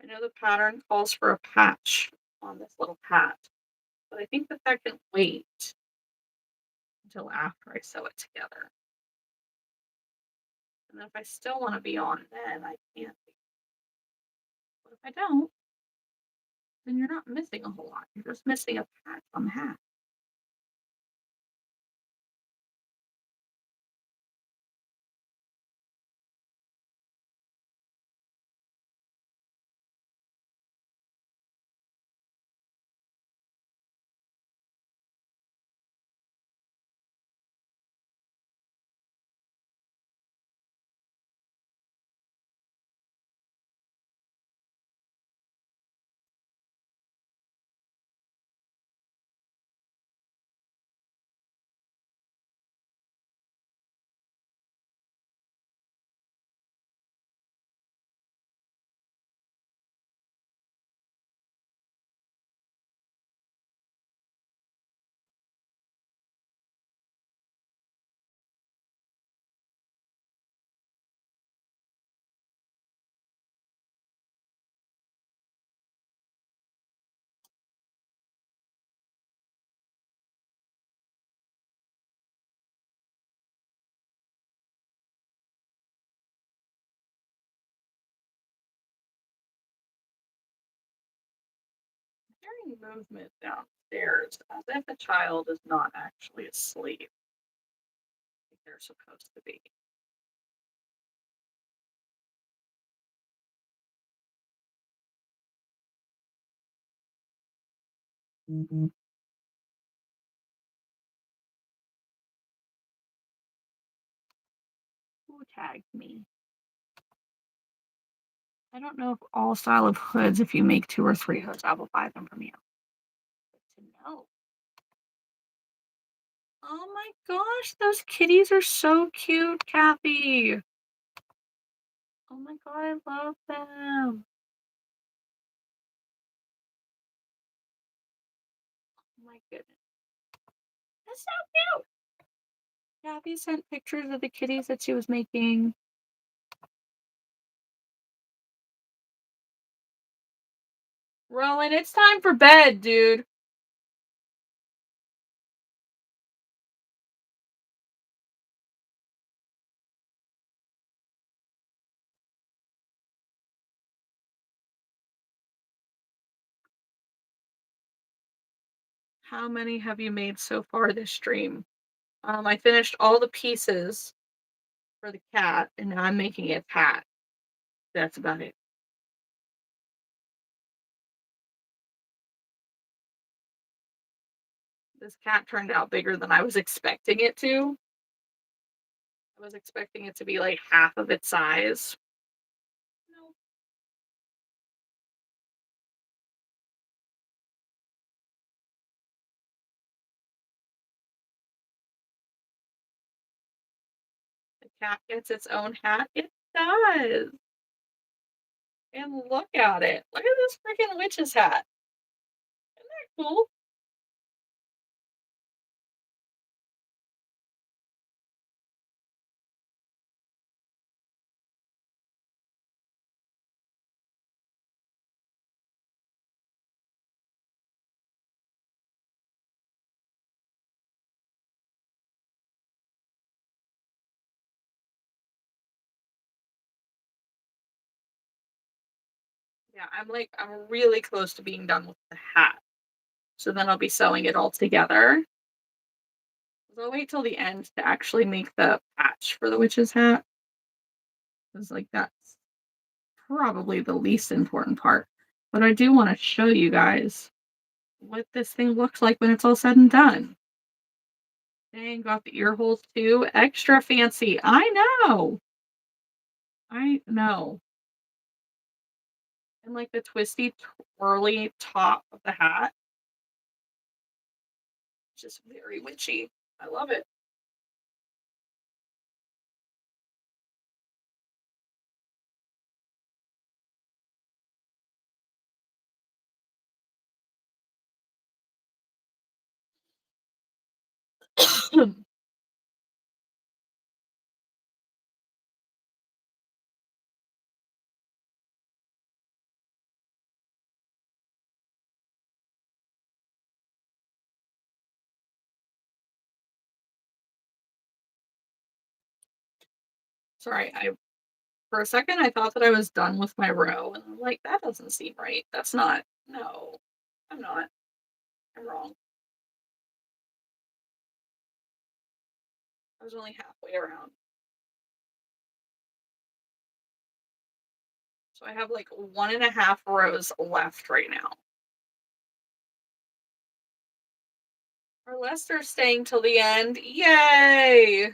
I know the pattern calls for a patch on this little hat, but I think that that can wait until after I sew it together. And then if I still want to be on then I can be. But if I don't, then you're not missing a whole lot. You're just missing a patch on the hat. Hearing movement downstairs as if a child is not actually asleep like they're supposed to be. Mhm. Who tagged me? I don't know if all style of hoods, if you make 2 or 3 hoods, I will buy them from you. Good to know. Oh my gosh, those kitties are so cute, Kathy. Oh my god, I love them. Oh my goodness. That's so cute. Kathy sent pictures of the kitties that she was making. Rowan, it's time for bed, dude. How many have you made so far this stream? I finished all the pieces for the cat, and now I'm making its hat. That's about it. This cat turned out bigger than I was expecting it to. I was expecting it to be like half of its size. No, the cat gets its own hat. It does. And look at it. Look at this freaking witch's hat. Isn't that cool? Yeah, I'm really close to being done with the hat. So then I'll be sewing it all together. So I'll wait till the end to actually make the patch for the witch's hat. Because like that's probably the least important part. But I do want to show you guys what this thing looks like when it's all said and done. Dang, got the ear holes too. Extra fancy. I know. I know. And like the twisty, twirly top of the hat. Just very witchy. I love it. Sorry, I for a second I thought that I was done with my row, and I'm like, that doesn't seem right. That's not. No, I'm not. I'm wrong. I was only halfway around. So I have like 1.5 rows left right now. Our Lester's staying till the end. Yay!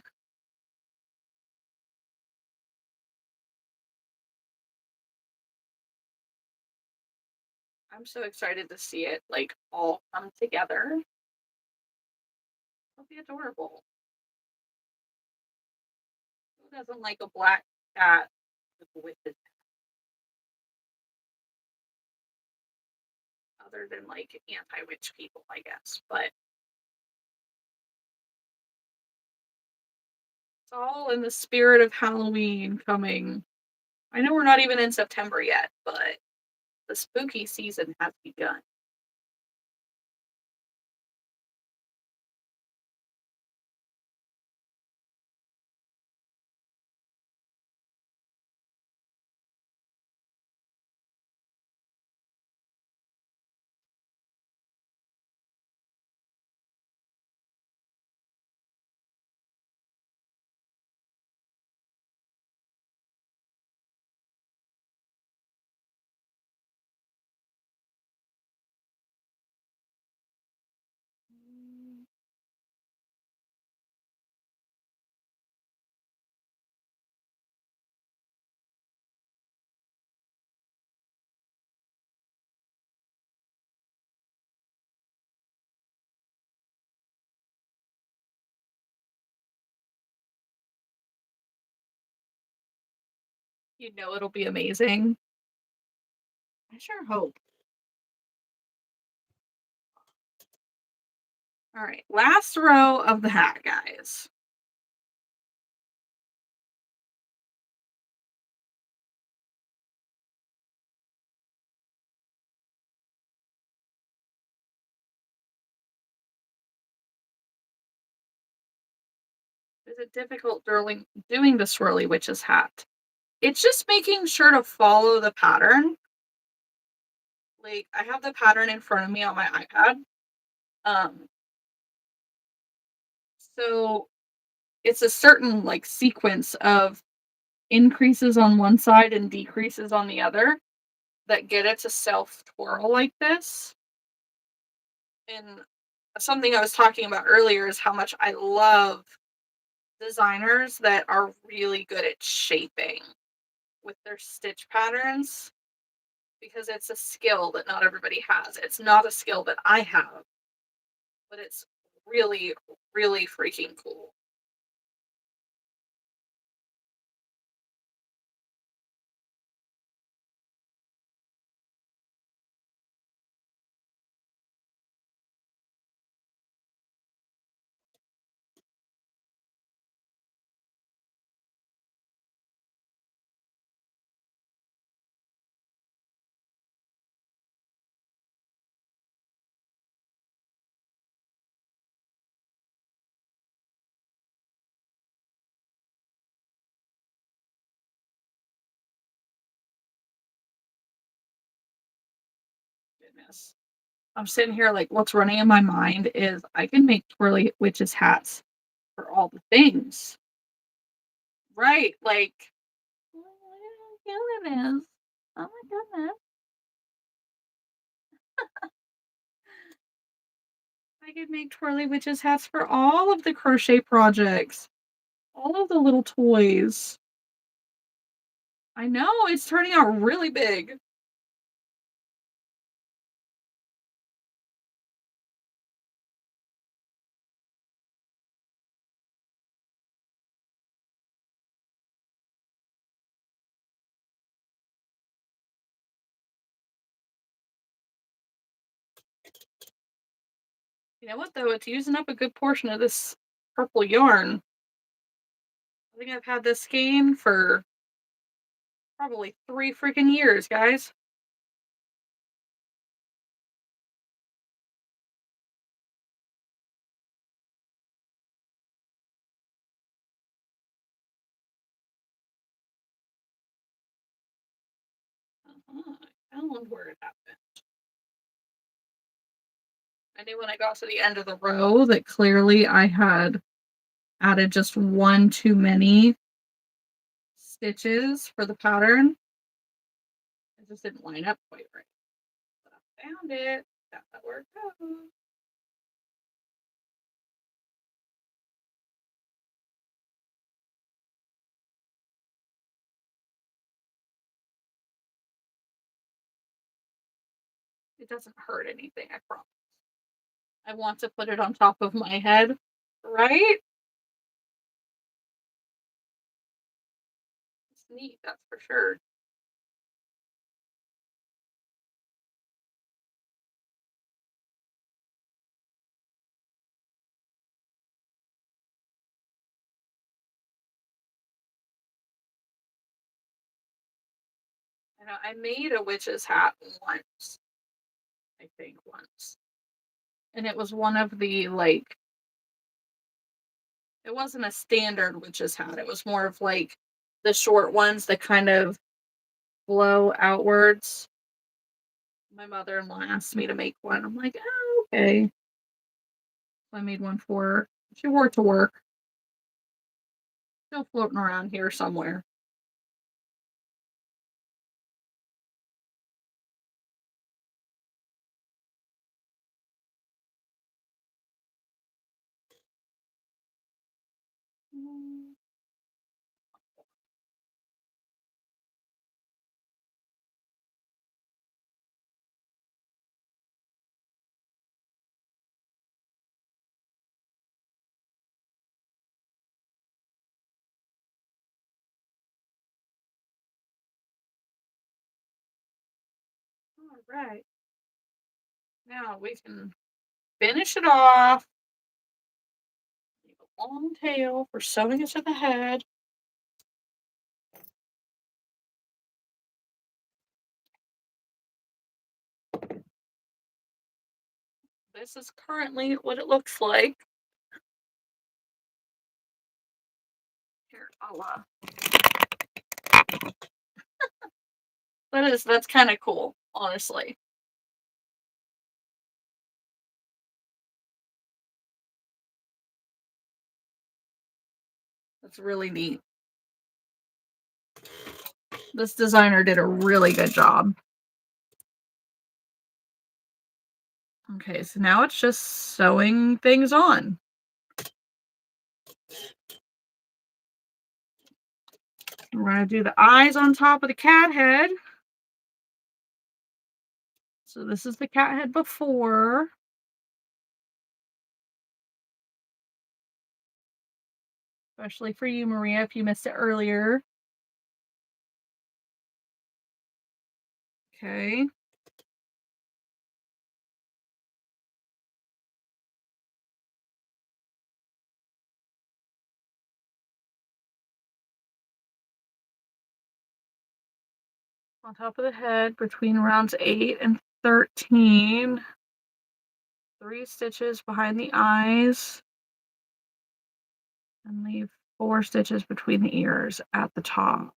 I'm so excited to see it like all come together. It'll be adorable. Who doesn't like a black cat with it other than like anti-witch people, I guess. But it's all in the spirit of Halloween coming. I know we're not even in September yet, but the spooky season has begun. You know it'll be amazing. I sure hope. All right, last row of the hat, guys. Is it difficult doing the swirly witch's hat? It's just making sure to follow the pattern. Like I have the pattern in front of me on my iPad. Um, so it's a certain like sequence of increases on one side and decreases on the other that get it to self twirl like this. And something I was talking about earlier is how much I love designers that are really good at shaping with their stitch patterns because it's a skill that not everybody has. It's not a skill that I have, but it's really, really freaking cool. Goodness. I'm sitting here like what's running in my mind is I can make twirly witches hats for all the things. Right. Like oh, how cute it is. Oh my goodness. I could make twirly witches hats for all of the crochet projects. All of the little toys. I know it's turning out really big. You know what though? It's using up a good portion of this purple yarn. I think I've had this skein for probably 3 freaking years, guys. found where it happened. I knew when I got to the end of the row that clearly I had added just one too many stitches for the pattern. It just didn't line up quite right. But I found it. Got that worked out. It doesn't hurt anything, I promise. I want to put it on top of my head, right? It's neat, that's for sure. I made a witch's hat once, I think once. And it was one of the like it wasn't a standard witch's hat. It was more of like the short ones that kind of blow outwards. My mother-in-law asked me to make one. I'm like, oh, okay. So I made one for her. She wore it to work. Still floating around here somewhere. Mm. All right. Now we can finish it off. Leave a long tail for sewing it to the head. This is currently what it looks like. Here, that's kind of cool, honestly. That's really neat. This designer did a really good job. Okay, so now it's just sewing things on. We're going to do the eyes on top of the cat head. So this is the cat head before. Especially for you, Maria, if you missed it earlier. Okay. On top of the head between rounds 8 and 13. 3 stitches behind the eyes. And leave 4 stitches between the ears at the top.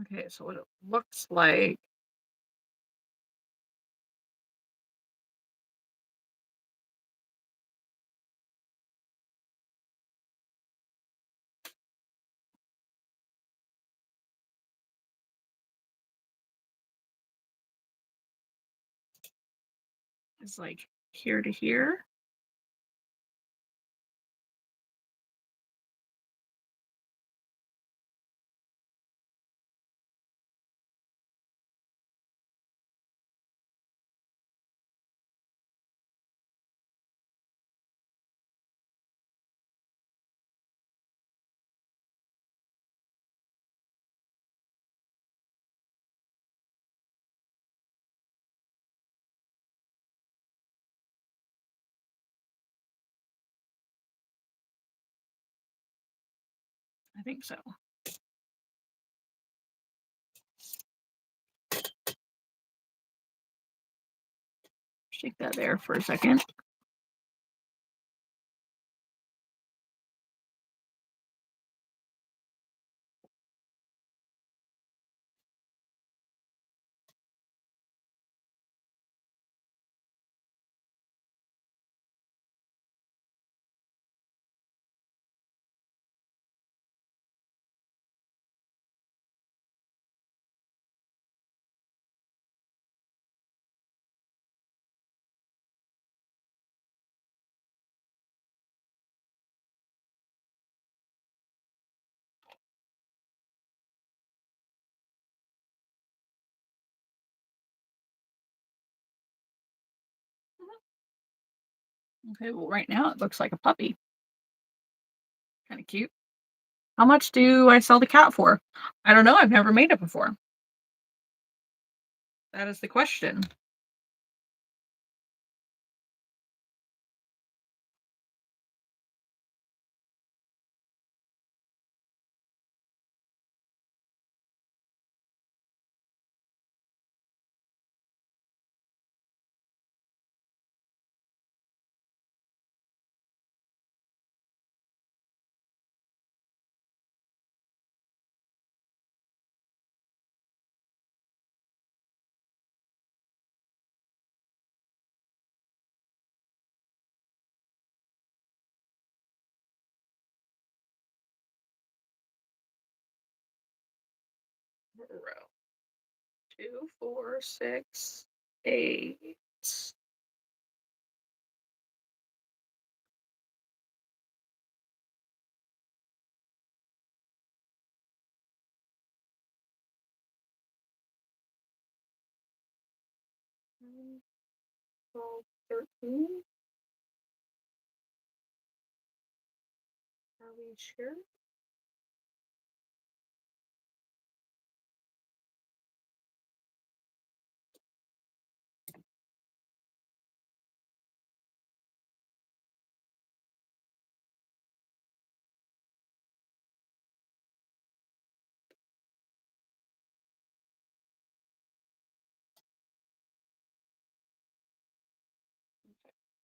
Okay, so what it looks like is like here to here. I think so. Shake that there for a second. Okay, well, right now it looks like a puppy. Kind of cute. How much do I sell the cat for? I don't know. I've never made it before. That is the question. Row 2, 4, 6, 8. 11, 12, 13. Are we sure?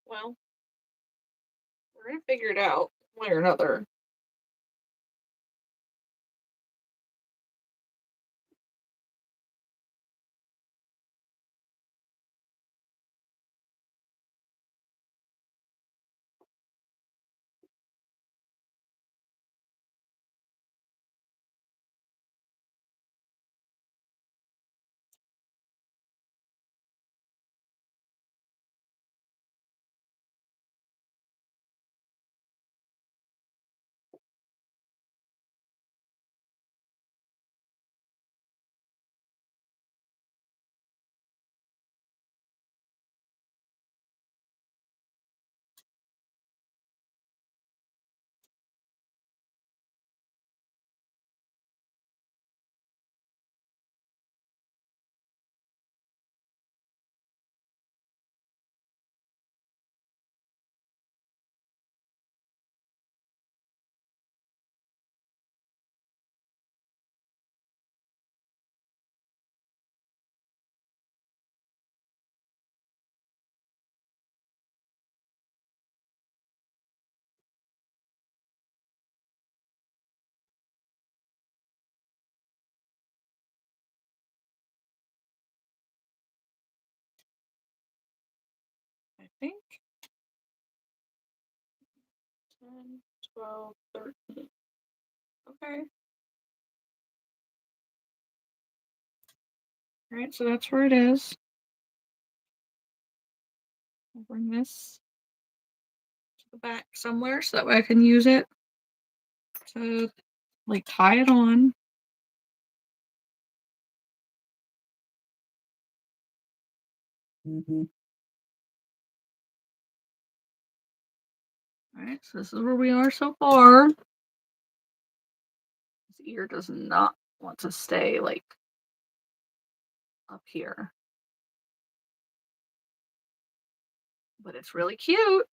Well, we're gonna figure it out one way or another. I think 10, 12, 13. Okay. All right, so that's where it is. I'll bring this to the back somewhere so that way I can use it to like tie it on. All right, so this is where we are so far. His ear does not want to stay like up here, but it's really cute.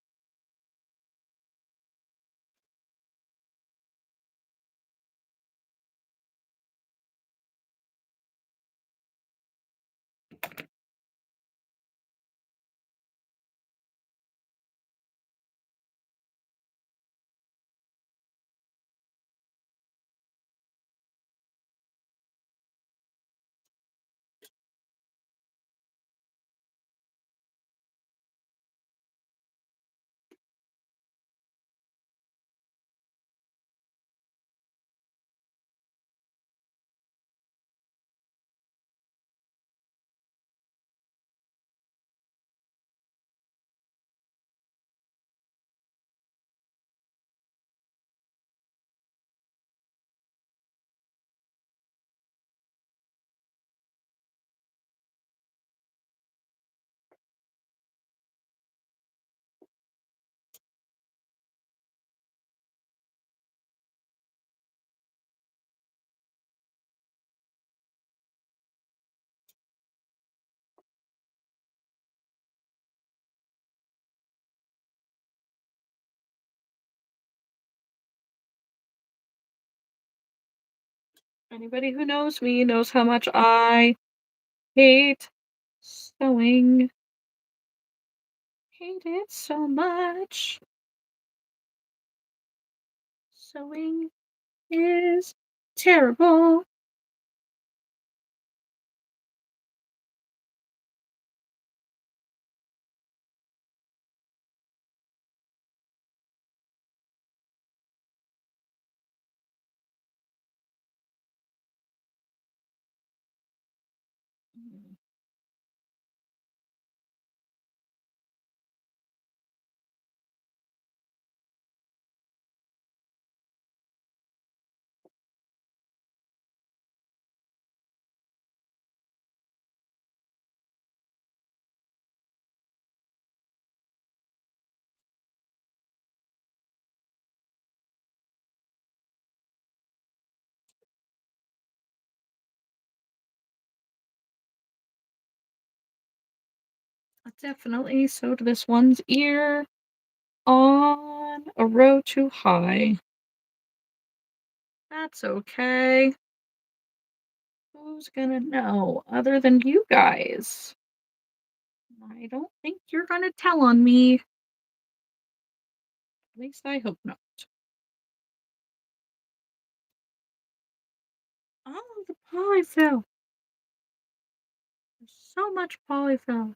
Anybody who knows me knows how much I hate sewing. Hate it so much. Sewing is terrible. Mm. I definitely sewed this one's ear on a row too high. That's okay. Who's gonna know other than you guys? I don't think you're gonna tell on me. At least I hope not. Oh, the polyfill. There's so much polyfill.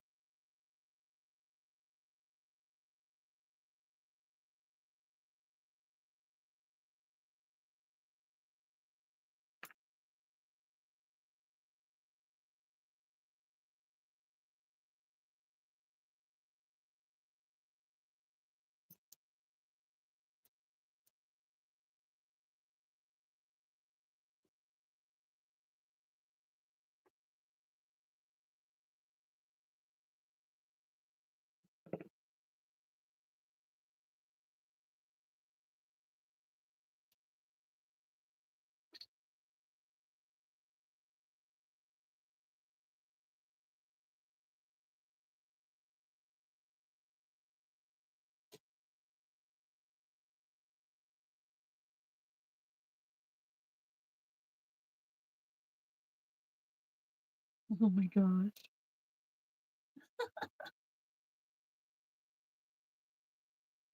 Oh my gosh.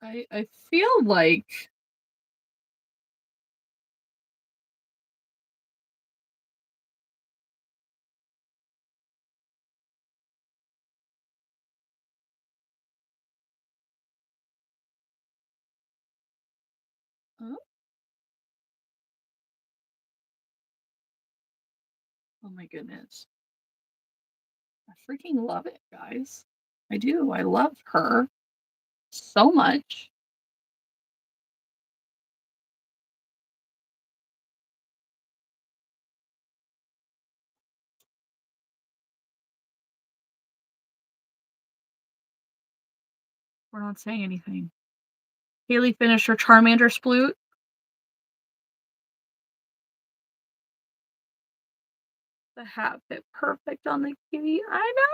I feel like oh, oh my goodness. I freaking love it, guys. I do. I love her so much. We're not saying anything. Haley finished her Charmander sploot. The hat fit perfect on the kitty. I know.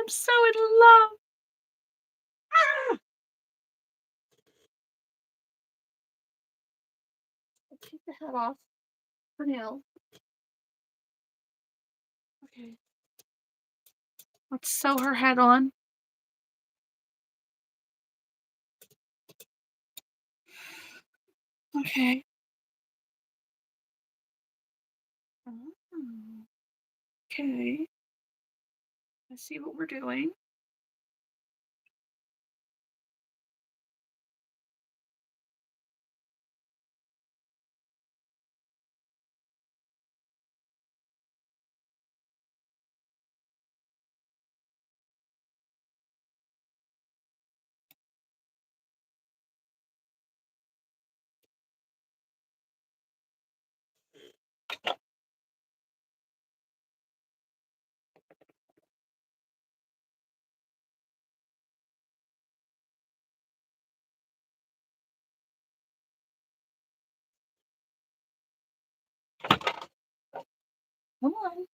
I'm so in love. Ah! I'll take the hat off for now. Okay. Let's sew her head on. Okay. Oh, okay. I see what we're doing. Come on.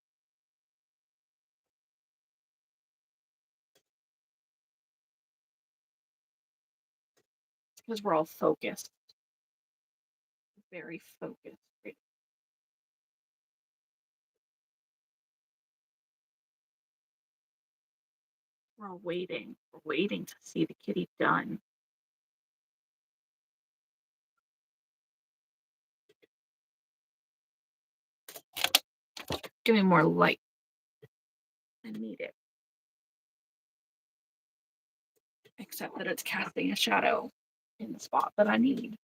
Because we're all focused. Very focused. Right. We're waiting. We're waiting to see the kitty done. Give me more light. I need it. Except that it's casting a shadow in the spot that I need.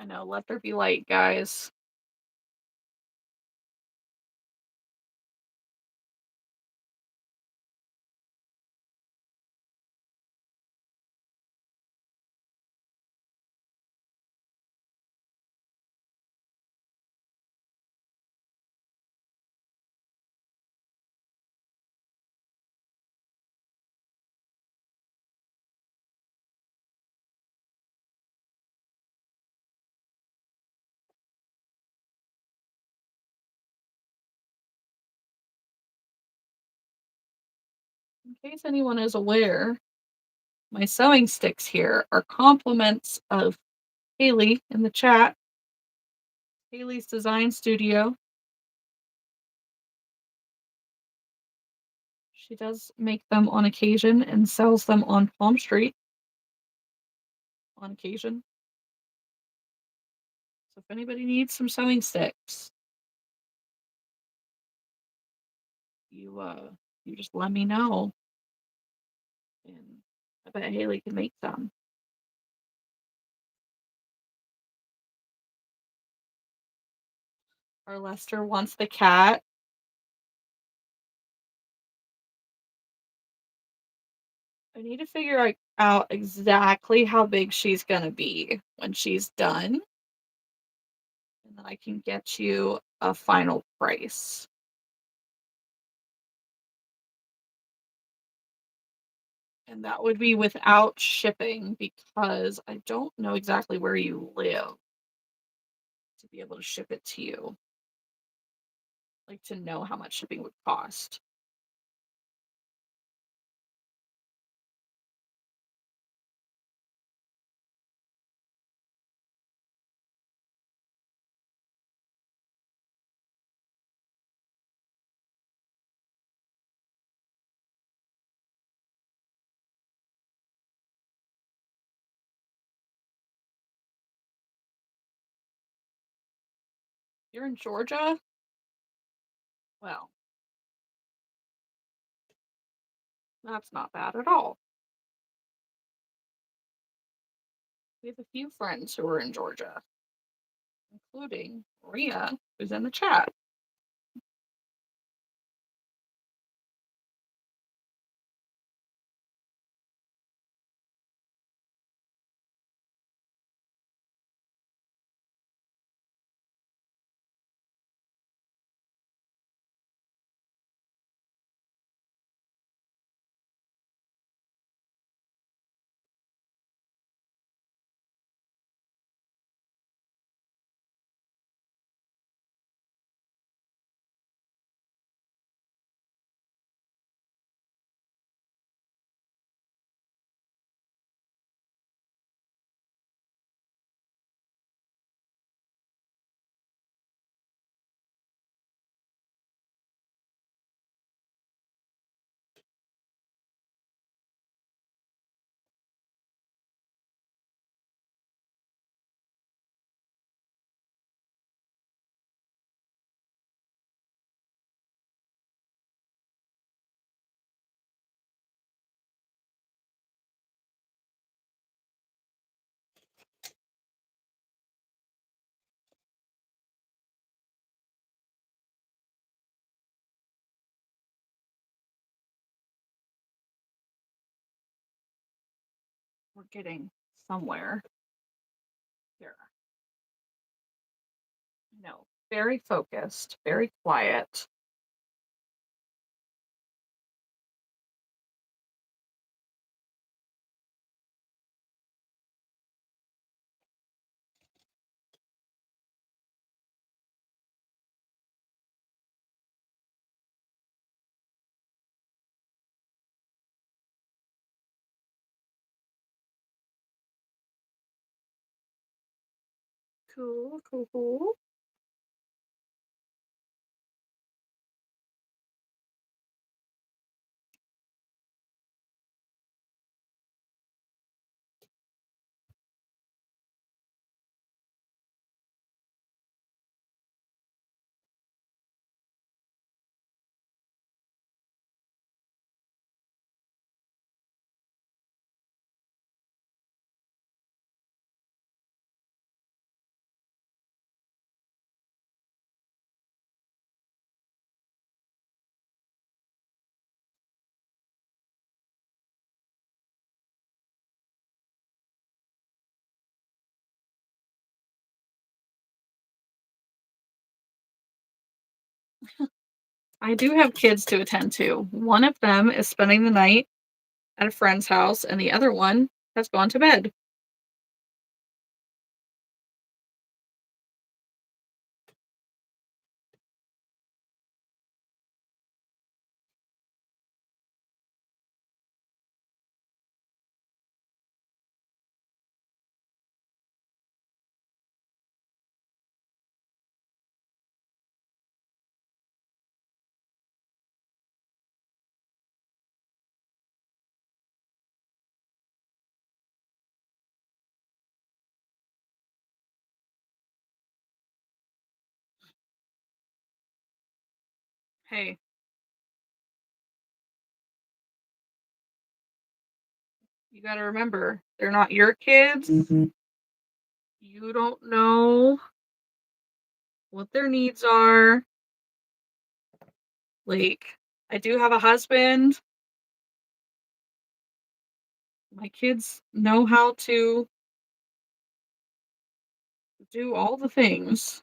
I know, let there be light, guys. In case anyone is aware, my sewing sticks here are compliments of Haley in the chat. Haley's Design Studio. She does make them on occasion and sells them on Palm Street on occasion. So if anybody needs some sewing sticks, you just let me know. And I bet Haley can make some. Or Lester wants the cat. I need to figure out exactly how big she's gonna be when she's done. And then I can get you a final price. And that would be without shipping because I don't know exactly where you live to be able to ship it to you. Like to know how much shipping would cost. You're in Georgia? Well, that's not bad at all. We have a few friends who are in Georgia, including Maria, who's in the chat. We're getting somewhere here. No, very focused, very quiet. Cool, cool, cool. I do have kids to attend to. One of them is spending the night at a friend's house, and the other one has gone to bed. Hey, you gotta remember, they're not your kids. You don't know what their needs are. Like, I do have a husband. My kids know how to do all the things.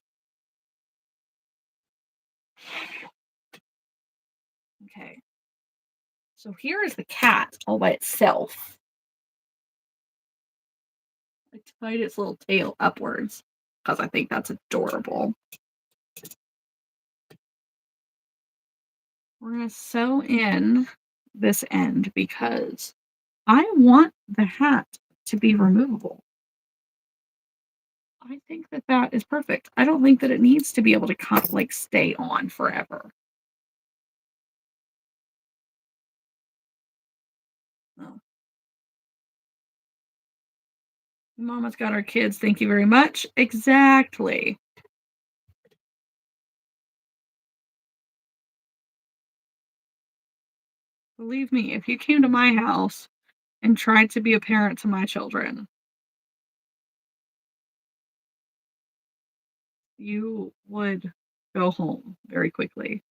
Okay. So here is the cat all by itself. I tied its little tail upwards because I think that's adorable. We're going to sew in this end because I want the hat to be removable. I think that that is perfect. I don't think that it needs to be able to like stay on forever. Oh, Mama's got our kids. Thank you very much. Exactly. Believe me, if you came to my house and tried to be a parent to my children, you would go home very quickly.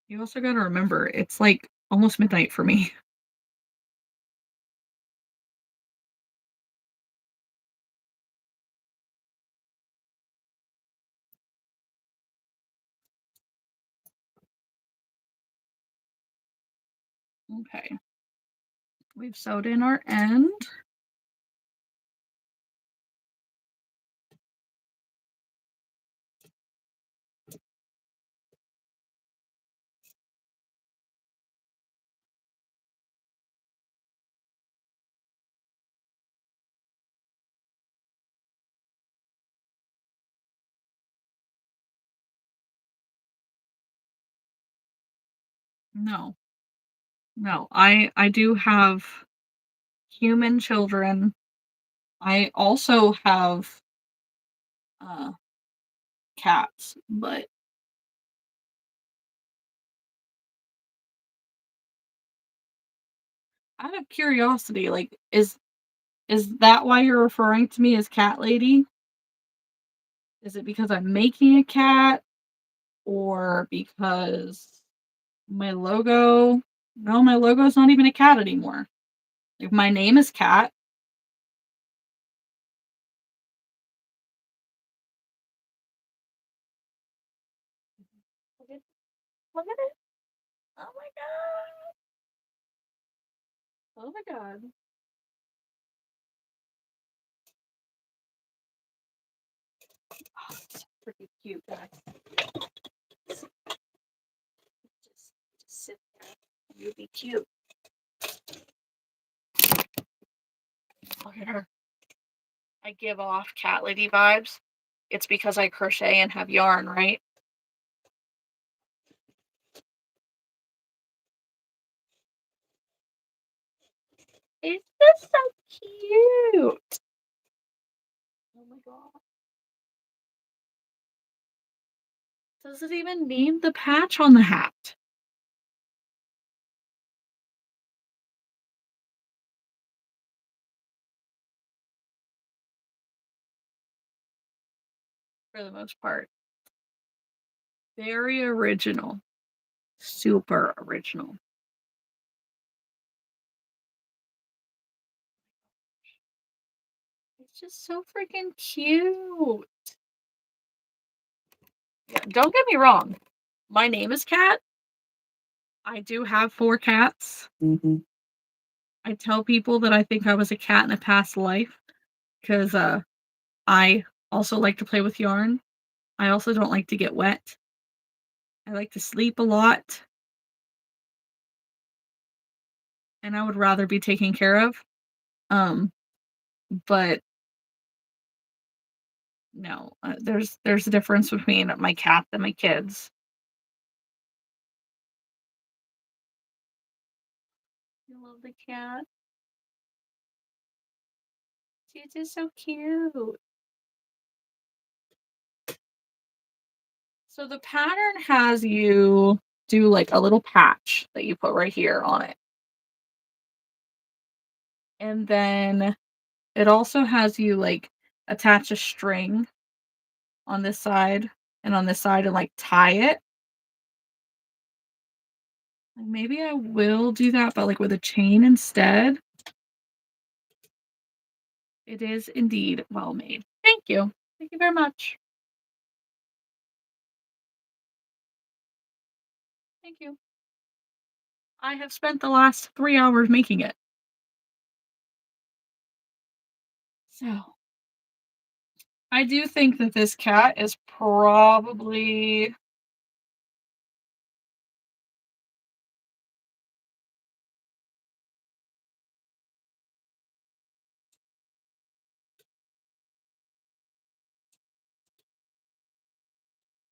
You also got to remember, it's like almost midnight for me. Okay. We've sewed in our end. No, no. I do have human children. I also have uh cats, but out of curiosity, like is that why you're referring to me as cat lady? Is it because I'm making a cat? or because my logo no, my logo's not even a cat anymore. Like, my name is Cat. Look at look at it. Oh my god. Oh my god. Oh, it's so freaking cute, guys. Just sit there. You'll be cute. Look at her. I give off cat lady vibes. It's because I crochet and have yarn, right? It's just so cute. Oh my god. Does it even need the patch on the hat? For the most part. Very original. Super original. It's just so freaking cute. Yeah, don't get me wrong. My name is Cat. I do have 4 cats. I tell people that I think I was a cat in a past life because I also like to play with yarn. I also don't like to get wet. I like to sleep a lot, and I would rather be taken care of. Um, but no, there's a difference between my cat and my kids. I love the cat. She's just so cute. So the pattern has you do like a little patch that you put right here on it. And then it also has you like attach a string on this side and on this side and like tie it. Like, maybe I will do that, but like with a chain instead. It is indeed well made. Thank you. Thank you very much. Thank you. I have spent the last 3 hours making it. So I do think that this cat is probably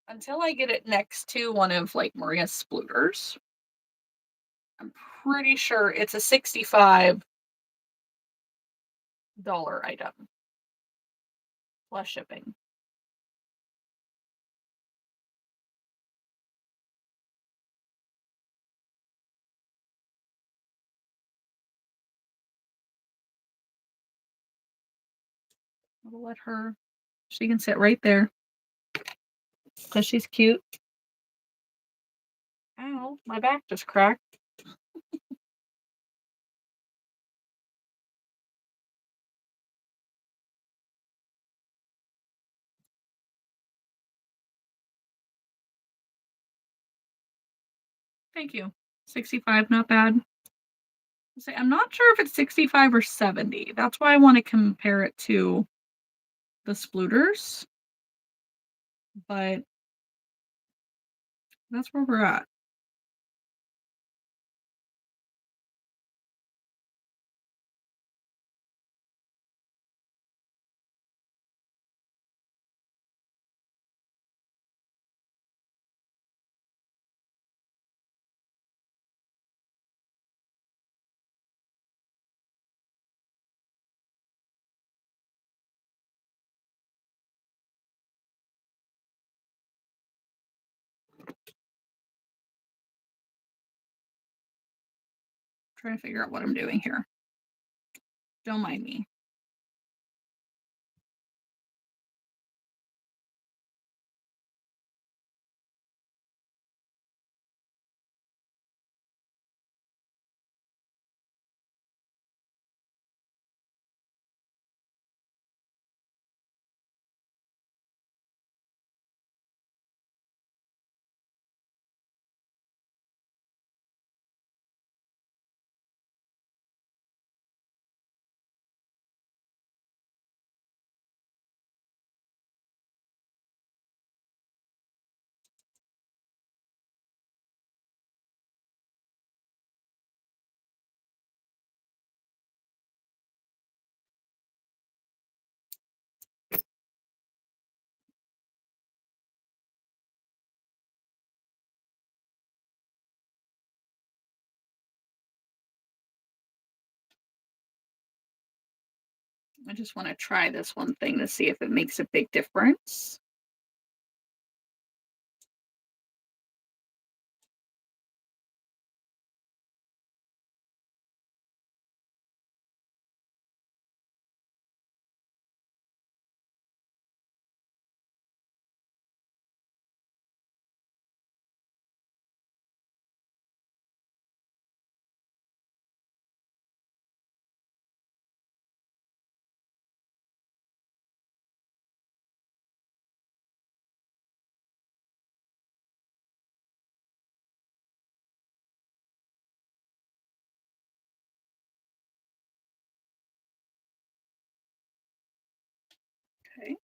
until I get it next to one of like Maria's spluters. I'm pretty sure it's a $65 item plus shipping. I'll let her, she can sit right there because she's cute. Ow, my back just cracked. Thank you. 65, not bad. Say, I'm not sure if it's 65 or 70. That's why I want to compare it to the spluters, but that's where we're at. Trying to figure out what I'm doing here. Don't mind me. I just want to try this one thing to see if it makes a big difference. Okay.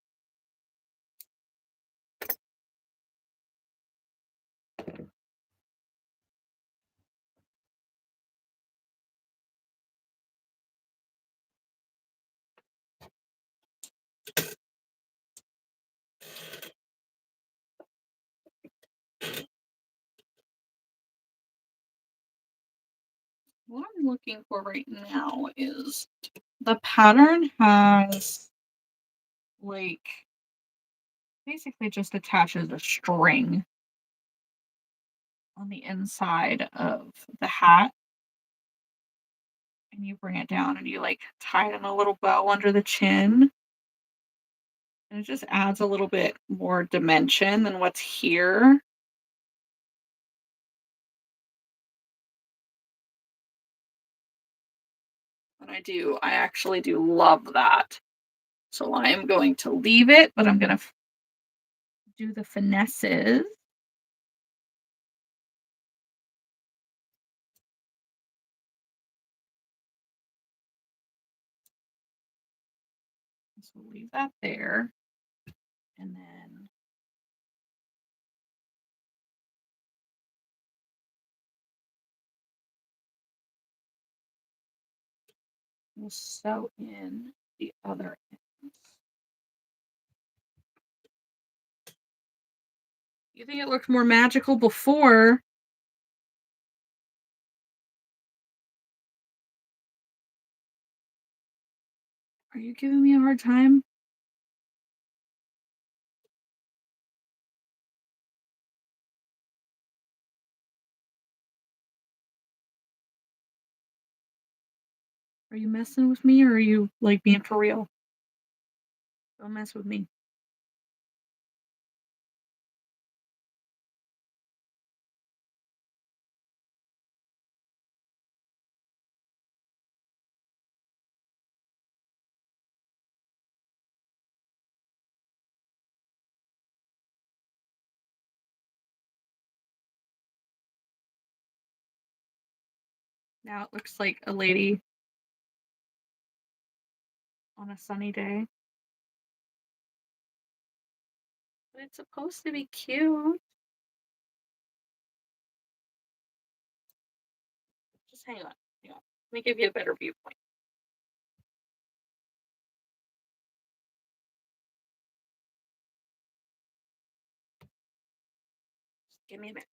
What I'm looking for right now is the pattern has like basically just attaches a string on the inside of the hat, and you bring it down and you like tie it in a little bow under the chin, and it just adds a little bit more dimension than what's here. And I actually do love that. So I am going to leave it, but I'm going to do the finesses. So we'll leave that there. And then we'll sew in the other ends. You think it looked more magical before? Are you giving me a hard time? Are you messing with me or are you like being for real? Don't mess with me. Now it looks like a lady on a sunny day. But it's supposed to be cute. Just hang on. Hang on. Let me give you a better viewpoint. Just give me a minute.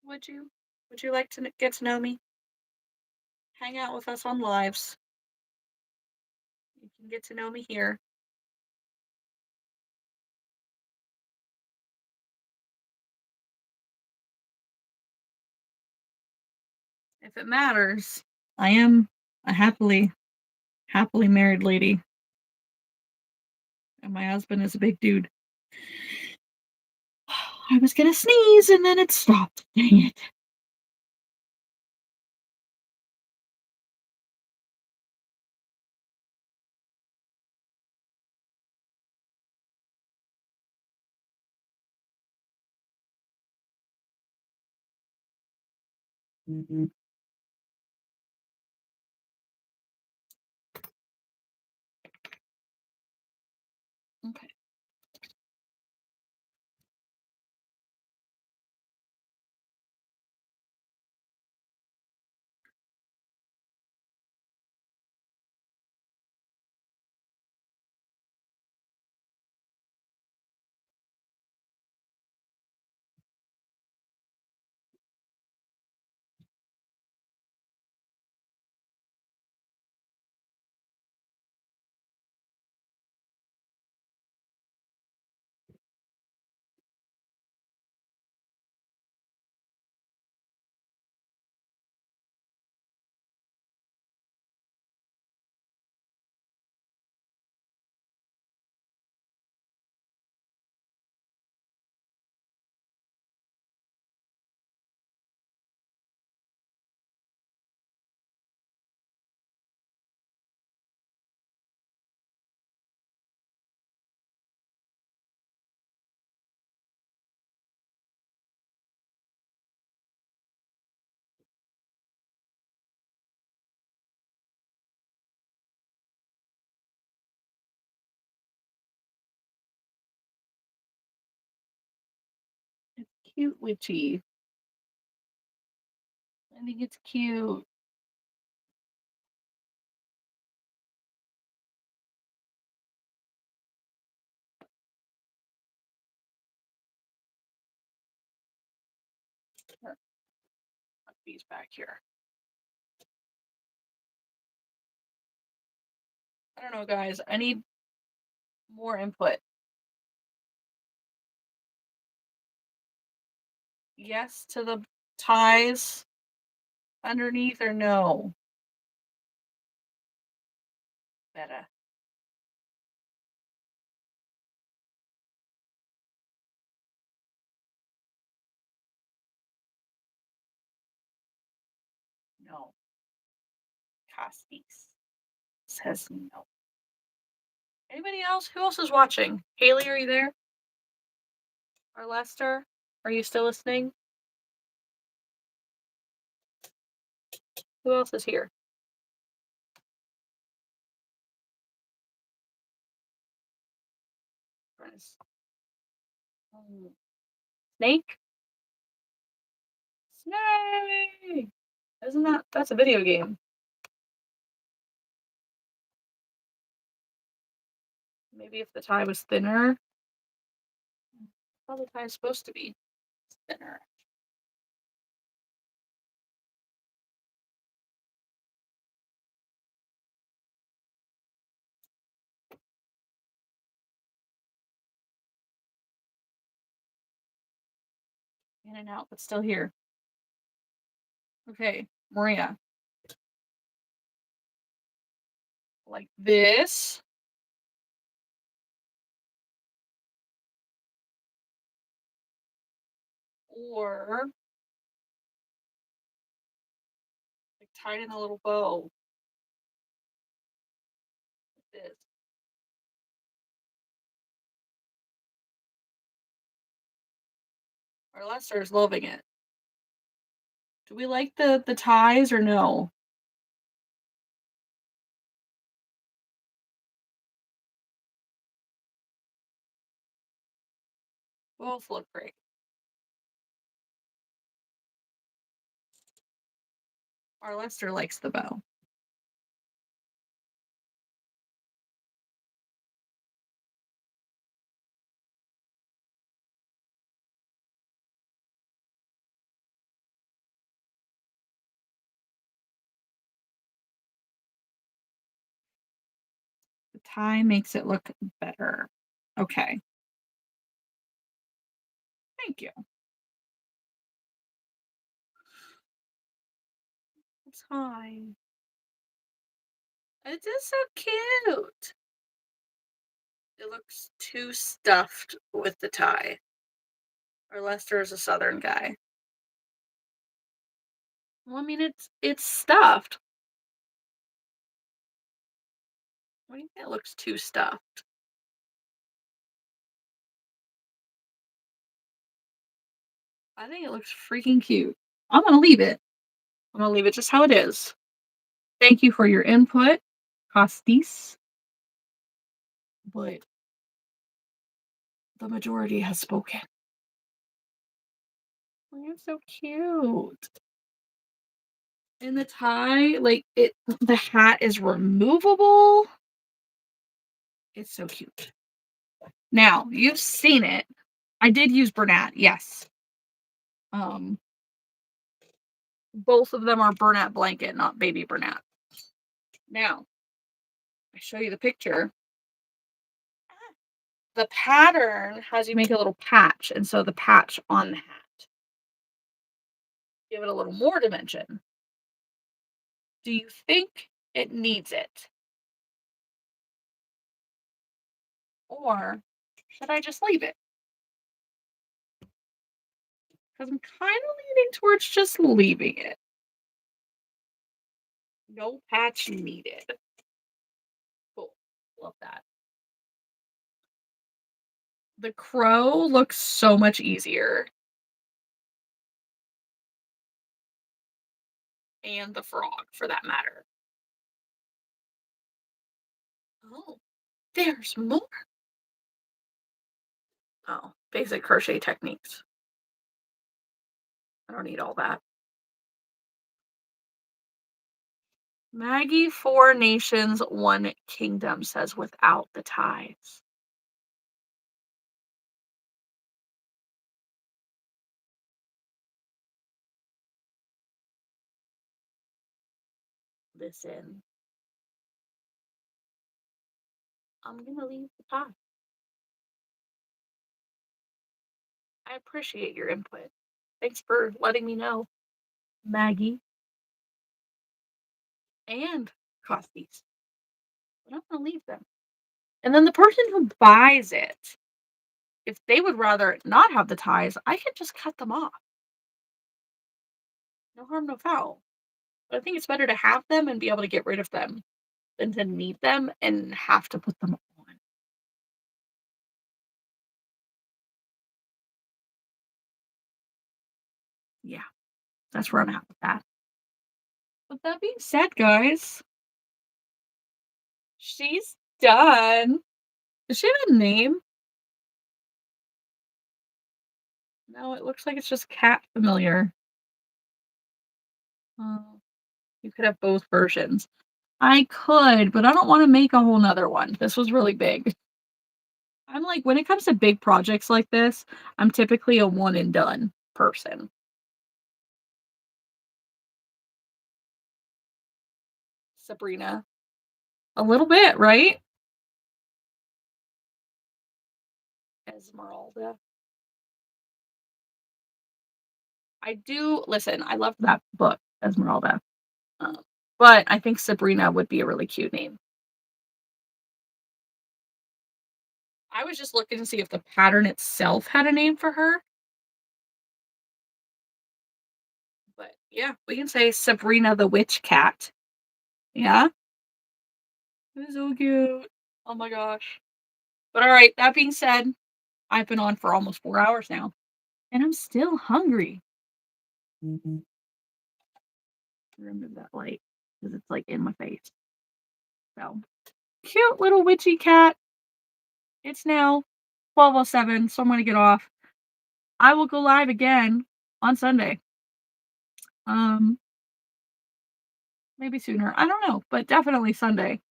Would you? Would you like to get to know me? Hang out with us on lives. You can get to know me here. If it matters, I am a happily married lady, and my husband is a big dude. I was gonna sneeze and then it stopped. Dang it. cute witchy. I think it's cute. Here, put these back here. I don't know, guys. I need more input. Yes to the ties underneath or no? Better. No. Castis says no. Anybody else? Who else is watching? Haley, are you there? Or Lester? Are you still listening? Who else is here? Snake? Snake! That's a video game. Maybe if the tie was thinner. How the tie is supposed to be thinner. In and out, but still here. Okay, Maria. Like this. Or like tied in a little bow. Like this. Our Lester's loving it. Do we like the ties or no? Both look great. Our Lester likes the bow. The tie makes it look better. Okay. Thank you. It's fine. It is so cute. It looks too stuffed with the tie. Or Lester is a southern guy. Well, I mean, it's stuffed. What do you think? It looks too stuffed. I think it looks freaking cute. I'm gonna leave it. I'm gonna leave it just how it is. Thank you for your input, Costis. But the majority has spoken. Oh, you're so cute. And the tie, like the hat is removable. It's so cute. Now, you've seen it. I did use Bernat, yes. Um, both of them are Bernat blanket, not baby Bernat. Now, I show you the picture. The pattern has you make a little patch, and so the patch on the hat. Give it a little more dimension. Do you think it needs it? Or should I just leave it? Because I'm kind of leaning towards just leaving it. No patch needed. Cool. Love that. The crow looks so much easier. And the frog, for that matter. Oh, there's more. Oh, basic crochet techniques. I don't need all that. Maggie, four nations, one kingdom, says without the ties. Listen, I'm gonna leave the tie. I appreciate your input. Thanks for letting me know, Maggie and Costies. But I'm gonna leave them. And then the person who buys it, if they would rather not have the ties, I can just cut them off. No harm, no foul. But I think it's better to have them and be able to get rid of them than to need them and have to put them on. Yeah, that's where I'm at with that. With that being said, guys, she's done. Does she have a name? No, it looks like it's just cat familiar. Oh, you could have both versions. I could, but I don't want to make a whole nother one. This was really big. I'm like, when it comes to big projects like this, I'm typically a one and done person. Sabrina. A little bit, right? Esmeralda. I do listen, I love that book, Esmeralda. Um, but I think Sabrina would be a really cute name. I was just looking to see if the pattern itself had a name for her. But yeah, we can say Sabrina the Witch Cat. Yeah. It's so cute. Oh my gosh. But all right, that being said, I've been on for almost 4 hours now, and I'm still hungry. Mhm. Remove that light because it's like in my face. So cute little witchy cat. It's now 12:07, so I'm gonna get off. I will go live again on Sunday. Um, maybe sooner. I don't know, but definitely Sunday.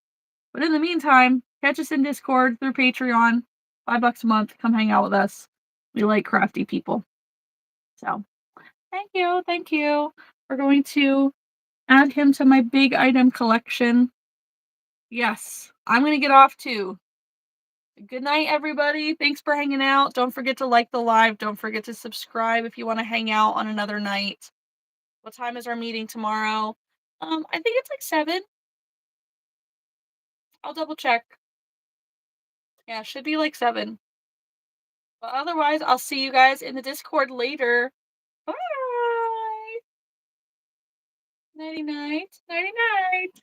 But in the meantime, catch us in Discord through Patreon. $5 a month. Come hang out with us. We like crafty people. So thank you. Thank you. We're going to add him to my big item collection. Yes, I'm going to get off too. Good night, everybody. Thanks for hanging out. Don't forget to like the live. Don't forget to subscribe if you want to hang out on another night. What time is our meeting tomorrow? I think it's like 7. I'll double check. Yeah, should be like 7. But otherwise, I'll see you guys in the Discord later. Bye. Nighty night. Nighty night.